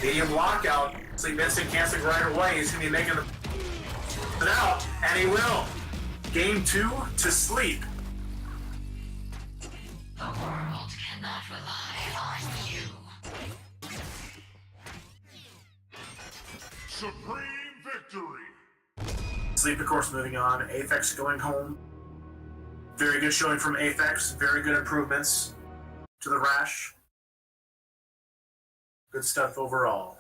Medium lockout. Sleep instant canceling right away. He's going to be making the out, and he will. Game 2 to Sleep. The world cannot rely on you. Supreme victory. Sleep, of course, moving on. Aphex going home. Very good showing from Aphex. Very good improvements to the rash. Good stuff overall.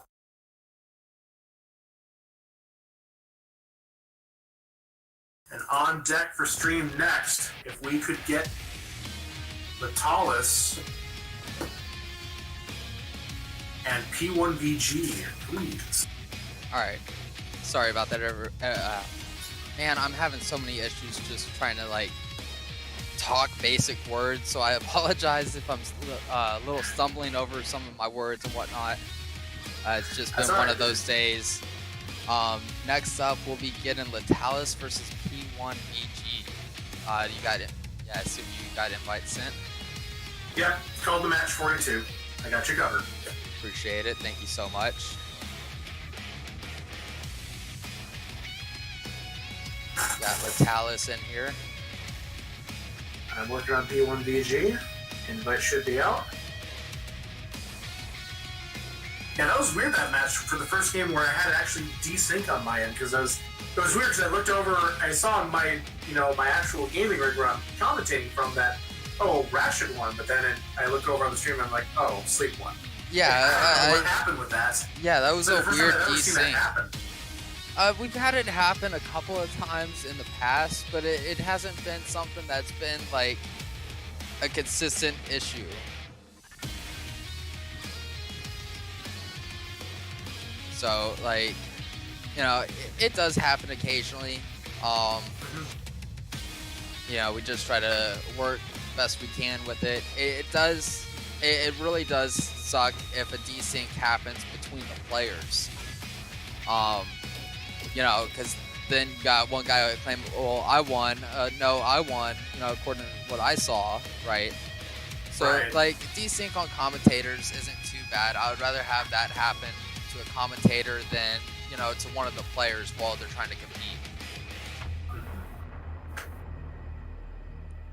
And on deck for stream next, if we could get Letalis and P1VG, please. Alright. Sorry about that. Man, I'm having so many issues just trying to, like, talk basic words, so I apologize if I'm a little stumbling over some of my words and whatnot. It's just been one of those days. Next up, we'll be getting Letalis versus P1VG. You got it. Yeah, I assume you got invite sent. Yeah, called the match for you too. I got you covered. Appreciate it. Thank you so much. Got Letalis in here. I'm working on P1VG. Invite should be out. Yeah, that was weird, that match for the first game where I had actually desync on my end, because it was weird because I looked over, I saw my my actual gaming rig where I'm commentating from that, oh, Rash had won, but then I looked over on the stream and I'm like, oh, Sleep won. Yeah, I don't know what happened with that. Yeah, that was a weird desync. Happen. We've had it happen a couple of times in the past, but it hasn't been something that's been like a consistent issue. So, like, it does happen occasionally. We just try to work best we can with it. It really does suck if a desync happens between the players. Because then you got one guy claim, well, I won. No, I won, according to what I saw, right? So, Right. like, desync on commentators isn't too bad. I would rather have that happen to a commentator than, to one of the players while they're trying to compete.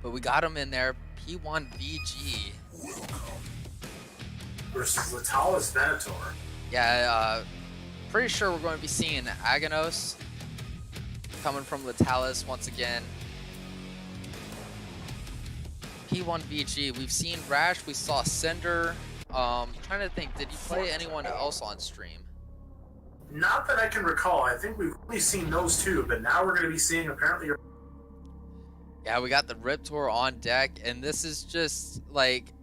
But we got him in there. P1VG. Versus Latalis Venator. Yeah, pretty sure we're going to be seeing Aganos coming from Latalis once again. P1VG. We've seen Rash. We saw Cinder. Trying to think, did you play anyone else on stream? Not that I can recall. I think we've only seen those two, but now we're going to be seeing apparently. Yeah, we got the Rip Tour on deck, and this is just like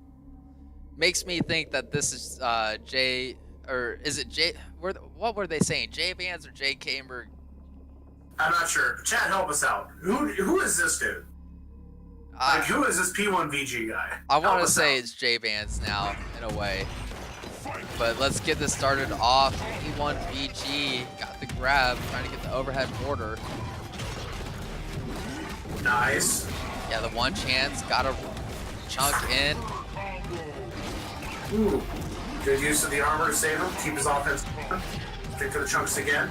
makes me think that this is J, or is it J? What were they saying? J Bands or J Camber? I'm not sure. Chat, help us out. Who is this dude? Like, who is this P1VG guy? I want Help to us say out. it's J Bands now, in a way. But let's get this started off. P1VG got the grab, trying to get the overhead mortar. Nice. Yeah, the one chance, got a chunk in. Ooh. Good use of the armor to save him. Keep his offense. Stick to the chunks again.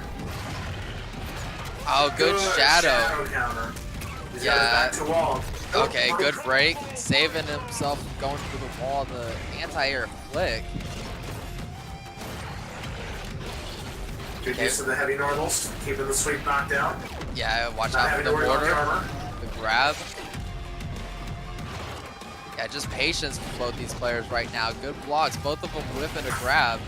Oh, good shadow. Counter. He's Yeah. got his back to wall. Okay, good break. Saving himself from going through the wall. The anti-air flick. Good use of the heavy normals. Keeping the sweep knocked down. Yeah, watch Not out for having the to worry about the mortar. armor. The grab. Yeah, just patience from both these players right now. Good blocks. Both of them whipping a grab.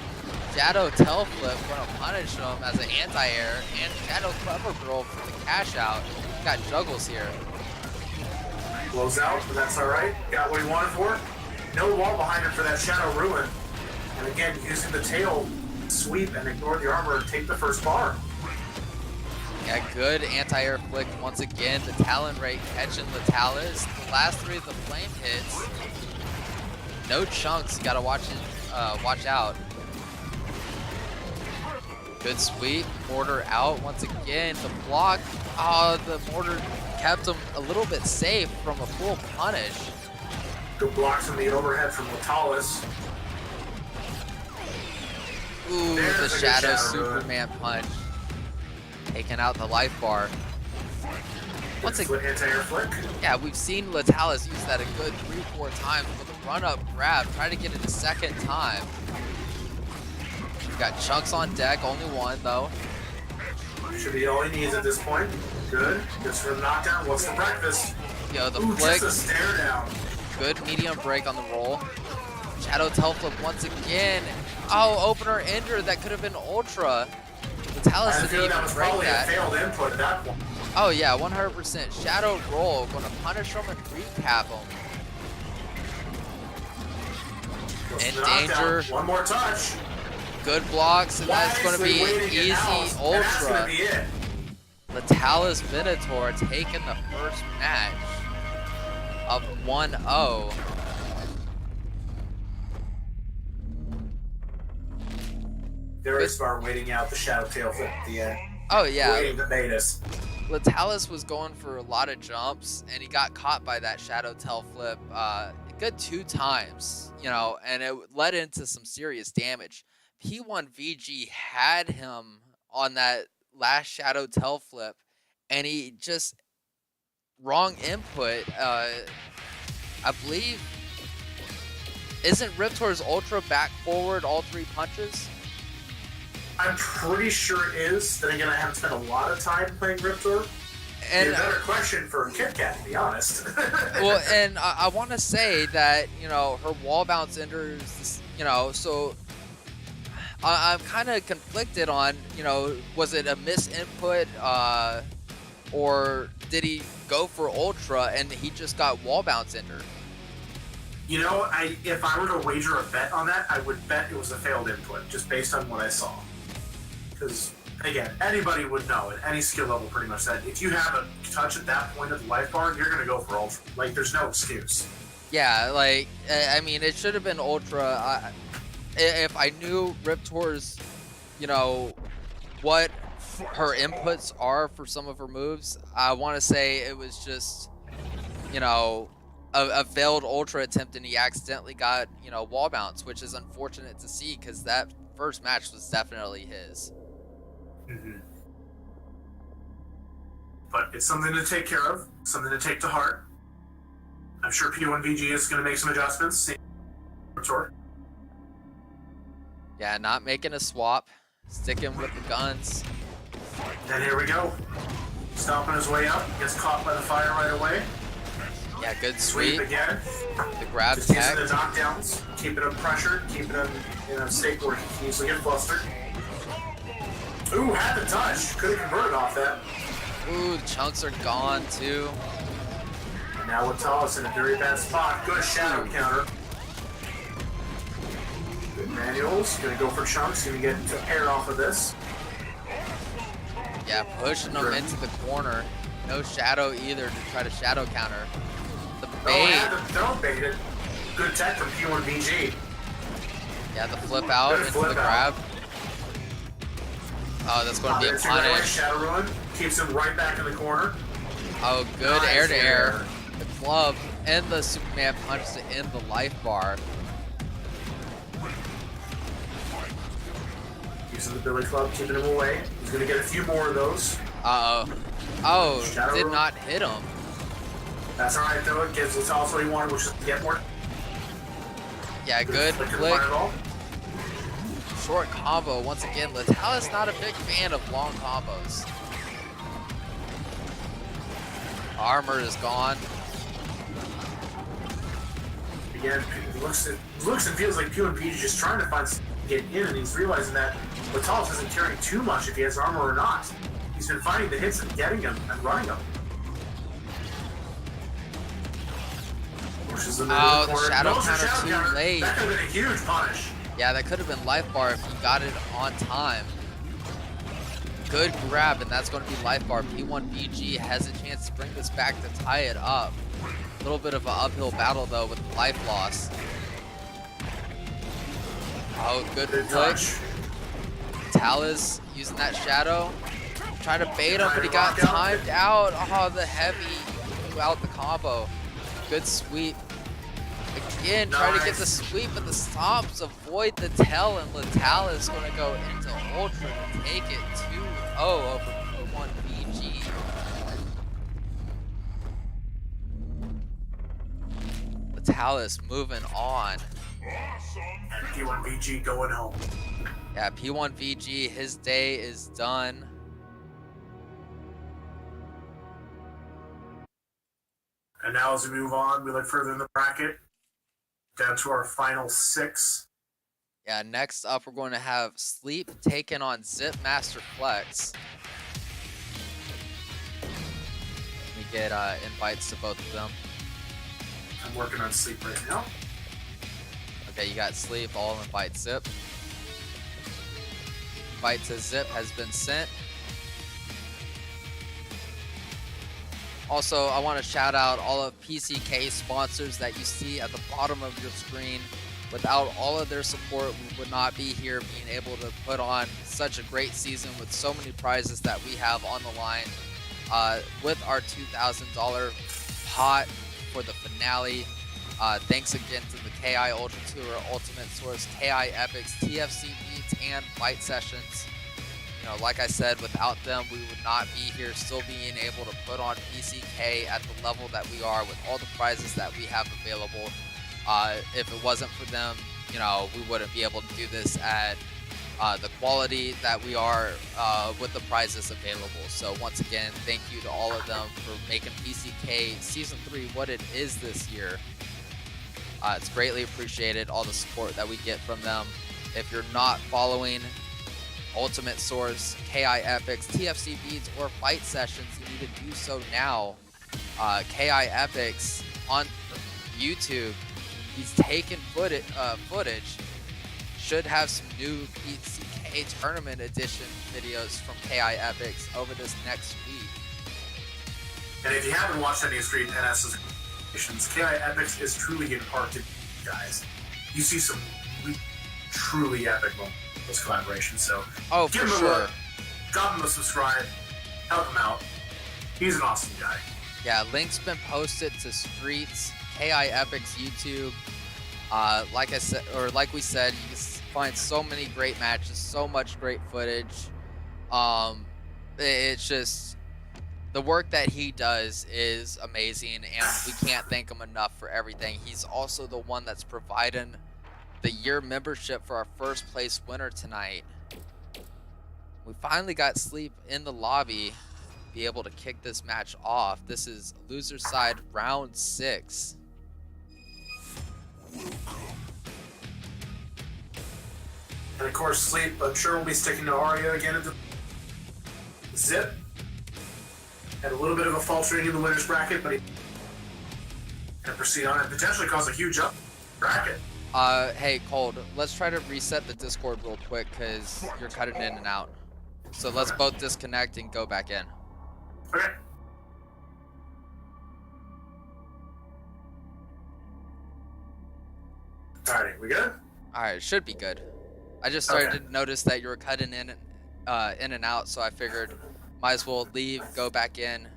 Shadow tail flip going to punish him as an anti-air. And Shadow Clever Girl for the cash out. Got juggles here. Blows out, but that's alright. Got what he wanted for it. No wall behind him for that Shadow Ruin. And again, using the tail sweep and ignore the armor and take the first bar. Yeah, good anti-air flick once again. The Talon Ray catching Latalis. The last three of the flame hits. No chunks. Gotta watch out. Good sweep. Mortar out once again. The block. Oh, the mortar kept him a little bit safe from a full punish. Good blocks from the overhead from Latalis. Ooh, There's the a good Shadow Shadow Ruin. Superman punch. Taking out the life bar. Once again, Anti-air flick. yeah, we've seen Latalis use that a good 3-4 times with a run-up grab. Try to get it a second time. Got chunks on deck, only one though. Should be all he needs at this point. Good. Just for the knockdown. What's the breakfast? Yo, the Ooh, flick, just a stare down. good medium break on the roll. Shadow tail flip once again. Oh, opener ender, that could have been ultra. Latalis I didn't feel that even was break probably a that. failed input at that point. Oh yeah, 100%. Shadow roll, gonna punish him and recap him. Goes to In the knockdown. danger. One more touch. Good blocks, and that's gonna Wisely be waiting easy in house, and that's gonna ultra. be it. Latalis Venator taking the first match of 1-0. Darius Bar waiting out the shadow tail flip at the end. Oh yeah, Waiting to bait us. Latalis was going for a lot of jumps, and he got caught by that shadow tail flip a good 2 times, and it led into some serious damage. P1VG had him on that last shadow tail flip, and he just wrong input. I believe, isn't Riptor's ultra back forward all 3 punches? I'm pretty sure it is. Then again, I haven't spent a lot of time playing Riptor. And a better question for Kit Kat, to be honest. well, and I want to say that, you know, her wall bounce enters, you know, so I'm kind of conflicted on, you know, was it a misinput, or did he go for Ultra and he just got wall bounce enter? You know, if I were to wager a bet on that, I would bet it was a failed input, just based on what I saw. Because, again, anybody would know at any skill level pretty much that if you have a touch at that point of the life bar, you're going to go for Ultra. Like, there's no excuse. Yeah, like, I mean, it should have been Ultra. If I knew Riptor's, you know, what her inputs are for some of her moves, I want to say it was just, you know, a failed Ultra attempt and he accidentally got, you know, wall bounce, which is unfortunate to see because that first match was definitely his. Mm-hmm. But it's something to take care of, something to take to heart. I'm sure P1VG is going to make some adjustments. Yeah, not making a swap, sticking with the guns. And here we go. Stomping his way up, gets caught by the fire right away. Yeah, good Sweep sweep. again. The grab Just using tag. the knockdowns, keeping him pressured, keeping him in a state where he can easily get flustered. Ooh, had the touch. Could have converted off that. Ooh, the chunks are gone too. And now Litel in a very bad spot. Good shadow counter. Good manuals. Gonna go for chunks. Gonna get a pair off of this. Yeah, pushing them into the corner. No shadow either to try to shadow counter. The Oh, bait. had the throw baited. Good tech from P1VG. Yeah, the flip out Good into flip the out. grab. Oh, that's going to be a There's your right punish. Shadow Ruin. Keeps him right back in the corner. Oh, good Nice air to air. air. The glove and the Superman punch to end the life bar. Using the Billy Club, keeping him away. He's going to get a few more of those. Uh-oh. Oh, Shadow did Ruin. not hit him. That's alright though. It gives us also what he wanted, which is to get more. Yeah, good flick to the flick. fireball. Short combo. Once again, Litel is not a big fan of long combos. Armor is gone. Again, it looks and feels like P1P is just trying to find something to get in, and he's realizing that Latalis isn't carrying too much if he has armor or not. He's been finding the hits and getting them and running them. Pushes them into Oh, the the corner. shadow Goes for counter shadow too counter. late. That could have been a huge punish. Yeah, that could have been life bar if he got it on time. Good grab, and that's going to be life bar. P1VG has a chance to bring this back to tie it up. A little bit of an uphill battle, though, with life loss. Oh, good Good flick. touch. Talis using that shadow. Trying to bait him, but he got Lockout. timed out. Oh, the heavy blew out the combo. Good sweep. Again, try to get the Nice. sweep, but the stomps avoid the tail, and Litel is going to go into Ultra to take it 2-0 over P1VG. Litel moving on. And P1VG going home. Yeah, P1VG, his day is done. And now as we move on, we look further in the bracket. Down to our final 6. Yeah, next up we're going to have Sleep taking on Zip Master Flex. Let me get invites to both of them. I'm working on sleep right now. Okay, you got Sleep, all invite Zip. Invite to Zip has been sent. Also, I want to shout out all of PCK sponsors that you see at the bottom of your screen. Without all of their support, we would not be here being able to put on such a great season with so many prizes that we have on the line. With our $2,000 pot for the finale. Thanks again to the KI Ultra Tour, Ultimate Source, KI Epics, TFC Beats, and Fight Sessions. You know, like I said, without them, we would not be here still being able to put on PCK at the level that we are with all the prizes that we have available. If it wasn't for them, you know, we wouldn't be able to do this at the quality that we are with the prizes available. So once again, thank you to all of them for making PCK Season 3 what it is this year. It's greatly appreciated, all the support that we get from them. If you're not following Ultimate Source, KI Epics, TFC Beats, or Fight Sessions, you need to do so now. KI Epics on YouTube, he's taken footage. Should have some new PCK Tournament Edition videos from KI Epics over this next week. And if you haven't watched any of Street NS's editions, KI Epics is truly in part to guys. You see some truly epic moments in those collaborations. So oh, give for him a sure. look, drop him a subscribe, help him out. He's an awesome guy. Yeah, links been posted to Street's KI Epics YouTube. Like I said, or like we said, you can find so many great matches, so much great footage. It's just the work that he does is amazing, and we can't thank him enough for everything. He's also the one that's providing the year membership for our first place winner tonight. We finally got Sleep in the lobby, be able to kick this match off. This is loser side round 6. And of course, Sleep, I'm sure, will be sticking to Arya again at the Zip. Had a little bit of a faltering in the winner's bracket, but he can proceed on and potentially cause a huge up bracket. Hey, Cold, let's try to reset the Discord real quick because you're cutting in and out. So let's both disconnect and go back in. Okay. Alrighty, we good? Alright, should be good. I just started to notice that you were cutting in and out, so I figured might as well leave, go back in.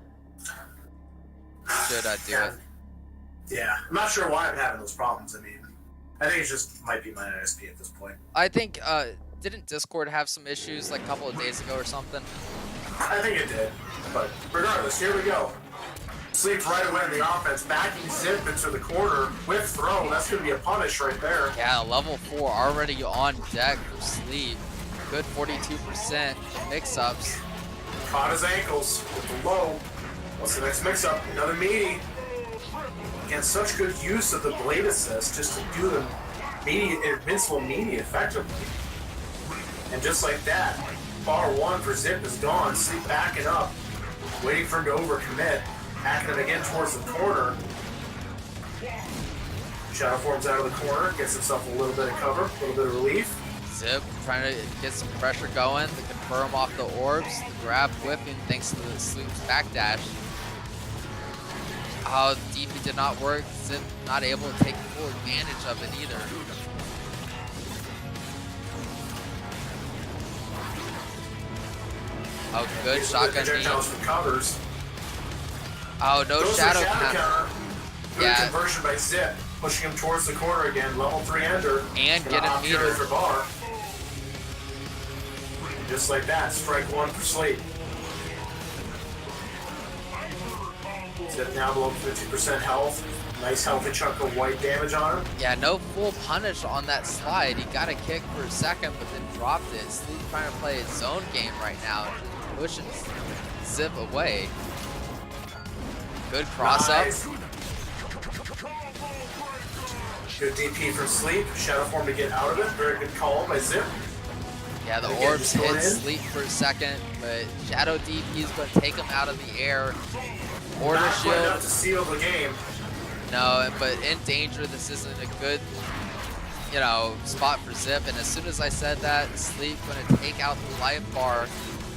Should do it. Yeah, I'm not sure why I'm having those problems. I mean, I think it just might be my ISP at this point. I think, didn't Discord have some issues like a couple of days ago or something? I think it did, but regardless, here we go. Sleep right away in the offense, backing Zip into the corner with throw. That's going to be a punish right there. Yeah, level 4 already on deck for Sleep. Good 42% mix-ups. Caught his ankles with the low. What's the next mix-up? Another meaty. Again, such good use of the blade assist just to do the invincible meaty effectively. And just like that, bar 1 for Zip is gone. Sleep backing up, waiting for him to overcommit. Hacking him again towards the corner. Shadow forms out of the corner, gets himself a little bit of cover, a little bit of relief. Zip trying to get some pressure going to confirm off the orbs. The grab whipping thanks to the Sleep's backdash. Oh, DP did not work. Zip not able to take full advantage of it either. Oh, good shotgun beam. For covers. Oh, no shadow counter. Good Yeah. conversion by Zip, pushing him towards the corner again. Level 3 ender. And Gonna getting opt here metered. for bar. Just like that, strike 1 for Sleep. Zip now below 50% health. Nice healthy chunk of white damage on him. Yeah, no full punish on that slide. He got a kick for a second, but then dropped it. Sleep trying to play his zone game right now, pushing Zip away. Good cross Nice. up. Good DP from Sleep. Shadow form to get out of it. Very good call by Zip. Yeah, the Again, orbs just going hit in. Sleep for a second, but Shadow DP is going to take him out of the air. Order Not quite enough shield. to seal the game. No, but in danger, this isn't a good, spot for Zip. And as soon as I said that, Sleep going to take out the life bar,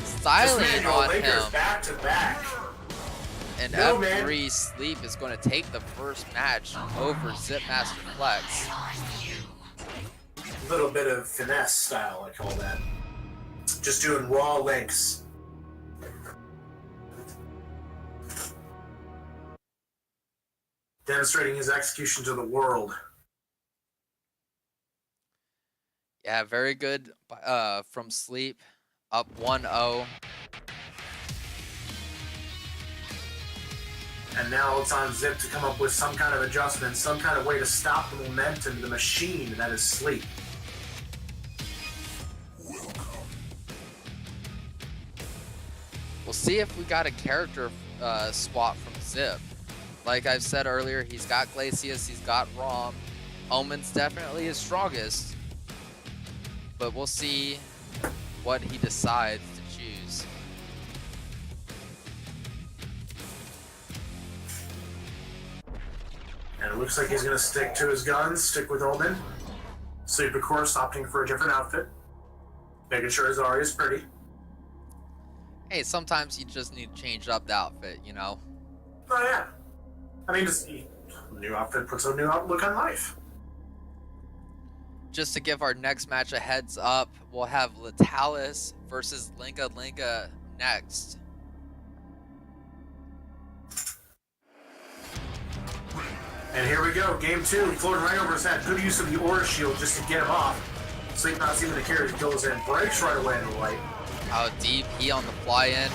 styling Manual on Lakers him. back to back. And No, F3 Sleep is going to take the first match over Zip Master Flex. A little bit of finesse style, I call that. Just doing raw links. Demonstrating his execution to the world. Yeah, very good from Sleep. Up 1-0. And now it's on Zip to come up with some kind of adjustment, some kind of way to stop the momentum, the machine that is Sleep. We'll see if we got a character swap from Zip. Like I've said earlier, he's got Glacius, he's got Rom. Omen's definitely his strongest, but we'll see what he decides to choose. And it looks like he's going to stick to his guns, stick with Omen. Sleep, of course, opting for a different outfit. Making sure his Ari is pretty. Hey, sometimes you just need to change up the outfit, you know? Oh, yeah. I mean, just new outfit puts a new outlook on life. Just to give our next match a heads up, we'll have Litel versus Linga next. And here we go, game 2. Floating right over his head. Good use of the Aura Shield just to get him off. Sleep not seeming to care. He goes in, breaks right away in the light. How deep he on the fly-in.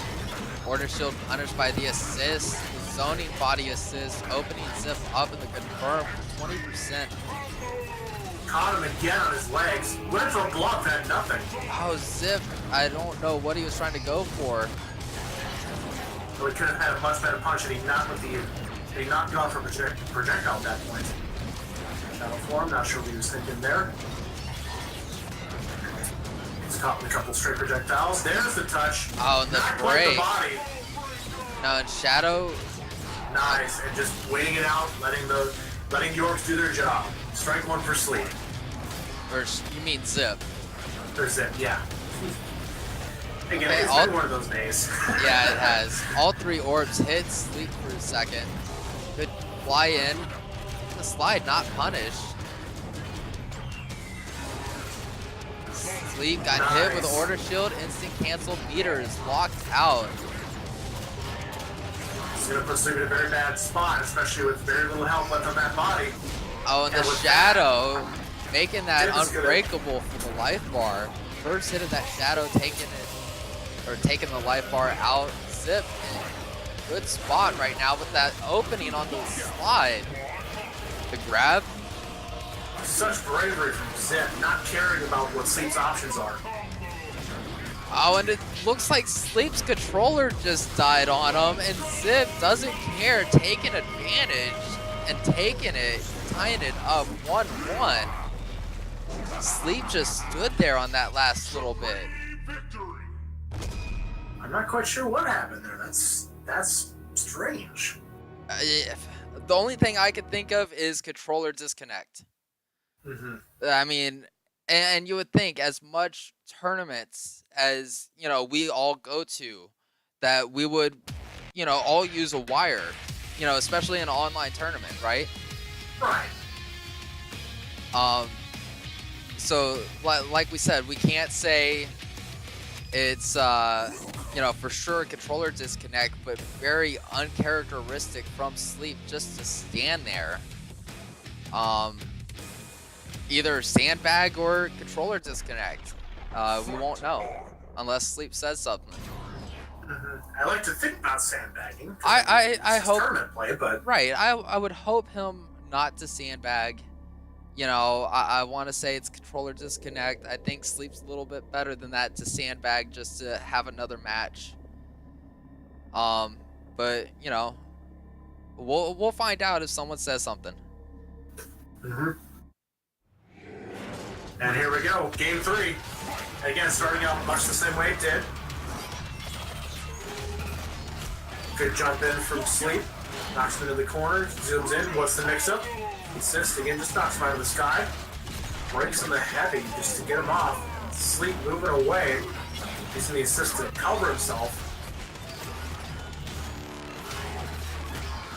Order Shield punished by the assist. The zoning body assist. Opening Zip up in the confirm for 20%. Caught him again on his legs. Went for a block, had nothing. Oh, Zip. I don't know what he was trying to go for. Well, he could have had a much better punch, and he knocked gone for projectile at that point. Shadow form, not sure what he was thinking there. He's caught with a couple straight projectiles. There's the touch. Oh, and the Not quite break. the body. No, and Shadow. Nice, and just waiting it out, letting the Yorks do their job. Strike one for Sleep. Or you mean Zip? Or Zip, yeah. Again, Okay, it's been one of those days. Yeah, it has. All 3 orbs hit Sleep for a second. Good fly in. The slide not punished. Sleep got hit with Order Shield. Instant cancel. Meter is locked out. It's going to put Sleep in a very bad spot, especially with very little health left on that body. Oh, and the Shadow making that unbreakable for the life bar. First hit of that Shadow taking the life bar out. Zip. Good spot right now with that opening on the slide. The grab. Such bravery from Zip, not caring about what Sleep's options are. Oh, and it looks like Sleep's controller just died on him, and Zip doesn't care, taking advantage and taking it, tying it up 1-1. Sleep just stood there on that last little bit. I'm not quite sure what happened there. That's strange. The only thing I could think of is controller disconnect. I mean, and you would think as much tournaments as, you know, we all go to, that we would, you know, all use a wire, you know, especially in an online tournament, right? Right. So like we said, we can't say it's, you know, for sure controller disconnect, but very uncharacteristic from Sleep just to stand there. Either sandbag or controller disconnect. We won't know unless Sleep says something. I like to think about sandbagging. I hope tournament play, but right. I would hope him not to sandbag. You know, I want to say it's controller disconnect. I think Sleep's a little bit better than that to sandbag just to have another match. But you know, we'll find out if someone says something. And here we go, game 3. Again, starting out much the same way it did. Good jump in from Sleep. Knocks him into the corner, zooms in. What's the mix-up? Assist again, just knocks him out of the sky. Breaks him the heavy just to get him off. Sleep moving away. Using the assist to cover himself.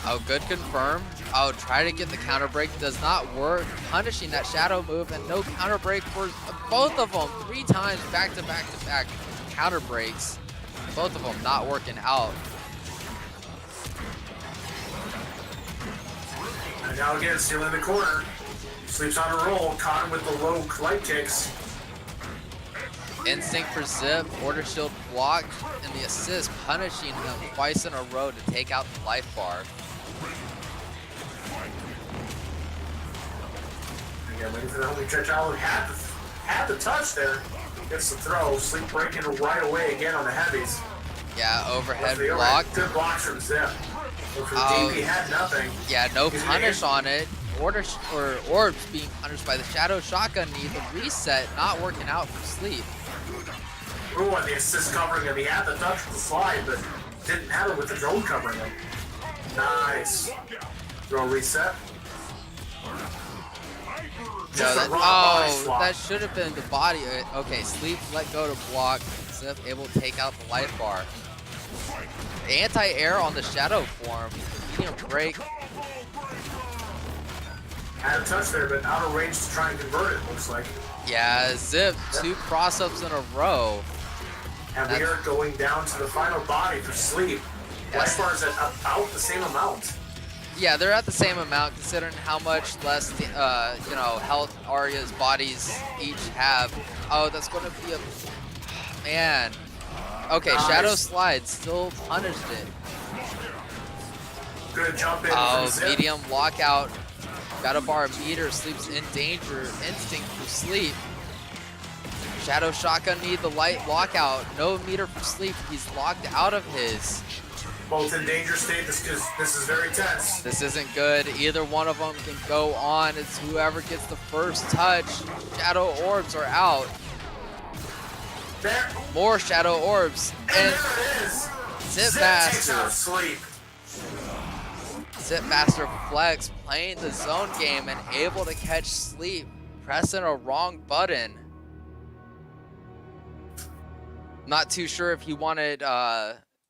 Oh, good confirm. Oh, try to get the counter break. Does not work. Punishing that shadow move and no counter break for both of them. 3 times back to back to back counter breaks. Both of them not working out. And now again, still in the corner. Sleeps on a roll. Caught him with the low light kicks. Instinct for Zip. Order shield blocked. And the assist punishing him twice in a row to take out the life bar. Again, waiting for the homing projectile. Had the touch there. Gets the throw. Sleep breaking right away again on the heavies. Yeah, overhead The block. overhead. Good blocks from Zip. But from Oh. DP had nothing. Yeah, no He's punish gonna- on it. Orbs being punished by the Shadow Shotgun knee. The reset not working out for Sleep. Ooh, and the assist covering him. He had the touch with the slide, but didn't have it with the drone covering him. Nice. Throw reset. No, Just a raw body swap. that should have been the body. Okay, Sleep let go to block. Zip able to take out the life bar. Anti-air on the Shadow form. Medium break. Had a touch there, but out of range to try and convert it, looks like. Yeah, Zip, 2 cross-ups in a row. And we are going down to the final body for Sleep. Life Yes. bars at about the same amount. Yeah, they're at the same amount considering how much less, health Arya's bodies each have. Oh, that's going to be a... Man. Okay, Nice. Shadow Slide still punished it. Good jump in Oh, from Zip. medium lockout. Got a bar meter. Sleep's in danger. Instinct for Sleep. Shadow Shotgun need the light lockout. No meter for Sleep. He's locked out of his. Both in danger state because this is very tense. This isn't good. Either one of them can go on. It's whoever gets the first touch. Shadow Orbs are out. There. More Shadow Orbs. And And there it is. Zip Zip takes out Master. Sleep. Zip Master Flex playing the zone game and able to catch Sleep. Pressing a wrong button. Not too sure if he wanted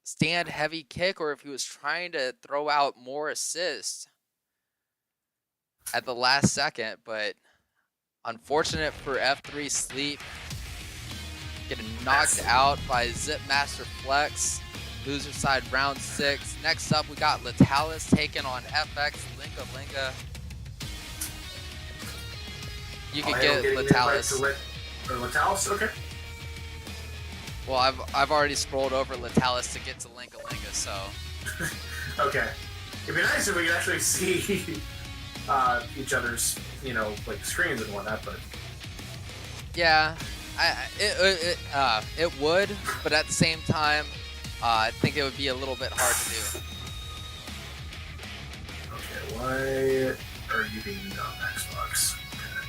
stand heavy kick or if he was trying to throw out more assists at the last second, but unfortunate for F3 Sleep. Getting knocked out by Zip Master Flex. Loser side round 6. Next up we got Litalis taking on FX Linga. You could get Litalis. Litalis, okay. Well, I've already scrolled over Litalis to get to Linga, so Okay. It'd be nice if we could actually see each other's, like screens and whatnot, but yeah, it would, but at the same time, I think it would be a little bit hard to do. okay, why are you being on Xbox? Okay.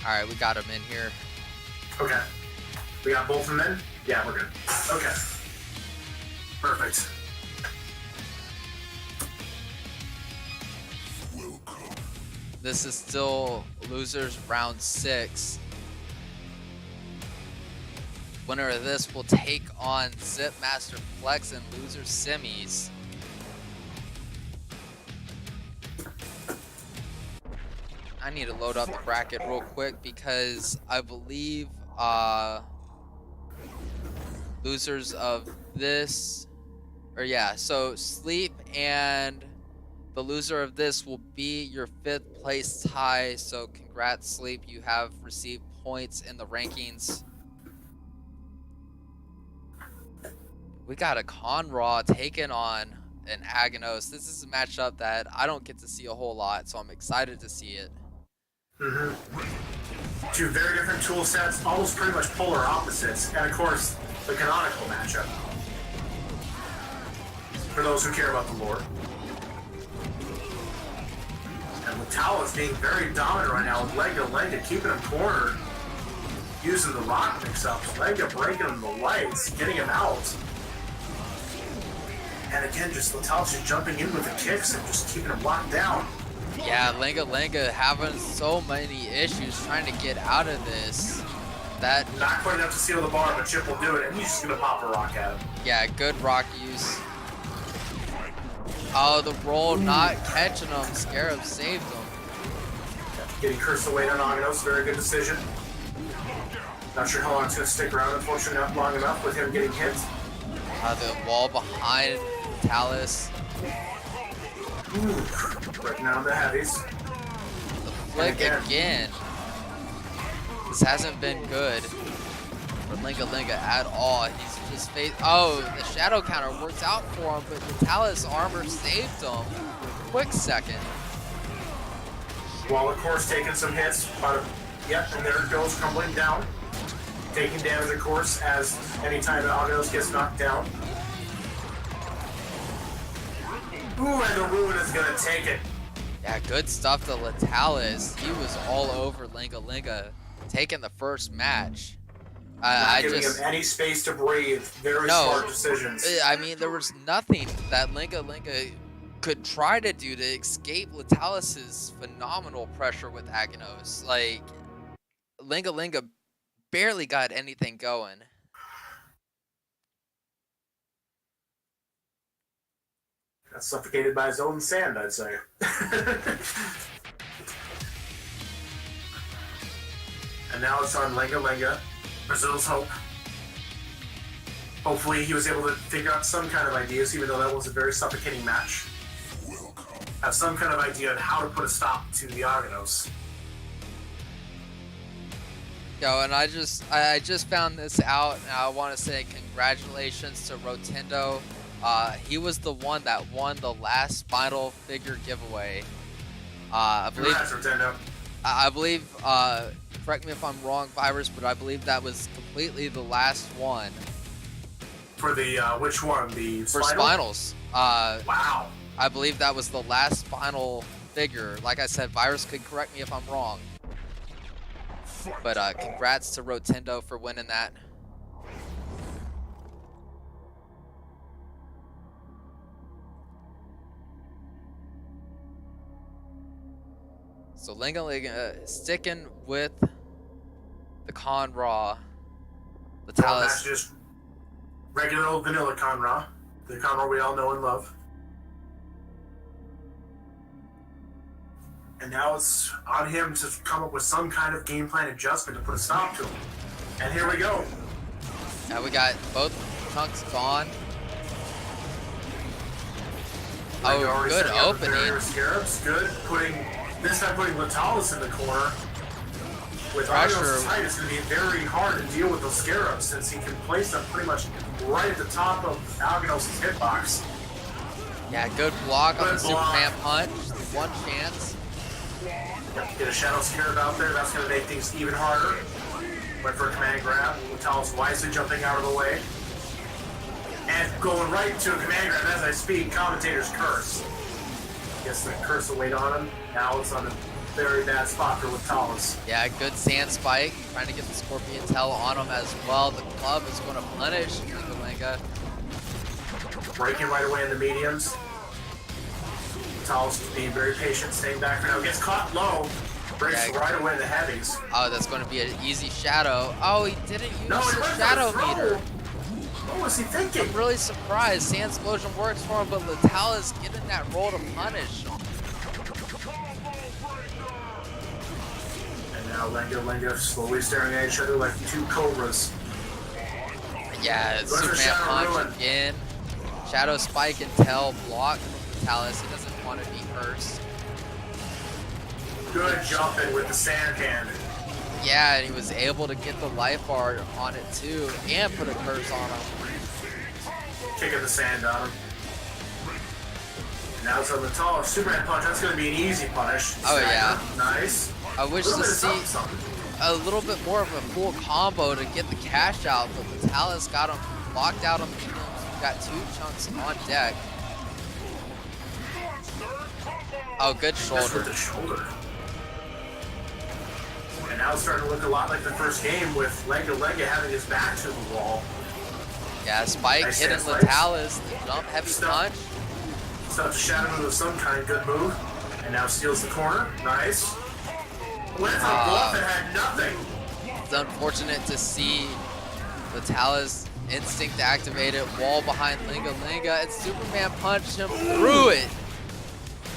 All right, we got him in here. Okay. We got both of them in? Yeah, we're good. Okay. Perfect. This is still losers round 6. Winner of this will take on Zip Master Flex and loser semis. I need to load up the bracket real quick because I believe losers of this, so Sleep and the loser of this will be your 5th place tie. So congrats, Sleep. You have received points in the rankings. We got a Conraw taking on an Aghanos. This is a matchup that I don't get to see a whole lot, so I'm excited to see it. Mm-hmm. 2 very different tool sets, almost pretty much polar opposites, and of course, the canonical matchup. For those who care about the lore. And Litalis being very dominant right now with Linga keeping him cornered, using the rock mix-ups, Linga breaking him the lights, getting him out. And again, just Litalis just jumping in with the kicks and just keeping him locked down. Yeah, Linga having so many issues trying to get out of this. That Not quite enough to seal the bar, but Chip will do it, and he's just gonna pop a rock at him. yeah, good rock use. Oh, the roll not catching him. Scarab saved him. Getting cursed away on Aghanos, very good decision. Not sure how long it's gonna stick around, unfortunately not long enough with him getting hit. The wall behind Talus. Breaking out the heavies. The flick again. This hasn't been good for Linga at all. He's just oh, the shadow counter works out for him, but the Talus armor saved him for a quick second. While, of course, taking some hits. Yep, and there it goes, crumbling down. Taking damage, of course, as any time that Aghanos gets knocked down. Ooh, and the Ruin is going to take it. Yeah, good stuff to Litalis. He was all over Linga, taking the first match. Not giving him any space to breathe. Very smart decisions. I mean, there was nothing that Linga could try to do to escape Litalis's phenomenal pressure with Aghanos. Like, Linga barely got anything going. Got suffocated by his own sand, I'd say. And now it's on Linga, Brazil's hope. Hopefully he was able to figure out some kind of ideas, even though that was a very suffocating match. Have some kind of idea on how to put a stop to the Aghanos. Yo, and I just found this out, and I want to say congratulations to Rotendo. He was the one that won the last Spinal Figure giveaway. I believe. Congrats, Rotendo. I believe. Correct me if I'm wrong, Virus, but I believe that was completely the last one. For the which one? The for Spinal? Spinals. Wow. I believe that was the last Spinal Figure. Like I said, Virus could correct me if I'm wrong. But congrats to Rotendo for winning that. So Linga sticking with the Con Raw. That's just regular old vanilla Con Raw. The Con Raw we all know and love. And now it's on him to come up with some kind of game plan adjustment to put a stop to him. And here we go. Now we got both chunks gone. Oh, good opening. Scarabs, good. This time putting Litalis in the corner. With Pressure. Aghanos' height, it's going to be very hard to deal with those Scarabs since he can place them pretty much right at the top of Aghanos' hitbox. Yeah, good block on the Superman punch. One chance. Get a Shadow Scarab out there, that's going to make things even harder. Went for a command grab. Litalis wisely jumping out of the way. And going right to a command grab as I speak. Commentator's curse. Gets the curse to wait on him. Now it's on a very bad spot for Litalis. Yeah, good sand spike. Trying to get the Scorpion Tail on him as well. The club is going to punish Linga. Breaking right away in the mediums. Litalis being very patient, staying back for now. Gets caught low. Breaks right away in the heavies. Oh, that's going to be an easy shadow. Oh, he didn't use the he shadow meter. What was he thinking? I'm really surprised. Sand Explosion works for him, but Litalis getting that roll to punish. And now Linga slowly staring at each other like two cobras. Yeah, Superman punch again. Shadow Spike and Tail block from Litalis. He doesn't want to be cursed. Good jumping with the sand hand. Yeah, and he was able to get the life bar on it too, and put a curse on him. Kicking the sand on him. Now it's on the tall Superman punch. That's going to be an easy punish. Oh yeah. Nice. I wish to see a little bit more of a full combo to get the cash out, but Litalis got him locked out on the mediums. Got two chunks on deck. Oh, good shoulder. With the shoulder. And now it's starting to look a lot like the first game with Linga having his back to the wall. Yeah, Spike nice hitting Litalis, the jump heavy punch. Stuff to shadow move of some kind, good move. And now steals the corner, nice. Went for a bluff and had nothing. It's unfortunate to see Litalis instinct activated, wall behind Linga, and Superman punched him through it.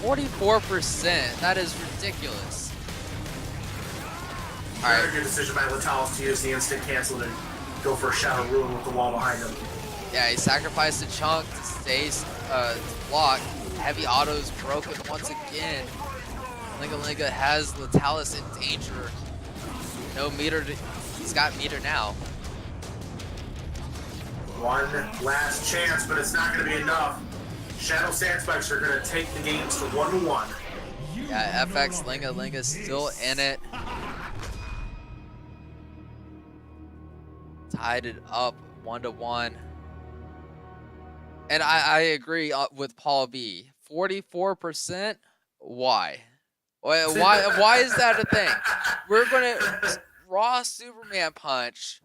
44%, that is ridiculous. Very good decision by Litalis to use the instant cancel to go for a Shadow Ruin with the wall behind him. Yeah, he sacrificed a chunk to stay blocked. Heavy autos broken once again. Linga has Litalis in danger. No meter, he's got meter now. One last chance, but it's not going to be enough. Shadow Sand Spikes are going to take the games to 1-1. Yeah, FX Linga's still in it. Tied it up 1-1. And I agree with Paul B. 44%? Why? Why is that a thing? We're gonna raw Superman punch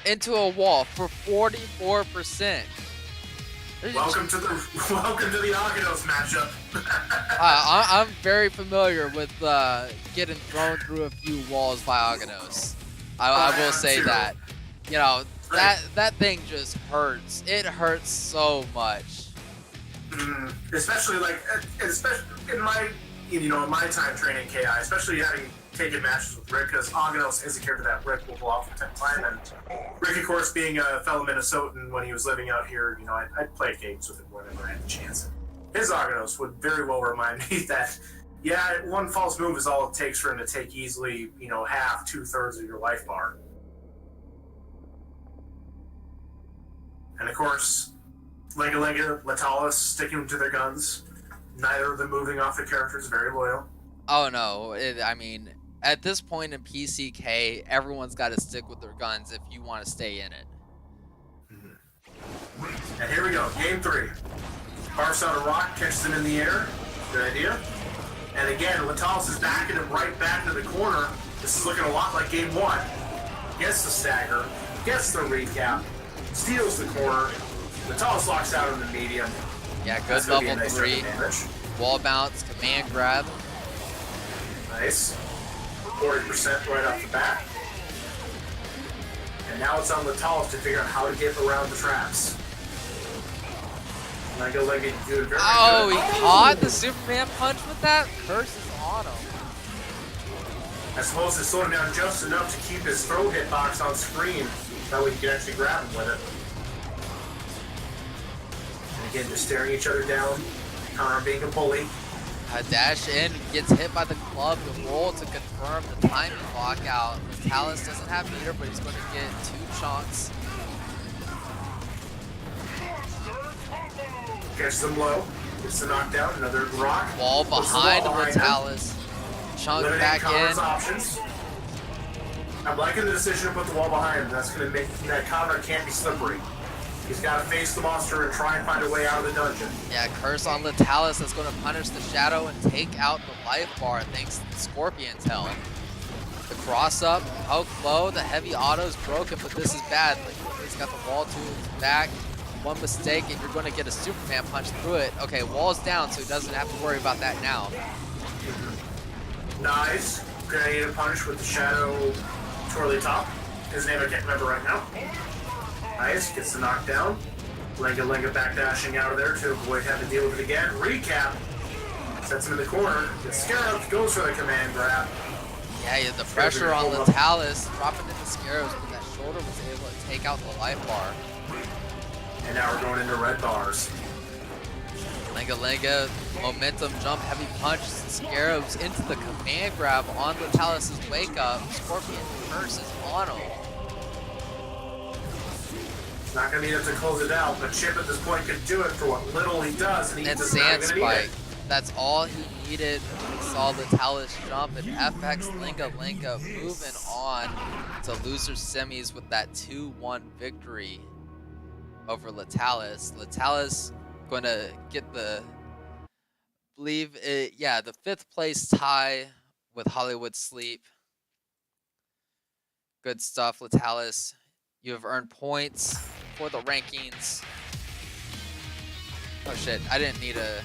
into a wall for 44%. Welcome to the Agados matchup. I'm very familiar with getting thrown through a few walls by Agados. I will say that. You know, that thing just hurts. It hurts so much. Especially in my time training KI, especially having taken matches with Rick, because Agados is a character that Rick will pull off from time to time. And Rick, of course, being a fellow Minnesotan when he was living out here, I'd play games with him whenever I had the chance. His Agados would very well remind me that, yeah, one false move is all it takes for him to take easily, half, 2/3 of your life bar. And of course, Linga, Latalis sticking to their guns. Neither of them moving off the characters, very loyal. Oh no, at this point in PCK, everyone's got to stick with their guns if you want to stay in it. And here we go, game 3. Barfs out a rock, catches him in the air. Good idea. And again, Latalis is backing him right back into the corner. This is looking a lot like game 1. Gets the stagger, gets the recap, steals the corner. Latalis locks out in the medium. Yeah, good level 3. Wall bounce, command grab. Nice. 40% right off the bat. And now it's on Latalis to figure out how to get around the traps. Linga do it very good. Oh, he caught the Superman punch with that? Curse is on him. I suppose to slow him down just enough to keep his throw hitbox on screen. That way you can actually grab him with it. And again, just staring each other down. Connor being a bully. Dash in, gets hit by the club, the roll to confirm the timing lockout. Talus doesn't have meter, but he's going to get 2 chunks. Catches him low. Gets the knockdown. Another rock. Wall behind Talus. Chunk Limiting back Connor's in. Options. I'm liking the decision to put the wall behind him. That's going to make that Connor can't be slippery. He's got to face the monster and try and find a way out of the dungeon. Yeah, curse on Latalis that's going to punish the shadow and take out the life bar thanks to the Scorpion's helm. The cross up, poke low, the heavy auto's broken, but this is bad. He's got the wall to his back. One mistake and you're going to get a Superman punch through it. Okay, wall's down, so he doesn't have to worry about that now. Nice. Grenade punish with the shadow twirly top. His name I can't remember right now. Nice, gets the knockdown. Linga backdashing out of there to avoid having to deal with it again. Recap. Sets him in the corner. Gets Scarab, goes for the command grab. Yeah, the pressure on Latalis, dropping into Scarabs, but that shoulder was able to take out the life bar. And now we're going into red bars. Linga, momentum jump, heavy punch, Scarabs into the command grab on Latalis' wake up. Scorpion curse is on him. Not going to need him to close it out, but Chip at this point can do it for what little he does. And Sand Spike. That's all he needed. We saw the Talus jump and FX Linga moving on to loser semis with that 2-1 victory over Latalis. Latalis going to get the 5th place tie with Hollywood Sleep. Good stuff, Latalis. You have earned points for the rankings. Oh shit, I didn't mean to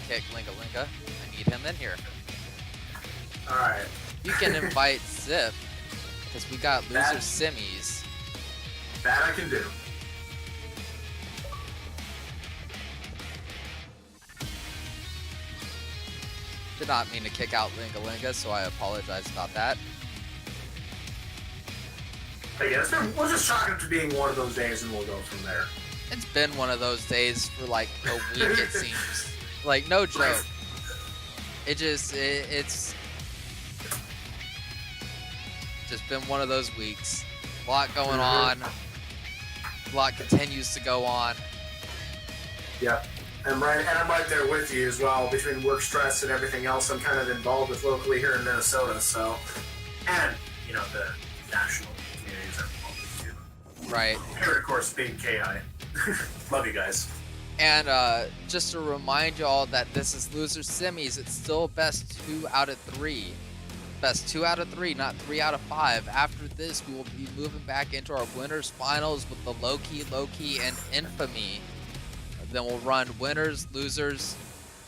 kick Linga. I need him in here. Alright. You can invite Zip, because we got loser semis. That I can do. Did not mean to kick out Linga, so I apologize about that. But yeah, we'll just chalk it to being one of those days and we'll go from there. It's been one of those days for like a week, it seems. Like, no joke. It's just been one of those weeks. A lot going on. A lot continues to go on. Yep. I'm right there with you as well. Between work stress and everything else, I'm kind of involved with locally here in Minnesota. So, and you know the national communities are involved with too. Right. Here, of course, being KI. Love you guys. And just to remind y'all that this is loser semis, it's still best 2 out of 3. Best 2 out of 3, not 3 out of 5. After this, we will be moving back into our winners finals with the Loki Loki and Infamy. Then we'll run winners, losers,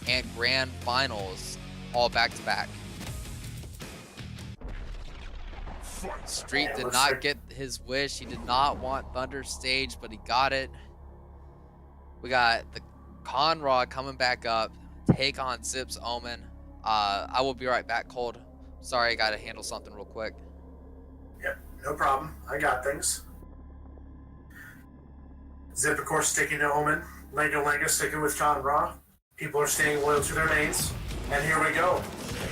and grand finals all back to back. Street did not get his wish. He did not want Thunder Stage, but he got it. We got the Conrod coming back up, take on Zip's Omen. I will be right back, Cold. Sorry, I gotta handle something real quick. Yep, no problem. I got things. Zip, of course, sticking to Omen. Linga sticking with Conrod. People are staying loyal to their mains. And here we go.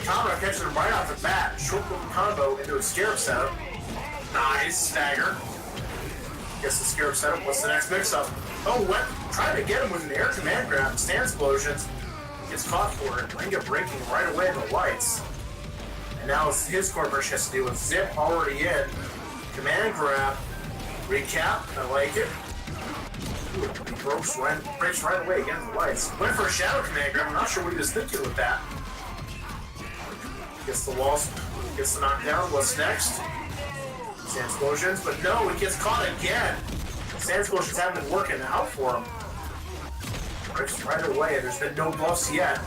Conrod catches him right off the bat. Short little combo into a Scarab setup. Nice stagger. Gets the Scarab setup. What's the next mix-up? Oh, what? Trying to get him with an air command grab. Stand explosions. Gets caught for it. Linga breaking right away in the lights. And now his corporation has to deal with Zip already in. Command grab. Recap. I like it. Ooh, he breaks right away against the lights. Went for a shadow command grab. I'm not sure what he was thinking with that. Gets the walls. Gets the knockdown. What's next? Sand explosions. But no, he gets caught again. Sand explosions haven't been working out for him. Breaks right away. There's been no buffs yet.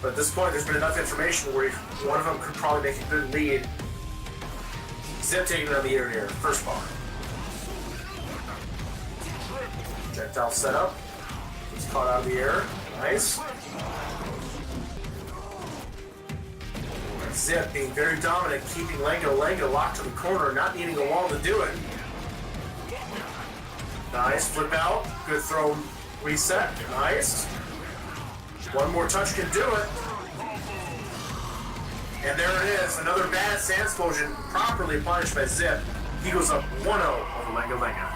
But at this point, there's been enough information where one of them could probably make a good lead. Zip taking it on the air here. First bar. Projectile setup. He's caught out of the air. Nice. Zip being very dominant, keeping Linga locked to the corner, not needing a wall to do it. Nice. Flip out. Good throw. Reset. Nice. One more touch can do it. And there it is. Another bad sand explosion, properly punished by Zip. He goes up 1-0 over Linga.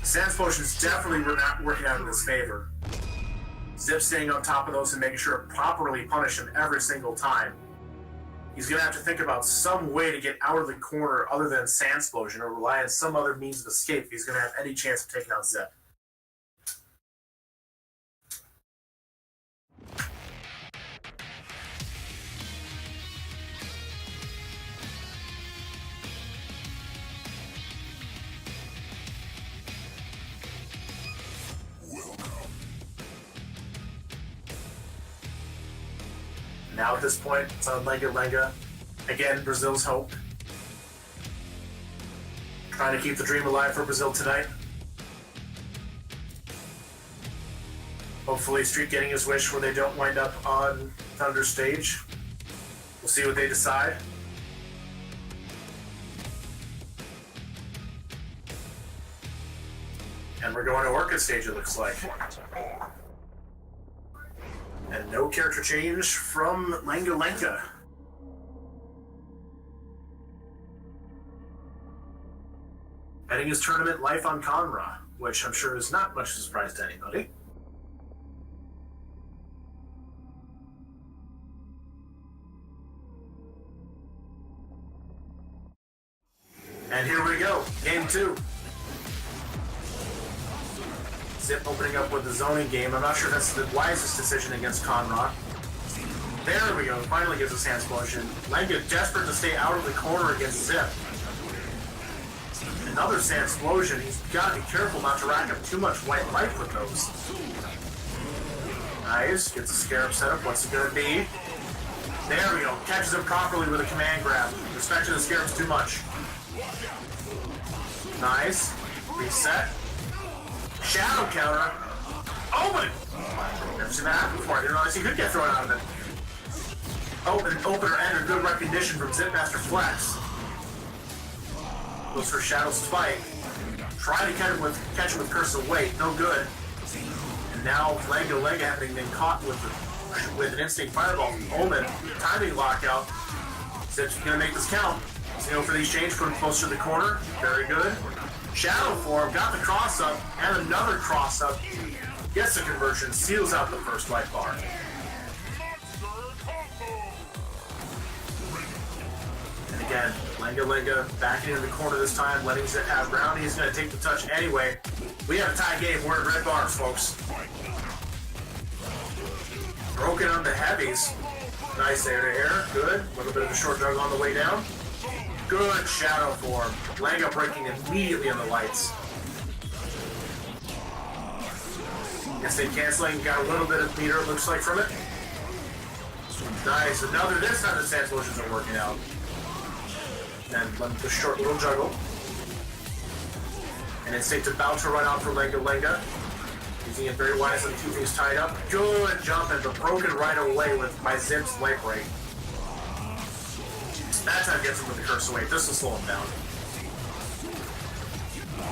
Sand explosion is definitely not working out in his favor. Zip staying on top of those and making sure to properly punish him every single time. He's going to have to think about some way to get out of the corner other than sand explosion or rely on some other means of escape if he's going to have any chance of taking out Zip. Now at this point, it's on Linga. Again, Brazil's hope. Trying to keep the dream alive for Brazil tonight. Hopefully Street getting his wish where they don't wind up on Thunder Stage. We'll see what they decide. And we're going to Orchid Stage, it looks like. And no character change from Linga. Ending his tournament life on Conra, which I'm sure is not much of a surprise to anybody. And here we go, game 2. Zip opening up with the zoning game. I'm not sure that's the wisest decision against Conrod. There we go. Finally gives us sand explosion. Linga desperate to stay out of the corner against Zip. Another sand explosion. He's got to be careful not to rack up too much white life with those. Nice. Gets a Scarab setup. What's it going to be? There we go. Catches him properly with a command grab. Respecting the Scarabs too much. Nice. Reset. Shadow counter. Open! Never seen that happen before. I didn't realize he could get thrown out of it. Opener and a good recognition from Zipmaster Flex. Goes for Shadow Spike. Try to catch him with Curse of Weight. No good. And now Linga having been caught with an Instinct Fireball from Omen. Timing lockout. Zip's gonna make this count. So, for the exchange, put him closer to the corner. Very good. Shadow form, got the cross up, and another cross up. Gets the conversion, seals out the first life bar. And again, Linga backing into the corner this time, letting Zip have ground. He's going to take the touch anyway. We have a tie game. We're in red bars, folks. Broken on the heavies. Nice air to air. Good. A little bit of a short juggle on the way down. Good shadow form. Linga breaking immediately on the lights. Instant canceling. Got a little bit of meter, it looks like, from it. Nice. Another. This time the stance motions are working out. And the short little juggle. And Instinct about to run out for Linga. Using it very wisely, two things tied up. Good jump, and the broken right away with my Zip's light break. That time gets him with the curse away. This will slow him down.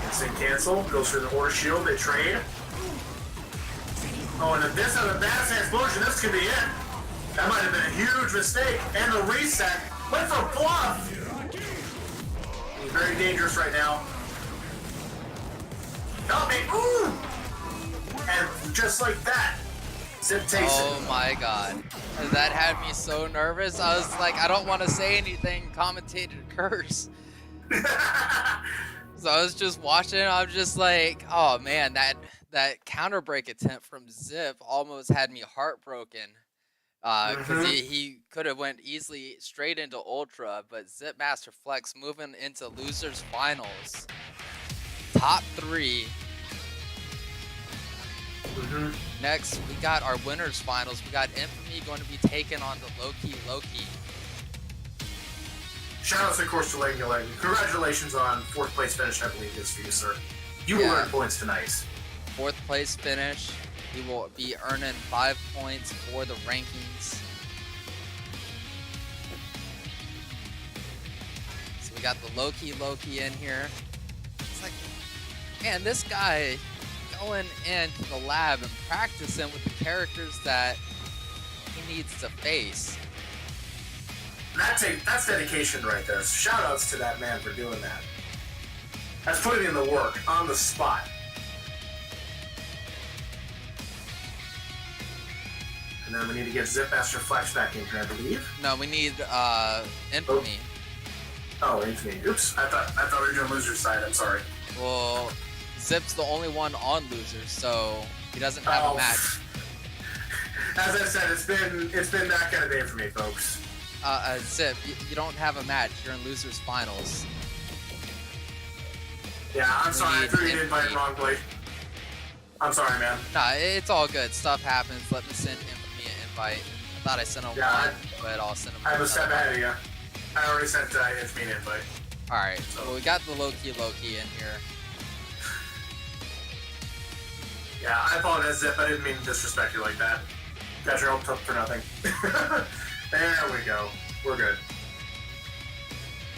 Instant cancel. Goes for the order shield. They trade. Oh, and if this has a bad explosion, this could be it. That might have been a huge mistake. And the reset went for bluff. He's very dangerous right now. Help me! Ooh! And just like that, Zip takes it. Oh my god. That had me so nervous. I was like, I don't want to say anything. Commentator curse. So I was just watching. I'm just like, oh man, that counter break attempt from Zip almost had me heartbroken. Because he could have went easily straight into Ultra, but Zip Master Flex moving into losers finals. Top 3. Next, we got our winners finals. We got Infamy going to be taking on the Loki Loki. Shoutouts, of course, to Linga. Congratulations on 4th place finish, I believe, is for you, sir. You will earn points tonight. 4th place finish. He will be earning 5 points for the rankings. So we got the Loki Loki in here. It's like, man, this guy going into the lab and practicing with the characters that he needs to face. That's dedication right there. Shoutouts to that man for doing that. That's putting in the work on the spot. And then we need to get Zip Master Flex back in here, I believe. No, we need Infamy. Oh, Infamy. Oops, I thought we were doing loser side. I'm sorry. Well, Zip's the only one on losers, so he doesn't have a match. As I said, it's been that kind of day for me, folks. Zip, you don't have a match. You're in losers finals. Yeah, I'm sorry. I threw you an invite wrongly. I'm sorry, man. Nah, it's all good. Stuff happens. Let me send Infamy an invite. I thought I sent him one, but I'll send him I have a step another ahead of you. I already sent Infamy an invite. Alright, so we got the Loki Loki in here. Yeah, I apologize, Zip. I didn't mean to disrespect you like that. Got your hopes up for nothing. There we go. We're good.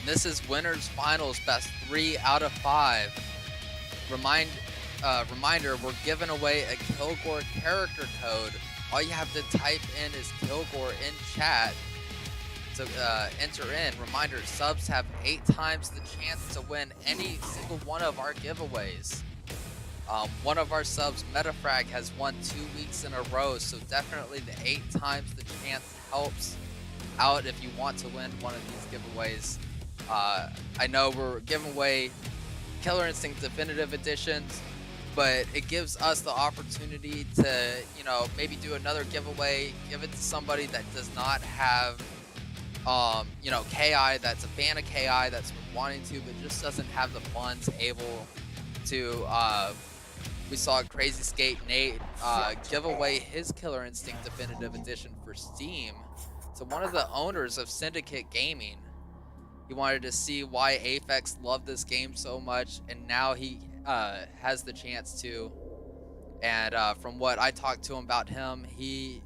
This is winners finals, best 3 out of 5. Reminder, we're giving away a Kilgore character code. All you have to type in is Kilgore in chat to enter in. Reminder, subs have 8 times the chance to win any single one of our giveaways. One of our subs, Metafrag, has won 2 weeks in a row, so definitely the 8 times the chance helps out if you want to win one of these giveaways. I know we're giving away Killer Instinct Definitive Editions, but it gives us the opportunity to, maybe do another giveaway, give it to somebody that does not have, KI, that's a fan of KI, that's been wanting to, but just doesn't have the funds able to, we saw Crazy Skate Nate give away his Killer Instinct Definitive Edition for Steam to one of the owners of Syndicate Gaming. He wanted to see why Aphex loved this game so much, and now he has the chance to. And from what I talked to him about him, he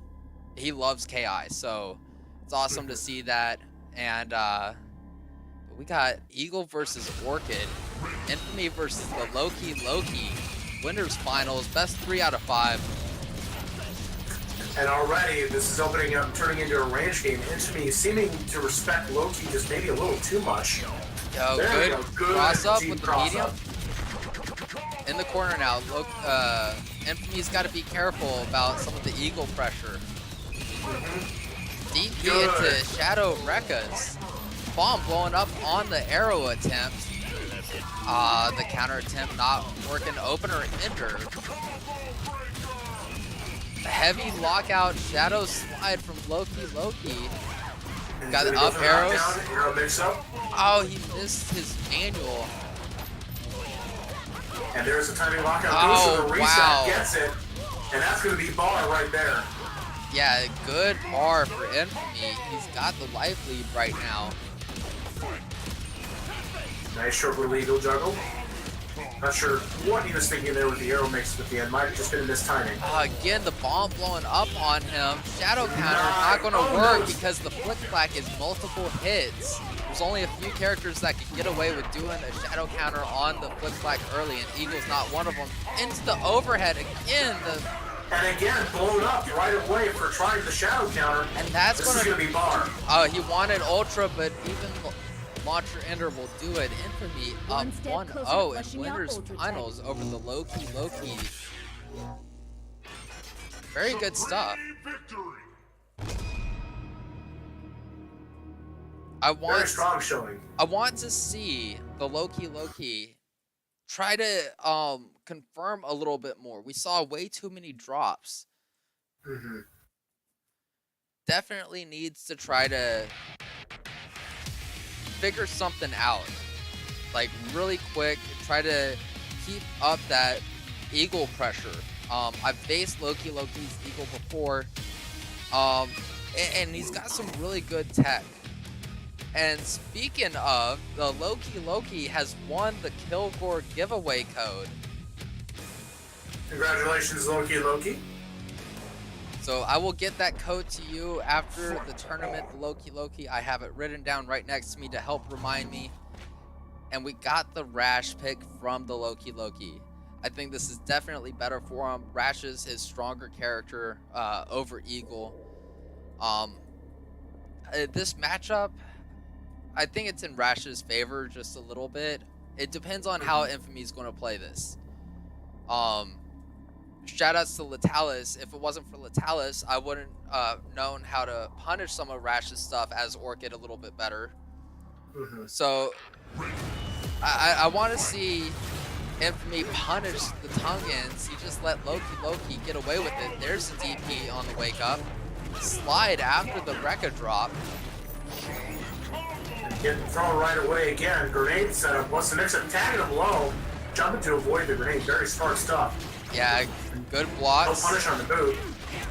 loves KI, so it's awesome to see that. And we got Eagle versus Orchid, Infamy versus the Loki Loki. Winners finals, best 3 out of 5. And already, this is opening up, turning into a range game. Infamy seeming to respect Loki just maybe a little too much. Yo, There we good go. Good cross up deep with the cross medium. up. In the corner now. Look, Infamy's got to be careful about some of the eagle pressure. DP into Shadow Rekka's. Bomb blowing up on the arrow attempt. The counter attempt not working. Opener ender. Heavy lockout shadow slide from Loki Loki. Got the up arrows. Arrow mix up. Oh, he missed his manual. And there's a timing lockout. Oh, Goes to the reset, wow. gets it. And that's going to be bar right there. Yeah, good bar for Infamy. He's got the life lead right now. Nice short little eagle juggle. Not sure what he was thinking there with the arrow mix at the end. Might have just been mistiming. Again, the bomb blowing up on him. Shadow counter not going to work because the flick flack is multiple hits. There's only a few characters that can get away with doing a shadow counter on the flick flack early, and Eagle's not one of them. Into the overhead again. And again, blown up right away for trying the shadow counter. And that's This is going going to be bar. He wanted Ultra, but even Launcher Ender will do it. Infamy up 1-0 in winners finals over the Loki Loki. Very good stuff. Victory. Very strong showing. I want to see the Loki Loki try to confirm a little bit more. We saw way too many drops. Definitely needs to try to figure something out, like really quick. Try to keep up that eagle pressure. I've faced Loki Loki's eagle before, and he's got some really good tech. And speaking of, the Loki Loki has won the Kilgore giveaway code. Congratulations, Loki Loki. So I will get that code to you after the tournament, the Loki Loki. I have it written down right next to me to help remind me. And we got the Rash pick from the Loki Loki. I think this is definitely better for him. Rash is his stronger character over Eagle. This matchup, I think it's in Rash's favor just a little bit. It depends on how Infamy is going to play this. Shoutouts to Litalis. If it wasn't for Litalis, I wouldn't known how to punish some of Rash's stuff as Orchid a little bit better. So I want to see Infamy punish the Tungans. He just let Loki Loki get away with it. There's the DP on the wake up. Slide after the Rekka drop. Getting thrown right away again. Grenade setup. Wants to mix it, tagging him low. Jumping to avoid the grenade. Very smart stuff. Yeah, good No blocks. punish on the boot.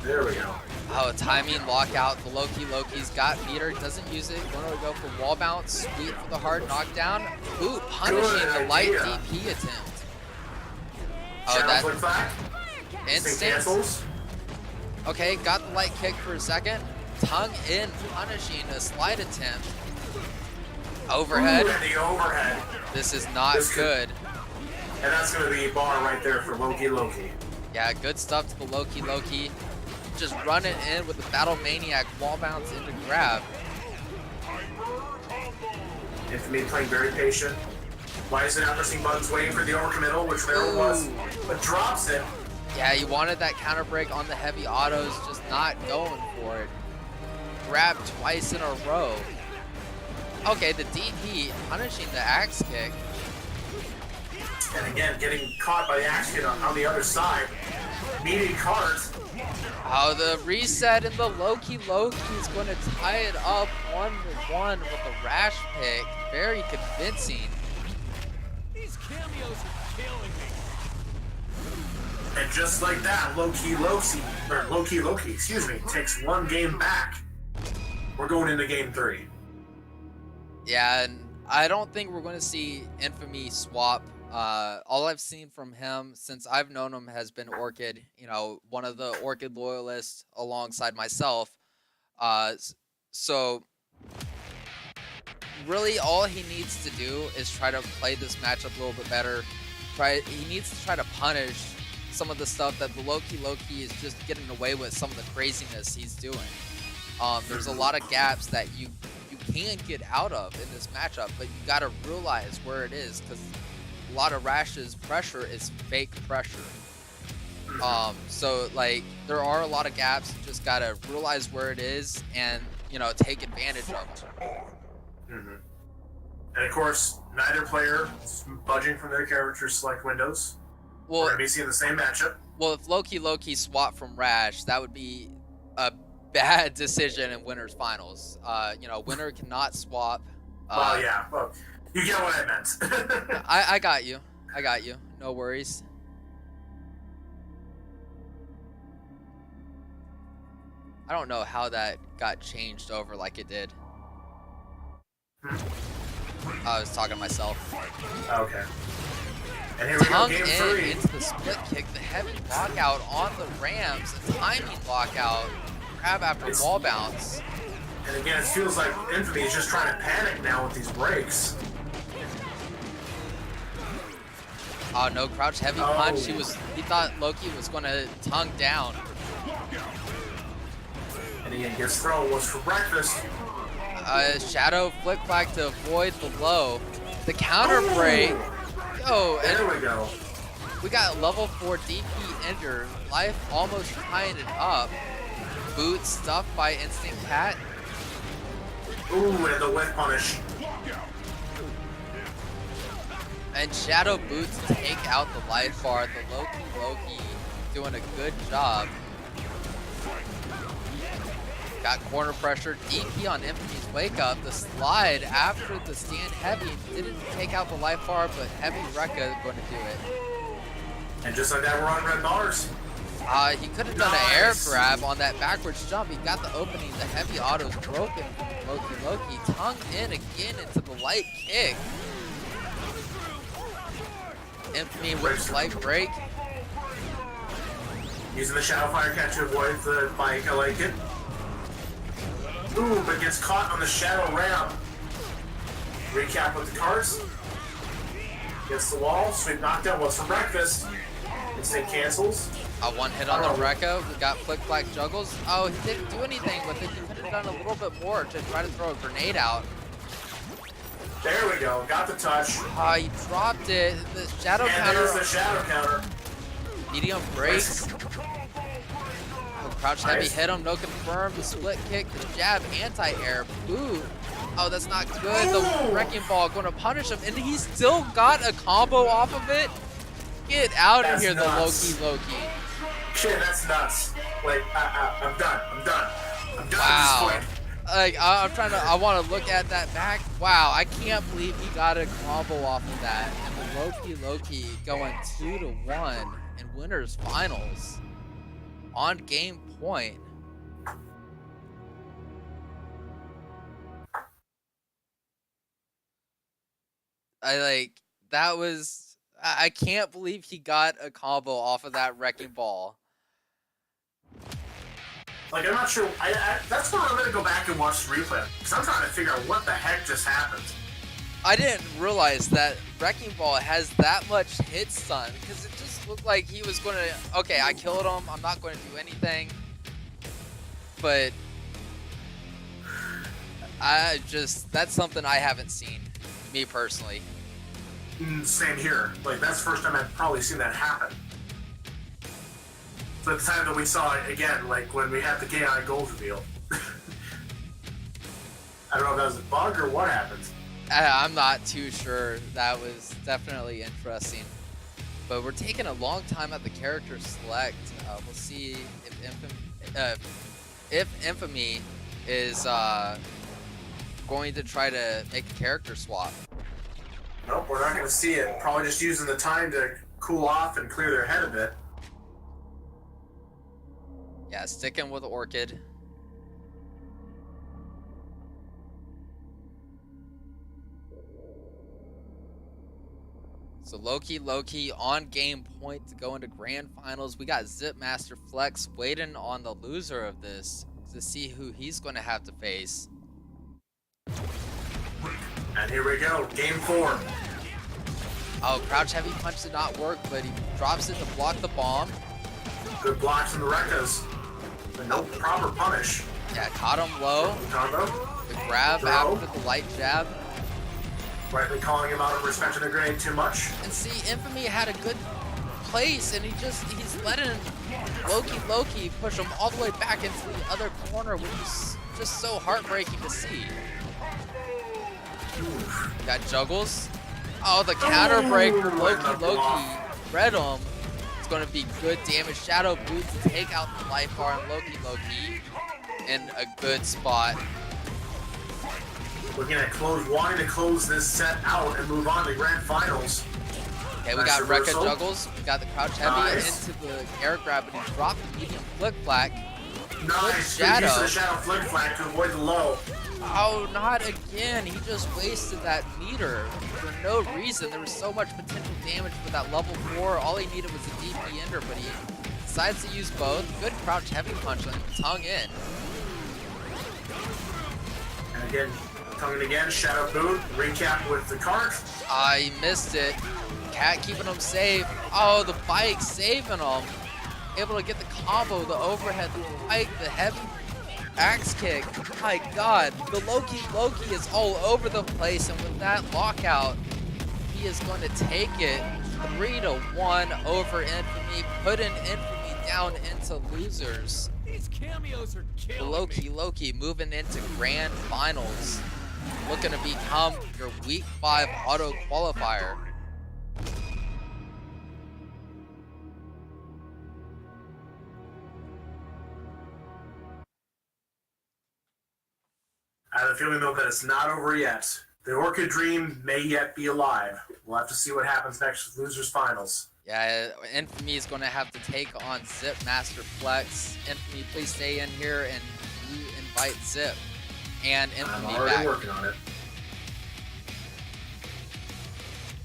There we go. Oh, timing, lockout. The Loki Loki's got meter, doesn't use it. Going to go for wall bounce. Sweet for the hard knockdown. Ooh, punishing the light DP attempt. Oh, that Flick back. instant. Cancels. Okay, got the light kick for a second. Tongue in, punishing a slide attempt. Overhead. Ooh, and the overhead. This is not good. And that's going to be a bar right there for Loki Loki. Yeah, good stuff to the Loki Loki. Just running in with the Battle Maniac wall bounce into grab. Infamy playing very patient. Why is it not pressing buttons, waiting for the overcommittal, which there was, but drops it. Yeah, he wanted that counter break on the heavy autos, just not going for it. Grab twice in a row. Okay, the DP punishing the axe kick. And again, getting caught by the axe kick on the other side. Meaty cart. Oh, the reset and the Loki Loki is going to tie it up 1-1 with a Rash pick. Very convincing. These cameos are killing me. And just like that, Loki Loki, excuse me, takes one game back. We're going into game 3. Yeah, and I don't think we're going to see Infamy swap. All I've seen from him since I've known him has been Orchid, you know, one of the Orchid loyalists alongside myself. So really all he needs to do is try to play this matchup a little bit better. He needs to try to punish some of the stuff that the Loki Loki is just getting away with some of the craziness he's doing. There's a lot of gaps that you can get out of in this matchup, but you gotta realize where it is, because a lot of Rash's pressure is fake pressure. So like there are a lot of gaps. You just gotta realize where it is and, you know, take advantage of them. And of course, neither player is budging from their character's select windows. Well, we're gonna be seeing the same matchup. Well, if Loki Loki swap from Rash, that would be a bad decision in winners finals. You know, winner cannot swap. Well, yeah. Well, you get what I meant. I got you. I got you. No worries. I don't know how that got changed over like it did. I was talking to myself. Okay. And here we go, Tongue game 3. into the split kick, the heavy lockout on the Rams, a timing lockout, grab after wall bounce. And again, it feels like Infamy is just trying to panic now with these breaks. Oh no, crouch heavy punch. He thought Loki was gonna tongue down. And again, gets thrown was for breakfast. Shadow flick flag to avoid the low. The counter break. Oh, and there we go. We got level 4 DP ender. Life almost tying it up. Boot stuffed by Instinct Cat. Ooh, and the whip punish. And Shadow Boot to take out the life bar. The Loki Loki doing a good job. Got corner pressure. DP on Infamy's wake up. The slide after the stand heavy didn't take out the life bar, but heavy Rekka going to do it. And just like that, we're on red bars. He could have done an air grab on that backwards jump. He got the opening. The heavy auto's broken from Loki Loki. Tongue in again into the light kick. Infamy with a light break. Using the Shadow Fire catch to avoid the bike. I like it. Ooh, but gets caught on the Shadow ramp. Recap with the cards. Gets the wall. Sweep knockdown. What's for breakfast? Instant cancels. One hit on the Rekka. We got flick flag juggles. Oh, he didn't do anything with it. He could have done a little bit more to try to throw a grenade out. There we go. Got the touch. He dropped it. The shadow and counter. there's the shadow counter. Medium breaks. Crouch heavy hit him. No confirm. The split kick. The jab. Anti-air. Boot. Oh, that's not good. The wrecking ball going to punish him. And he still got a combo off of it. Get out of here, nuts. The Loki Loki. Shit, that's nuts. Wait, I'm done. I'm done. I'm done Wow. at this point. Like, I want to look at that back. Wow, I can't believe he got a combo off of that. And the Loki Loki going 2-1 in winners finals on game point. I can't believe he got a combo off of that wrecking ball. Like, I'm not sure. That's where I'm going to go back and watch the replay. Because I'm trying to figure out what the heck just happened. I didn't realize that wrecking ball has that much hit stun, because it just looked like he was going to, okay, I killed him, I'm not going to do anything. But that's something I haven't seen, me personally. Same here. Like, that's the first time I've probably seen that happen. So the time that we saw it again, like when we had the KI gold reveal. I don't know if that was a bug or what happened. I'm not too sure. That was definitely interesting. But we're taking a long time at the character select. We'll see if Infamy is going to try to make a character swap. Nope, we're not going to see it. Probably just using the time to cool off and clear their head a bit. Yeah, sticking with Orchid. So Loki Loki on game point to go into grand finals. We got Zipmaster Flex waiting on the loser of this to see who he's going to have to face. And here we go, game 4. Oh, crouch heavy punch did not work, but he drops it to block the bomb. Good blocks from the Rekkas. But no proper punish. Yeah, caught him low. Combo. The grab Throw. after the light jab. Rightly calling him out of respect to the grenade too much. And see, Infamy had a good place, and he's letting Loki Loki push him all the way back into the other corner, which is just so heartbreaking to see. Got juggles. Oh, the counter break for Loki Loki. Read him. It's going to be good damage. Shadow boot to take out the life bar on Loki Loki in a good spot. Looking at wanting to close this set out and move on to grand finals. Okay, we got Rekka juggles. We got the crouch heavy into the air grab, and he dropped the medium flick flack. Nice. Good shadow. Use of the shadow flick flag to avoid the low. Oh, not again. He just wasted that meter for no reason. There was so much potential damage with that level 4. All he needed was a DP ender, but he decides to use both. Good crouch heavy punch on tongue in. And again, tongue in again, shadow boot, recap with the cart. He missed it. Cat keeping him safe. Oh, the bike saving him. Able to get the combo, the overhead, the bike, the heavy axe kick. My God, the Loki Loki is all over the place, and with that lockout, he is going to take it 3-1 over Infamy, putting Infamy down into losers. These cameos are The killing Loki me. Loki moving into grand finals, looking to become your week 5 auto qualifier. I have a feeling though that it's not over yet. The Orchid Dream may yet be alive. We'll have to see what happens next with Losers Finals. Yeah, Infamy is going to have to take on Zip Master Flex. Infamy, please stay in here and you invite Zip and I'm Infamy already back. working on it.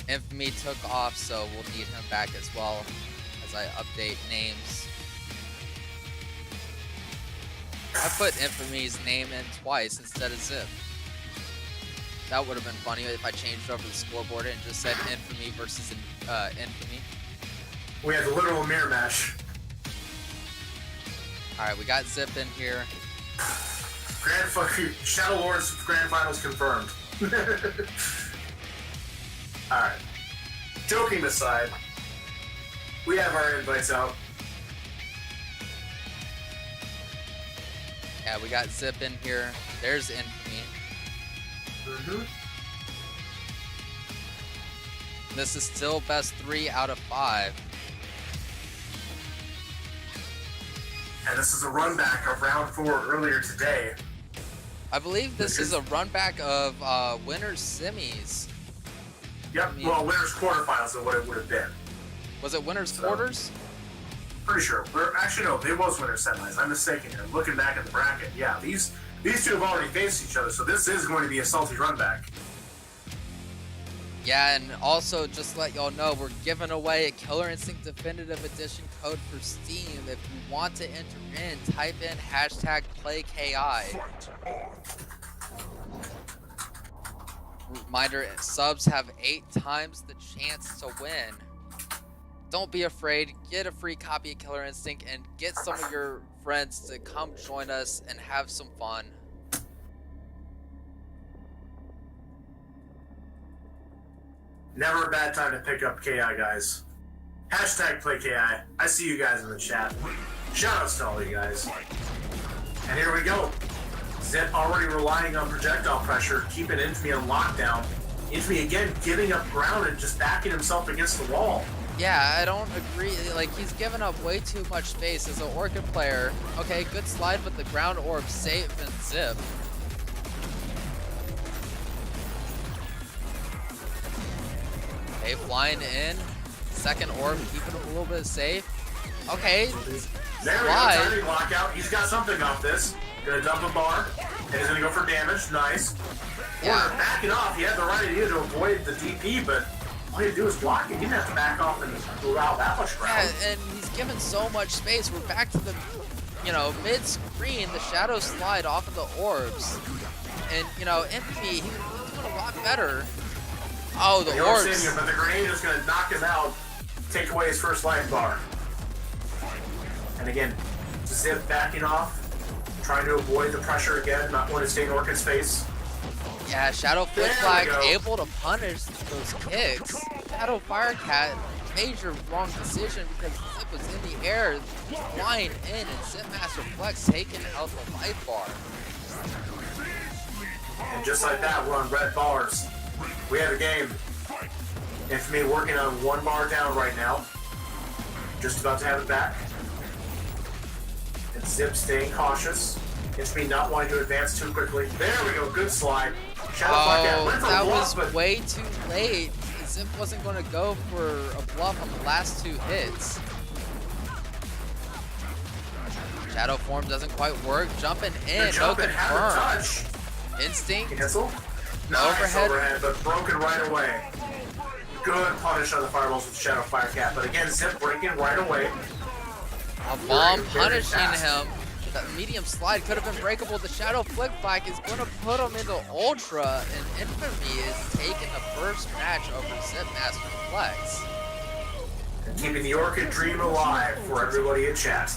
Infamy took off, so we'll need him back as well as I update names. I put Infamy's name in twice instead of Zip. That would have been funny if I changed over the scoreboard and just said Infamy versus Infamy. We have the literal mirror match. Alright, we got Zip in here. Shadow Lords Grand Finals confirmed. Alright. Joking aside, we have our invites out. Yeah, we got Zip in here. There's Infamy. This is still best 3 out of 5. And this is a run back of round 4 earlier today. I believe this is a run back of winners semis. Yep, well, winners quarterfinals is what it would have been. Was it winners quarters? Pretty sure. Actually, no, it was winners semis. I'm mistaken here. Looking back at the bracket, yeah, these two have already faced each other, so this is going to be a salty run back. Yeah, and also just to let y'all know, we're giving away a Killer Instinct Definitive Edition code for Steam. If you want to enter in, type in #PlayKI. Reminder, subs have 8 times the chance to win. Don't be afraid, get a free copy of Killer Instinct and get some of your friends to come join us and have some fun. Never a bad time to pick up KI, guys. #PlayKI. I see you guys in the chat. Shoutouts to all you guys. And here we go. Zip already relying on projectile pressure, keeping Infamy on lockdown. Infamy again giving up ground and just backing himself against the wall. Yeah, I don't agree. Like, he's given up way too much space as an Orchid player. Okay, good slide with the ground orb, safe and Zip. Okay, flying in. Second orb, keeping him a little bit safe. Okay, There we go, slide. timing lockout. He's got something off this. Gonna dump a bar, and he's gonna go for damage. Nice. Yeah. Warner backing off. He had the right idea to avoid the DP, but all he had to do was block it. He didn't have to back off and allow that much ground. Yeah, and he's given so much space. We're back to the, mid-screen, the shadow slide off of the orbs. And, Infamy, he was doing a lot better. Oh, the York's in orbs. here, but the grenade is going to knock him out, take away his first life bar. And again, Zip backing off, trying to avoid the pressure again, not wanting to stay in Orchid's face. Yeah, Shadow Flip There we Flag go. able to punish those kicks. Shadow Firecat, major wrong decision because Zip was in the air, flying in, and Zip Master Flex taking out the life bar. And just like that, we're on red bars. We have a game. Infamy working on 1 bar down right now. Just about to have it back. And Zip staying cautious. Infamy not wanting to advance too quickly. There we go, good slide. Shadow Firecat went for That a bluff, was but way too late. Zip wasn't going to go for a bluff on the last 2 hits. Shadow form doesn't quite work. Jumping in, no jumping, have a confirm. touch. Instinct. Cancel. Nice Overhead. overhead, but broken right away. Good punish on the fireballs with Shadow Firecat, but again, Zip breaking right away. A bomb Very punishing fast. him. That medium slide could have been breakable. The Shadow Flick Back is going to put him into Ultra, and Infamy is taking the first match over Zip Master Flex. And keeping the Orchid dream alive for everybody in chat.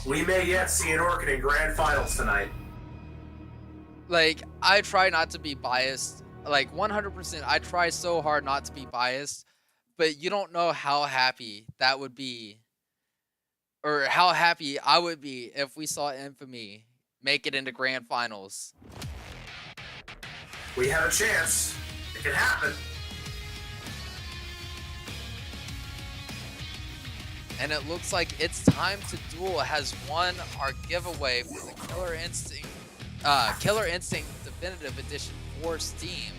We may yet see an Orchid in Grand Finals tonight. Like, I try not to be biased. Like, 100%, I try so hard not to be biased, but you don't know how happy that would be, or how happy I would be if we saw Infamy make it into Grand Finals. We have a chance. It can happen. And it looks like It's Time to Duel has won our giveaway for the Killer Instinct Definitive Edition for Steam.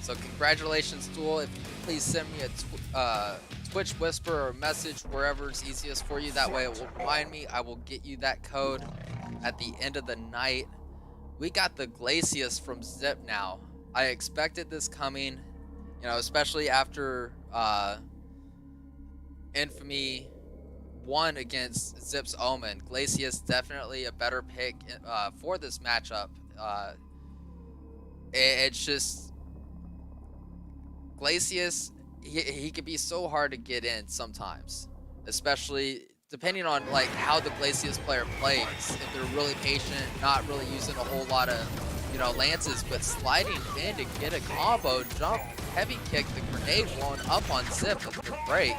So congratulations, Duel. If you could please send me a Twitch whisper or message wherever it's easiest for you. That way it will remind me. I will get you that code at the end of the night. We got the Glacius from Zip now. I expected this coming, you know, especially after Infamy won against Zip's Omen. Glacius definitely a better pick for this matchup. It's just Glacius, he can be so hard to get in sometimes, especially depending on like how the Glacius player plays. If they're really patient, not really using a whole lot of, you know, lances, but sliding in to get a combo, jump, heavy kick, the grenade blown up on Zip with the break.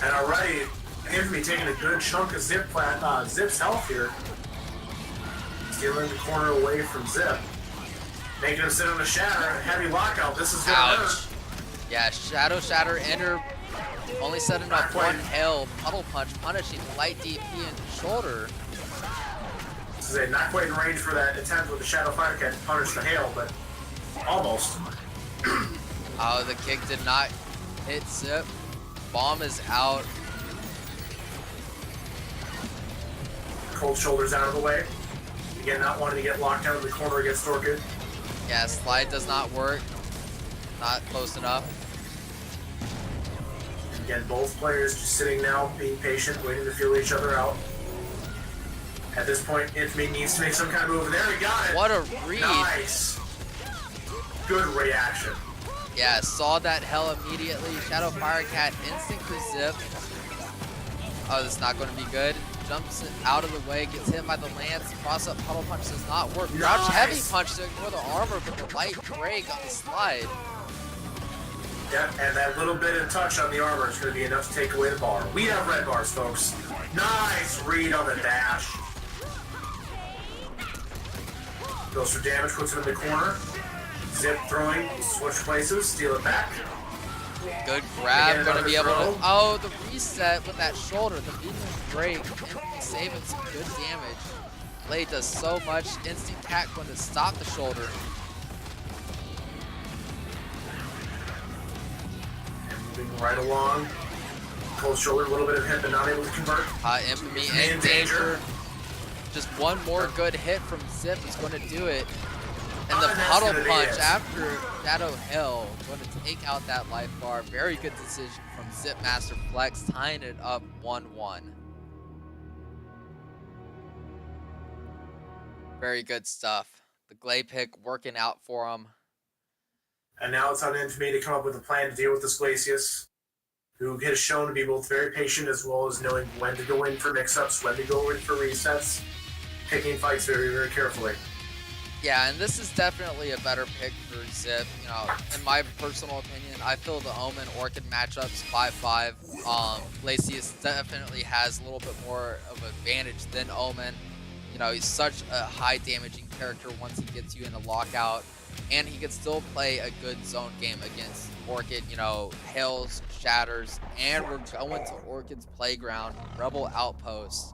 And already, Infamy taking a good chunk of Zip's health here. Stealing the corner away from Zip. Making him sit on the shatter. Heavy lockout. This is gonna hurt. Yeah, Shadow Shatter enter, only setting up Not quite. one hail, puddle punch, punishing light DP in the shoulder. This is not quite in range for that attempt with the Shadow Firecat to punish the hail, but almost. Oh, the kick did not hit Zip. Bomb is out. Cold shoulders out of the way. Again, not wanting to get locked down in the corner against Orchid. Yeah, slide does not work. Not close enough. Again, both players just sitting now, being patient, waiting to feel each other out. At this point, Infamy needs to make some kind of move. There, he got it. What a read. Nice. Good reaction. Yeah, saw that hell immediately. Shadow Firecat instinct for Zip. Oh, this is not going to be good. Jumps out of the way, gets hit by the lance. Cross up puddle punch does not work. Crouch heavy punch to ignore the armor, but the light break on the slide. Yep, and that little bit of touch on the armor is going to be enough to take away the bar. We have red bars, folks. Nice read on the dash. Goes for damage, puts it in the corner. Zip throwing, switch places, steal it back. Good grab, Again, going to be able another to... throw. Oh, the reset with that shoulder, the medium break, saving some good damage. Blade does so much. Instant cat going to stop the shoulder. And moving right along. Cold shoulder, a little bit of hit, but not able to convert. Infamy In in danger. danger. Just one more good hit from Zip is going to do it. And the And that's puddle gonna be punch it. after Shadow Hill going to take out that life bar. Very good decision from Zip Master Flex, tying it up 1-1. Very good stuff. The Glade pick working out for him. And now it's on Infamy to come up with a plan to deal with this Glacius, who has shown to be both very patient as well as knowing when to go in for mix-ups, when to go in for resets, picking fights very, very carefully. Yeah, and this is definitely a better pick for Zip. You know, in my personal opinion, I feel the Omen Orchid matchups 5-5. Glacius definitely has a little bit more of an advantage than Omen. You know, he's such a high damaging character once he gets you in a lockout, and he can still play a good zone game against Orchid. You know, Hails, Shatters, and we're going to Orchid's playground, Rebel Outpost.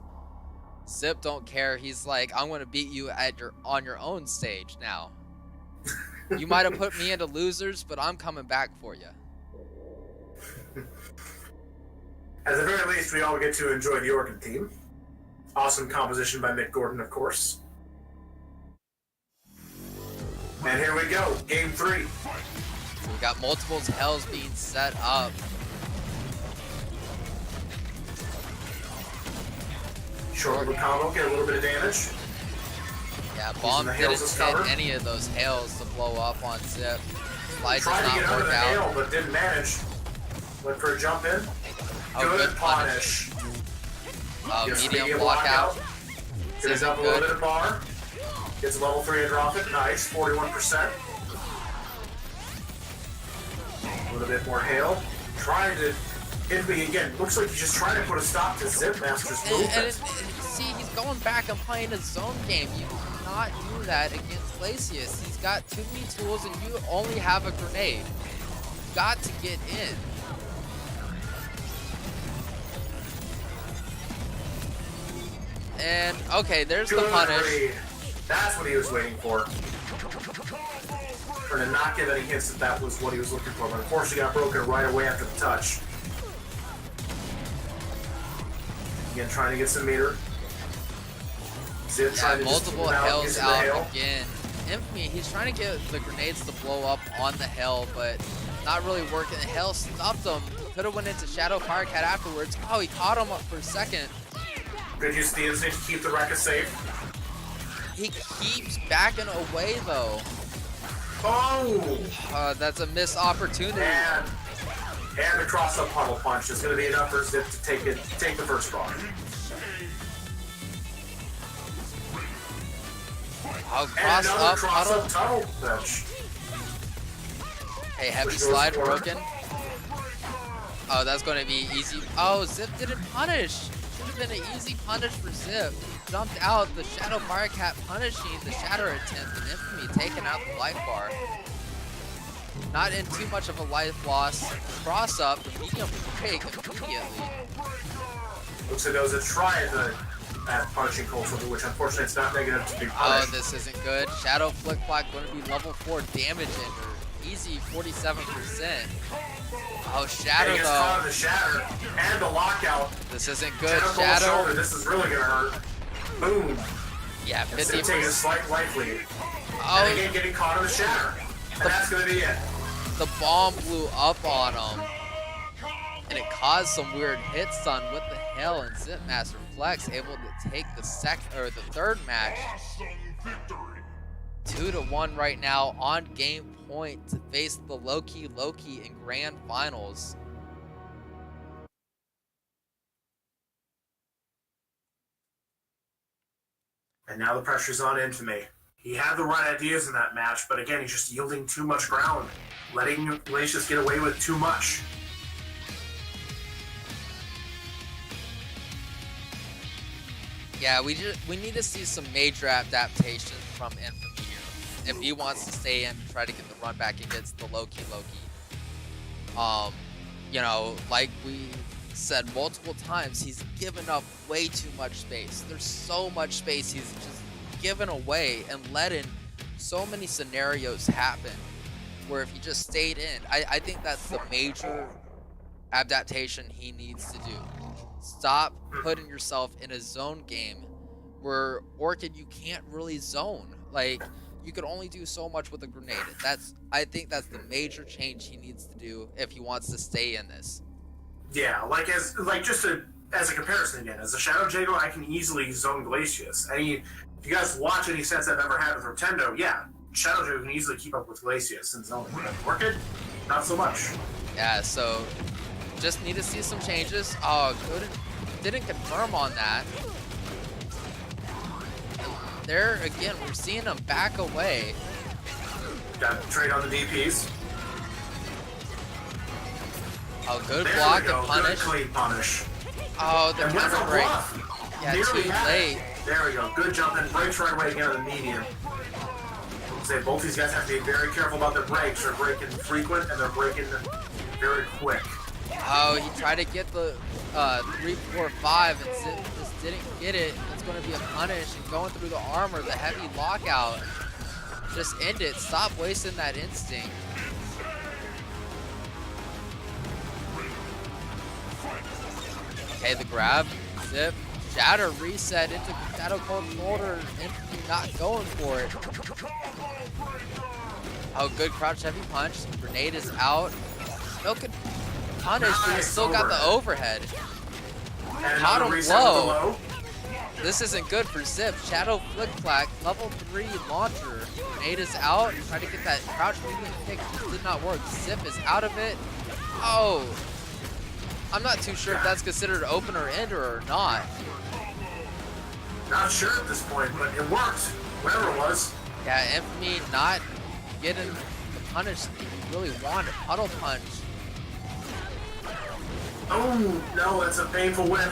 Zip don't care. He's like, I'm going to beat you on your own stage now. You might have put me into losers, but I'm coming back for you. At the very least, we all get to enjoy the Orchid theme. Awesome composition by Mick Gordon, of course. And here we go, game 3. We got multiple Hells being set up. Short little combo, get a little bit of damage. Yeah, Bomb didn't hit any of those hails to blow up on Zip. Slide Tried to get under the hail, out. but didn't manage. Went for a jump in. Good punish. Medium blockout. Gets up a little bit of bar. Gets a level 3 and drop it. Nice, 41%. A little bit more hail. Trying to hit me again. Looks like he's just trying to put a stop to Zip Master's movement. See, he's going back and playing a zone game. You cannot do that against Glacius. He's got too many tools and you only have a grenade. You got to get in. And, okay, there's the punish. That's what he was waiting for. For to not give any hints that that was what he was looking for, but unfortunately got broken right away after the touch. Again, trying to get some meter. Zip trying to multiple just Hells out again. Infamy, he's trying to get the grenades to blow up on the Hell, but not really working. The Hell stopped him. Could have went into Shadow Firecat afterwards. Oh, he caught him up for a second. Good use the instinct to keep the Rekka safe. He keeps backing away though. Oh! That's a missed opportunity. And the cross-up puddle punch is going to be enough for Zip to take the first bar. Cross-up tunnel punch. Hey, heavy slide broken. Oh, that's going to be easy. Oh, Zip didn't punish. Should have been an easy punish for Zip. Jumped out, the Shadow Firecat punishing the Shatter attempt, and Infamy taking out the life bar. Not in too much of a life loss. Cross up, the medium break immediately. Looks like there was a try at punishing Cold Shoulder, which unfortunately it's not negative to be punished. Oh, this isn't good. Shadow Flick Block going to be level 4 damage ender. Easy 47%. Oh, Shatter though. Caught in the Shatter and the lockout. This isn't good. Shadow. Shoulder, this is really gonna hurt. Boom. Yeah, 50%. Taking a slight life lead. Oh, and again getting caught in the Shatter. And that's gonna be it. The bomb blew up on him. And it caused some weird hit stun. What the hell? And Zip Master Flex able to take the third match. 2-1 right now on game point to face the Loki Loki in grand finals. And now the pressure's on Infamy. He had the right ideas in that match, but again, he's just yielding too much ground, letting Glacius get away with too much. Yeah, we need to see some major adaptations from Infamy here if he wants to stay in and try to get the run back against the Loki Loki. You know, like we said multiple times, he's given up way too much space. There's so much space he's just given away and letting so many scenarios happen where if he just stayed in, I think that's the major adaptation he needs to do. Stop putting yourself in a zone game where Orchid you can't really zone. Like, you could only do so much with a grenade. I think that's the major change he needs to do if he wants to stay in this. Yeah, as a comparison again, as a Shadow Jago, I can easily zone Glacius. if you guys watch any sets I've ever had with Rotendo, yeah, Shadow Dragon can easily keep up with Glacius and Zoning. Orchid, not so much. Yeah, so just need to see some changes. Oh, good. Didn't confirm on that. There again, we're seeing him back away. Got to trade on the DPs. Oh, good There block we go. and punish. Good clean punish. Oh, the And with counter a break. bluff. Yeah, Nearly too had late. it. There we go. Good jump and breaks right away again on the medium. Say both these guys have to be very careful about their breaks. They're breaking frequent and they're breaking very quick. Oh, he tried to get the 3, 4, 5 and just didn't get it. It's going to be a punish and going through the armor, the heavy lockout. Just end it. Stop wasting that instinct. Okay, the grab, zip, shatter, reset into Shadow Cold Shoulder, Infamy not going for it. Oh, good crouch heavy punch. Grenade is out. No good punish, but he's still got the overhead. And Caught another him reset with the low. low. This isn't good for Zip. Shadow Flick Flack, level 3 launcher. Grenade is out. Tried to get that crouch medium kick, did not work. Zip is out of it. Oh, I'm not too sure if that's considered open or ender or not. Not sure at this point, but it worked. Whatever it was. Yeah, Infamy not getting the punish that he really wanted. Puddle punch. Oh, no, that's a painful whip.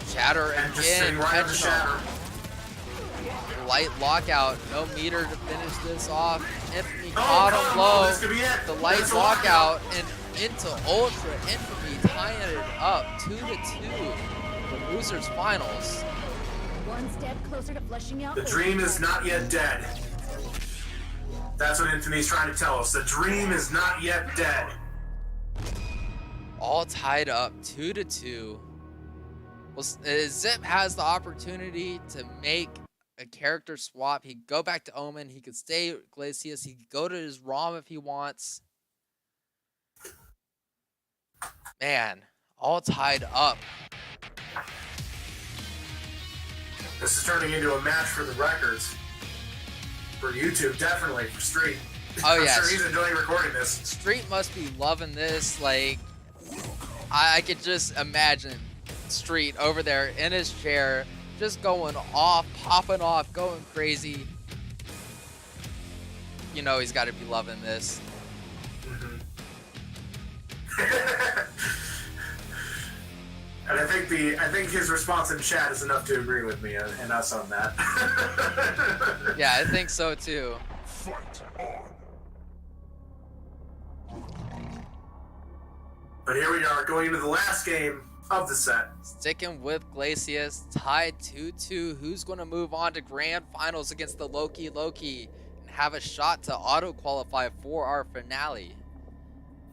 Shatter And just again. sitting right on the catch shatter. him. Light lockout. No meter to finish this off. Infamy Oh, caught come him on, low. this could be it. The light There's a lockout and into Ultra. Infamy tying it up 2-2. The losers finals. One step closer to flushing out. The dream is not yet dead. That's what Infamy's trying to tell us. The dream is not yet dead. All tied up 2-2. Well, Zip has the opportunity to make a character swap. He could go back to Omen. He could stay Glacius. He could go to his ROM if he wants. Man, all tied up. This is turning into a match for the records. For YouTube, definitely. For Street. Oh, I'm yeah. sure he's enjoying recording this. Street must be loving this. Like, I could just imagine Street over there in his chair, just going off, popping off, going crazy. You know he's got to be loving this. And I think his response in chat is enough to agree with me and us on that. Yeah, I think so too. Fight on. But here we are, going into the last game of the set. Sticking with Glacius, tied 2-2. Who's going to move on to grand finals against the Loki Loki and have a shot to auto-qualify for our finale?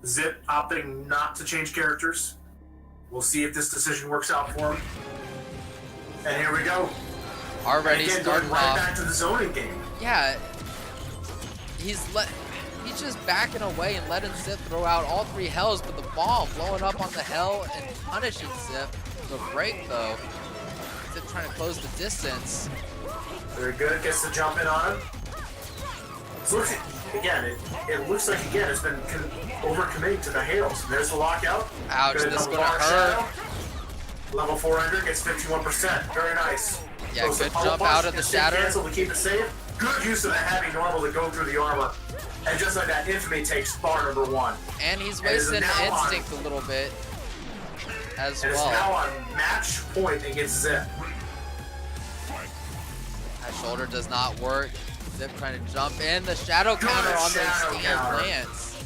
Zip opting not to change characters. We'll see if this decision works out for him. And here we go. Already Again, starting going right off. back to the zoning game. Yeah, he's just backing away and letting Zip throw out all 3 hells, but the bomb blowing up on the hell and punishing Zip. The break though. Zip trying to close the distance. Very good. Gets the jump in on him. So looks again. It looks like again it's been overcommitting to the hails. And there's the lockout. Ouch, Good this is double gonna bar hurt. shadow. Level 400 gets 51%. Very nice. Yeah, Goes to good pummel jump punch, out of the instant shatter. Cancel to keep it safe. Good use of the heavy normal to go through the armor. And just like that, Infamy takes bar number 1. And he's And is wasting now on- instinct a little bit as And is now well. on match point against Zip. That shoulder does not work. Zip trying to jump in. The shadow Good counter on those shadow stand counter. lands.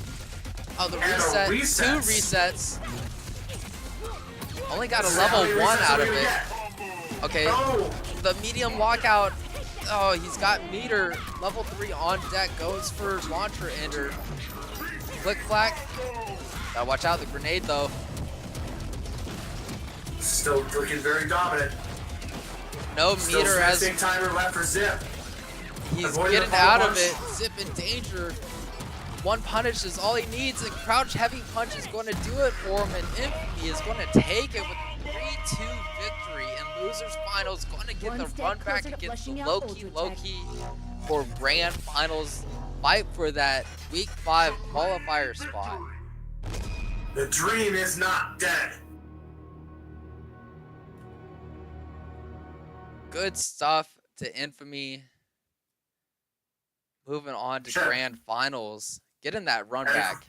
Oh, the And a reset. 2 resets. Only got a This is level how many 1 resets out are of we it. gonna get. Okay, Oh, the medium lockout. Oh, he's got meter. Level 3 on deck. Goes for launcher ender. Flick flack. Gotta watch out the grenade though. still looking very dominant. No Still meter as same timer left for Zip. he's Avoiding getting the out punch. of it. Zip in danger. One punish is all he needs. A crouch heavy punch is going to do it for him, and Infamy is going to take it with a 3-2 victory and lose losers finals. Going to get One the step run back closer to against the flushing out Loki Ultra Tech. Loki for grand finals. Fight for that week 5 qualifier spot. The dream is not dead. Good stuff to Infamy. Moving on to Sure. grand finals. Getting that run back.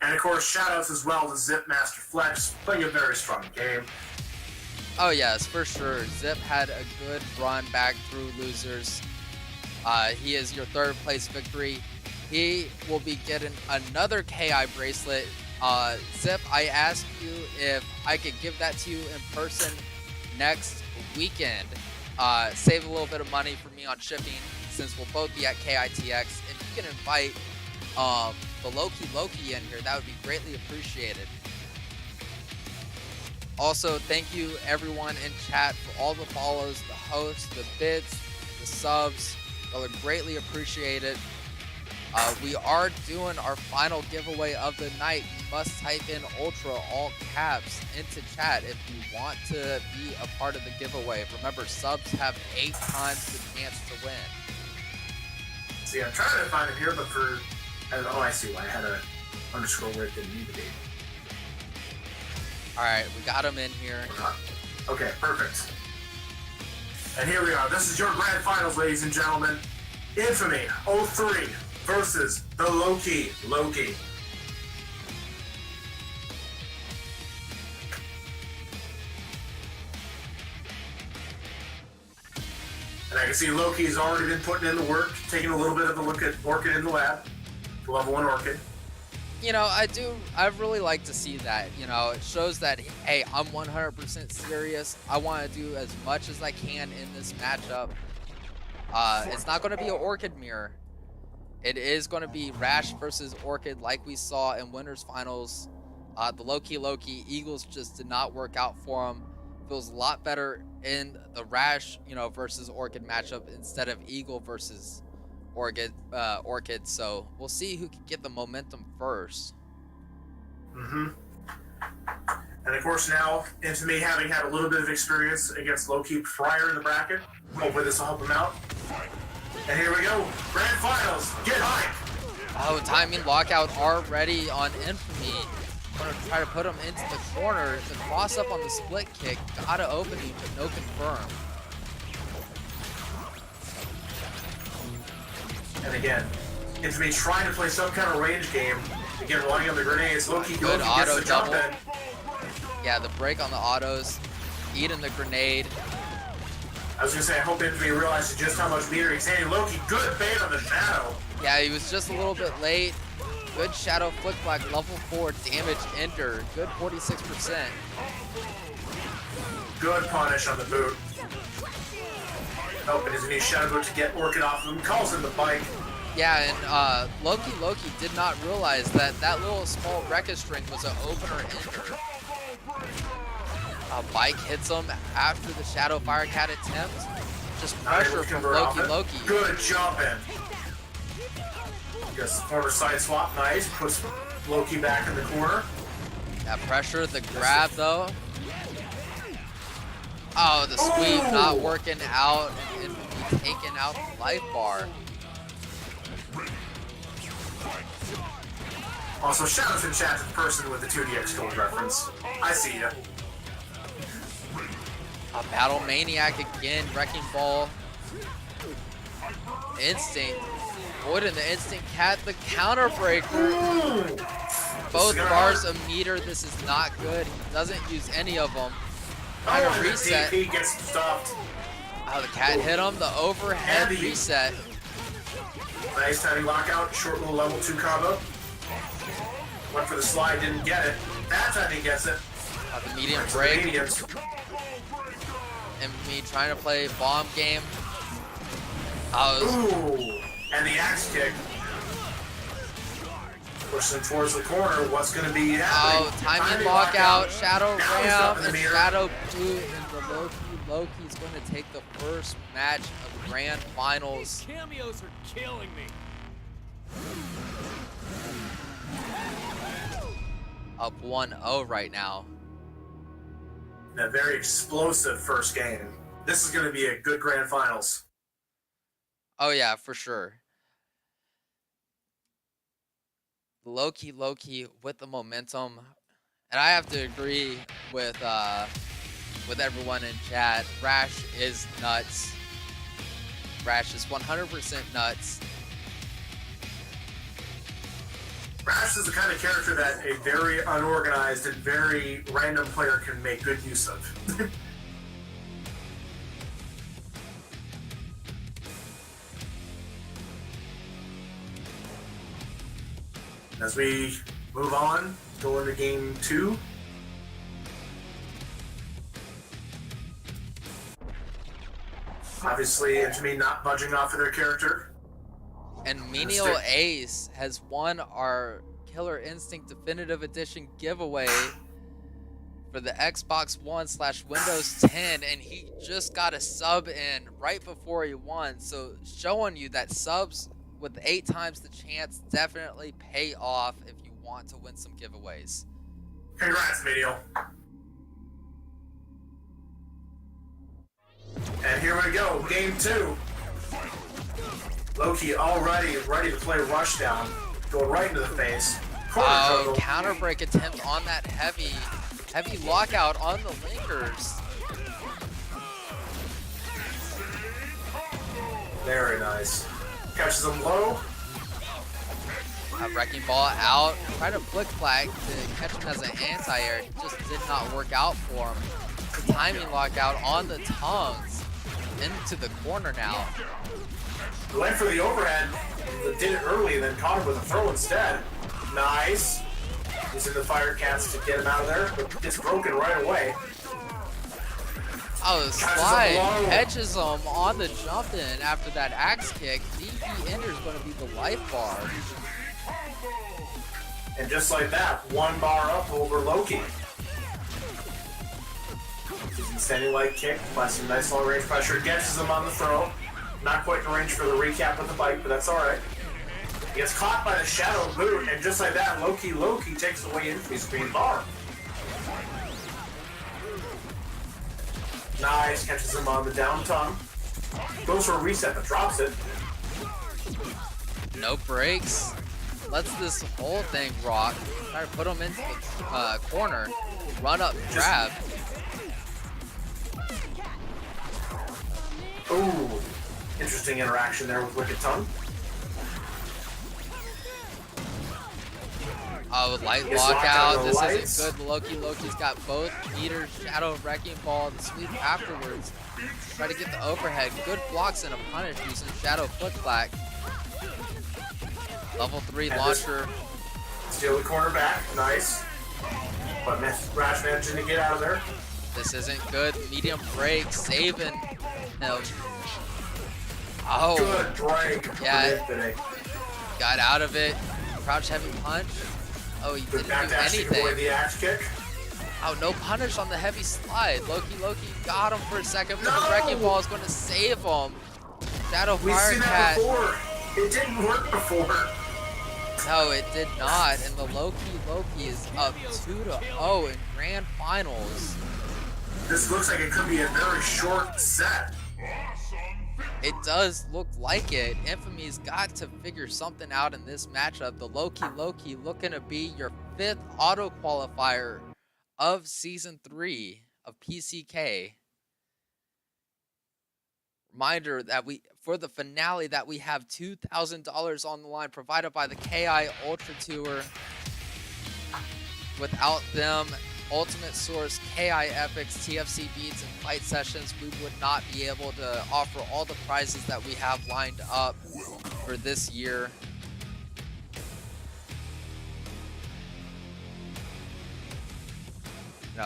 And of course, shoutouts as well to Zip Master Flex, playing a very strong game. Oh yes, for sure. Zip had a good run back through losers. He is your 3rd place victory. He will be getting another KI bracelet. Zip, I asked you if I could give that to you in person next weekend. Save a little bit of money for me on shipping since we'll both be at KITX. If you can invite the Loki Loki in here, that would be greatly appreciated. Also, thank you everyone in chat for all the follows, the hosts, the bits, the subs. Y'all are greatly appreciated. We are doing our final giveaway of the night. You must type in Ultra all caps into chat if you want to be a part of the giveaway. Remember, subs have 8 times the chance to win. See, I'm trying to find it here, but for... Oh, I see why I had a underscore where it didn't need to be. Alright, we got him in here. Okay, perfect. And here we are. This is your grand finals, ladies and gentlemen. Infamy 03 versus the Loki Loki. And I can see Loki's already been putting in the work, taking a little bit of a look at Orchid in the lab. Level 1 Orchid. You know, I really like to see that. You know, it shows that, hey, I'm 100% serious. I want to do as much as I can in this matchup. It's not going to be an Orchid mirror. It is going to be Rash versus Orchid like we saw in Winners Finals. The Loki Loki Eagles just did not work out for him. Feels a lot better in the Rash, you know, versus Orchid matchup instead of Eagle versus Orchid. So we'll see who can get the momentum first. And of course now, Infamy having had a little bit of experience against Loki prior in the bracket, hopefully this will help him out. And here we go, grand finals, get hype! Oh, timing lockout already on Infamy. Gonna try to put him into the corner. The cross up on the split kick, got an opening, but no confirm. And again, Infamy trying to play some kind of range game. Again, relying on the grenades. Loki Good gets auto the jump double. in. Yeah, the break on the autos, eating the grenade. I was gonna say, I hope Infamy realizes just how much meter he's handing. Loki, good bait on the shadow. Yeah, he was just a little bit late. Good shadow flick black, level 4 damage ender. Good 46%. Good punish on the boot. Open his new shadow boot to get Orchid off of him. Calls in the bike. Yeah, and Loki Loki did not realize that that little small wreckage string was an opener ender. Bike hits him after the Shadow Fire Cat attempt. Just pressure from Loki Loki. Good jump in. Gets the corner side swap, nice. Puts Loki back in the corner. That pressure, the grab though. Oh, the sweep not working out and taking out the life bar. Also, shout out to the chat to the person with the 2DX Gold reference. I see ya. A Battle Maniac again, Wrecking Ball. Instinct. Avoiding the Instinct Cat, the counter breaker. Both bars a meter, this is not good. He doesn't use any of them. Trying to reset. The DP gets stopped. Oh, the cat hit him, the overhead And the- reset. Nice timing lockout, short little level 2 combo. Went for the slide, didn't get it. That time he gets it. The medium Back to the break. mediums. And me trying to play bomb game. Ooh, and the axe kick. Pushing towards the corner. What's going to be happening? Oh, timing lockout, shadow Now he's ramp, up in the and mirror. shadow boot, and the Loki's going to take the first match of grand finals. Cameos are killing me. Up 1-0 right now. in a very explosive first game. This is going to be a good grand finals. Oh yeah, for sure. Loki Loki with the momentum, and I have to agree with everyone in chat. Rash is nuts. Rash is 100% nuts. Rash is the kind of character that a very unorganized and very random player can make good use of. As we move on, go into game 2. Obviously, Infamy not budging off of their character. And Menial Ace has won our Killer Instinct Definitive Edition giveaway for the Xbox One/Windows 10, and he just got a sub in right before he won. So showing you that subs with 8 times the chance definitely pay off if you want to win some giveaways. Congrats, Menial. And here we go, game 2. Loki already ready to play Rushdown. Going right into the face. Oh, counter break attempt on that heavy lockout on the linkers. Very nice. Catches him low. Wrecking ball out. Tried to flick flag to catch him as an anti-air. It just did not work out for him. The timing lockout on the tongues. Into the corner now. Went for the overhead. Did it early and then caught him with a throw instead. Nice. Using the fire cats to get him out of there, but gets broken right away. Oh, the slide catches him on the jump in after that axe kick. DP Ender is going to be the life bar. And just like that, 1 bar up over Loki. Using standing leg kick, by some nice long range pressure, catches him on the throw. Not quite in range for the recap with the bike, but that's alright. He gets caught by the shadow boot, and just like that, Loki Loki takes away Infamy's green bar. Nice, catches him on the down tongue. Goes for a reset, but drops it. No breaks. Lets this whole thing rock. Try to put him into the corner. Run up, grab. Ooh, interesting interaction there with Wicked Tongue. Oh, light lockout. This isn't good. Loki's got both meters, shadow, wrecking ball, the sweep afterwards. Try to get the overhead. Good blocks and a punish using shadow foot flag. Level 3 and launcher. Steal the corner back. Nice. But Rash managing to get out of there. This isn't good. Medium break. Saving. No. Oh. Good break. Yeah. Got out of it. Crouch heavy punch. Oh, he didn't do anything. The axe kick. Oh, no punish on the heavy slide. Loki got him for a second, but the wrecking ball is going to save him. Shadow Fire We've seen Cat. that before. It didn't work before. No, it did not. And the Loki is up 2-0 in grand finals. This looks like it could be a very short set. It does look like it. Infamy's got to figure something out in this matchup. The Loki looking to be your 5th auto qualifier of season 3 of PCK. Reminder that for the finale that we have $2,000 on the line provided by the KI Ultra Tour. Without them, Ultimate Source, KI Epics, TFC Beats, and Fight Sessions, we would not be able to offer all the prizes that we have lined up for this year.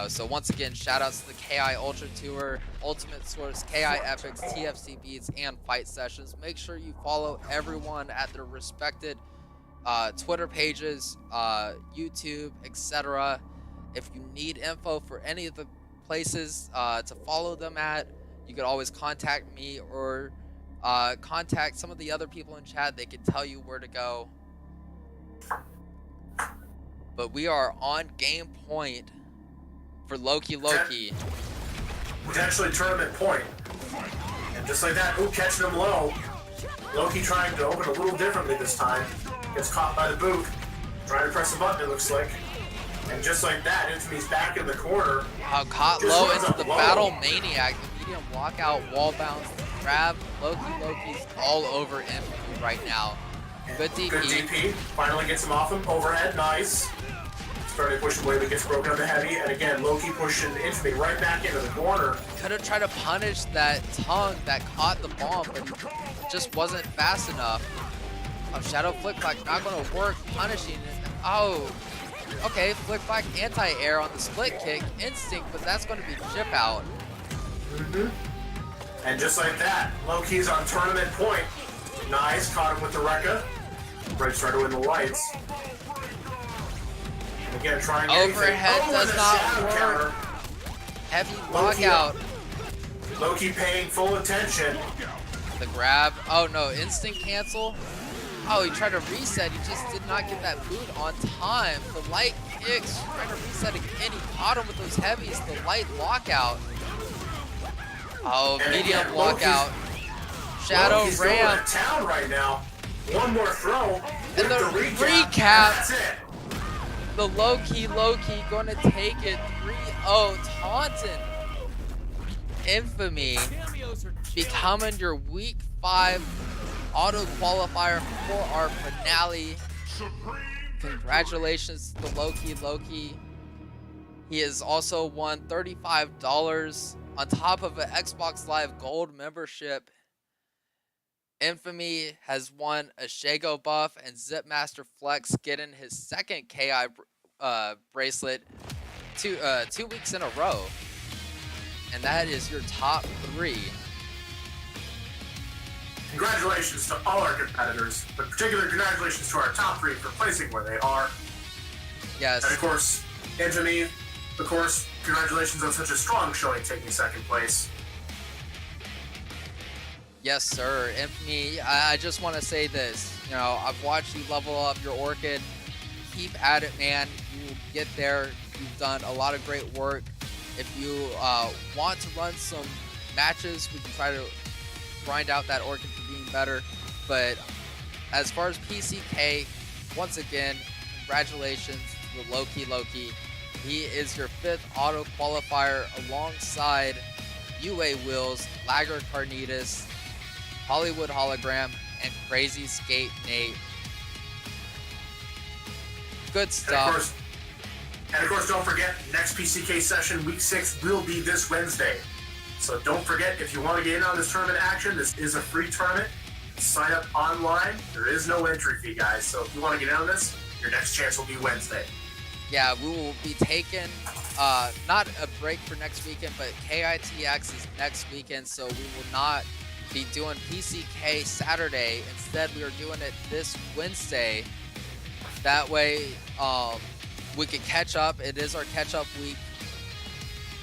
So once again, shout outs to the KI Ultra Tour, Ultimate Source, KI Epics, TFC Beats, and Fight Sessions. Make sure you follow everyone at their respected Twitter pages, YouTube, etc. If you need info for any of the places to follow them at, you could always contact me or contact some of the other people in chat. They can tell you where to go. But we are on game point for Loki Loki. Potentially tournament point. And just like that, ooh, catching him low. Loki trying to open a little differently this time. Gets caught by the boot. Trying to press the button, it looks like. And just like that, Infamy's back in the corner. Caught Just low runs into up the low. Battle Maniac. The medium lockout, wall bounce, grab. Loki's all over Infamy right now. Good DP. Good DP. Finally gets him off him. Overhead, nice. Starting to push away, but gets broken on the heavy. And again, Loki pushing Infamy right back into the corner. Could have tried to punish that tongue that caught the bomb, but he just wasn't fast enough. Oh, Shadow Flick Back not going to work. Punishing it. Oh, okay. Flick Back anti-air on the split kick. Instinct, but that's going to be chip out. And just like that, Loki's on tournament point. Nice. Caught him with the Rekka. Right started in the lights. And again, trying Overhead does not work. Counter. Heavy Loki lockout. Loki paying full attention. The grab. Oh no, instinct cancel. Oh, he tried to reset. He just did not get that boot on time. The light kicks. Trying to reset again. He caught him with those heavies. The light lockout. Oh, And medium again, lockout. Shadow Loki's going Ram. to town right now. One more throw. And with the recap. recap. That's it. The Loki going to take it 3-0. Taunton. Infamy becoming your week 5 auto qualifier for our finale. Congratulations to the Loki. He has also won $35 on top of an Xbox Live Gold membership. Infamy has won a Shago buff, and Zipmaster Flex getting his second KI bracelet 2 weeks in a row. And that is your top 3. Congratulations to all our competitors, but particular congratulations to our top 3 for placing where they are. Yes. And of course, Infamy, of course, congratulations on such a strong showing taking second place. Yes, sir. Infamy, I just want to say this. You know, I've watched you level up your Orchid. Keep at it, man. You will get there. You've done a lot of great work. If you want to run some matches, we can try to grind out that Orchid for being better. But as far as PCK, once again, congratulations to Loki. He is your 5th auto qualifier alongside UA Wills, Lager Carnitas, Hollywood Hologram, and Crazy Skate Nate. Good stuff. And of course, don't forget, next PCK session, week 6, will be this Wednesday. So don't forget, if you want to get in on this tournament action, this is a free tournament. Sign up online. There is no entry fee, guys. So if you want to get in on this, your next chance will be Wednesday. Yeah, we will be taking not a break for next weekend, but KITX is next weekend, so we will not be doing PCK Saturday. Instead, we are doing it this Wednesday. That way, we can catch up. It is our catch-up week.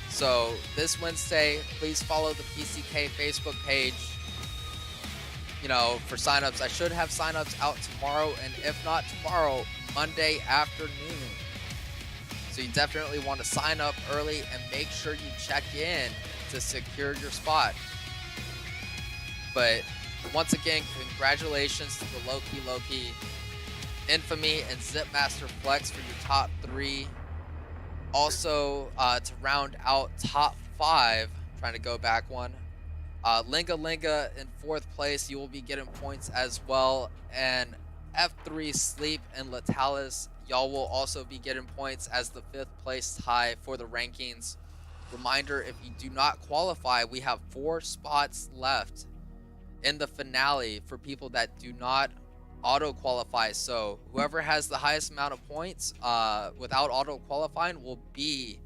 So this Wednesday, please follow the PCK Facebook page, you know, for signups. I should have signups out tomorrow, and if not tomorrow, Monday afternoon. So you definitely want to sign up early and make sure you check in to secure your spot. But once again, congratulations to the Loki, Infamy, and Zipmaster Flex for your top 3. Also, to round out top 5, trying to go back one, Linga in 4th place. You will be getting points as well. And F3 Sleep and Litalis, y'all will also be getting points as the 5th place tie for the rankings. Reminder, if you do not qualify, we have 4 spots left in the finale for people that do not auto qualify. So whoever has the highest amount of points without auto qualifying will be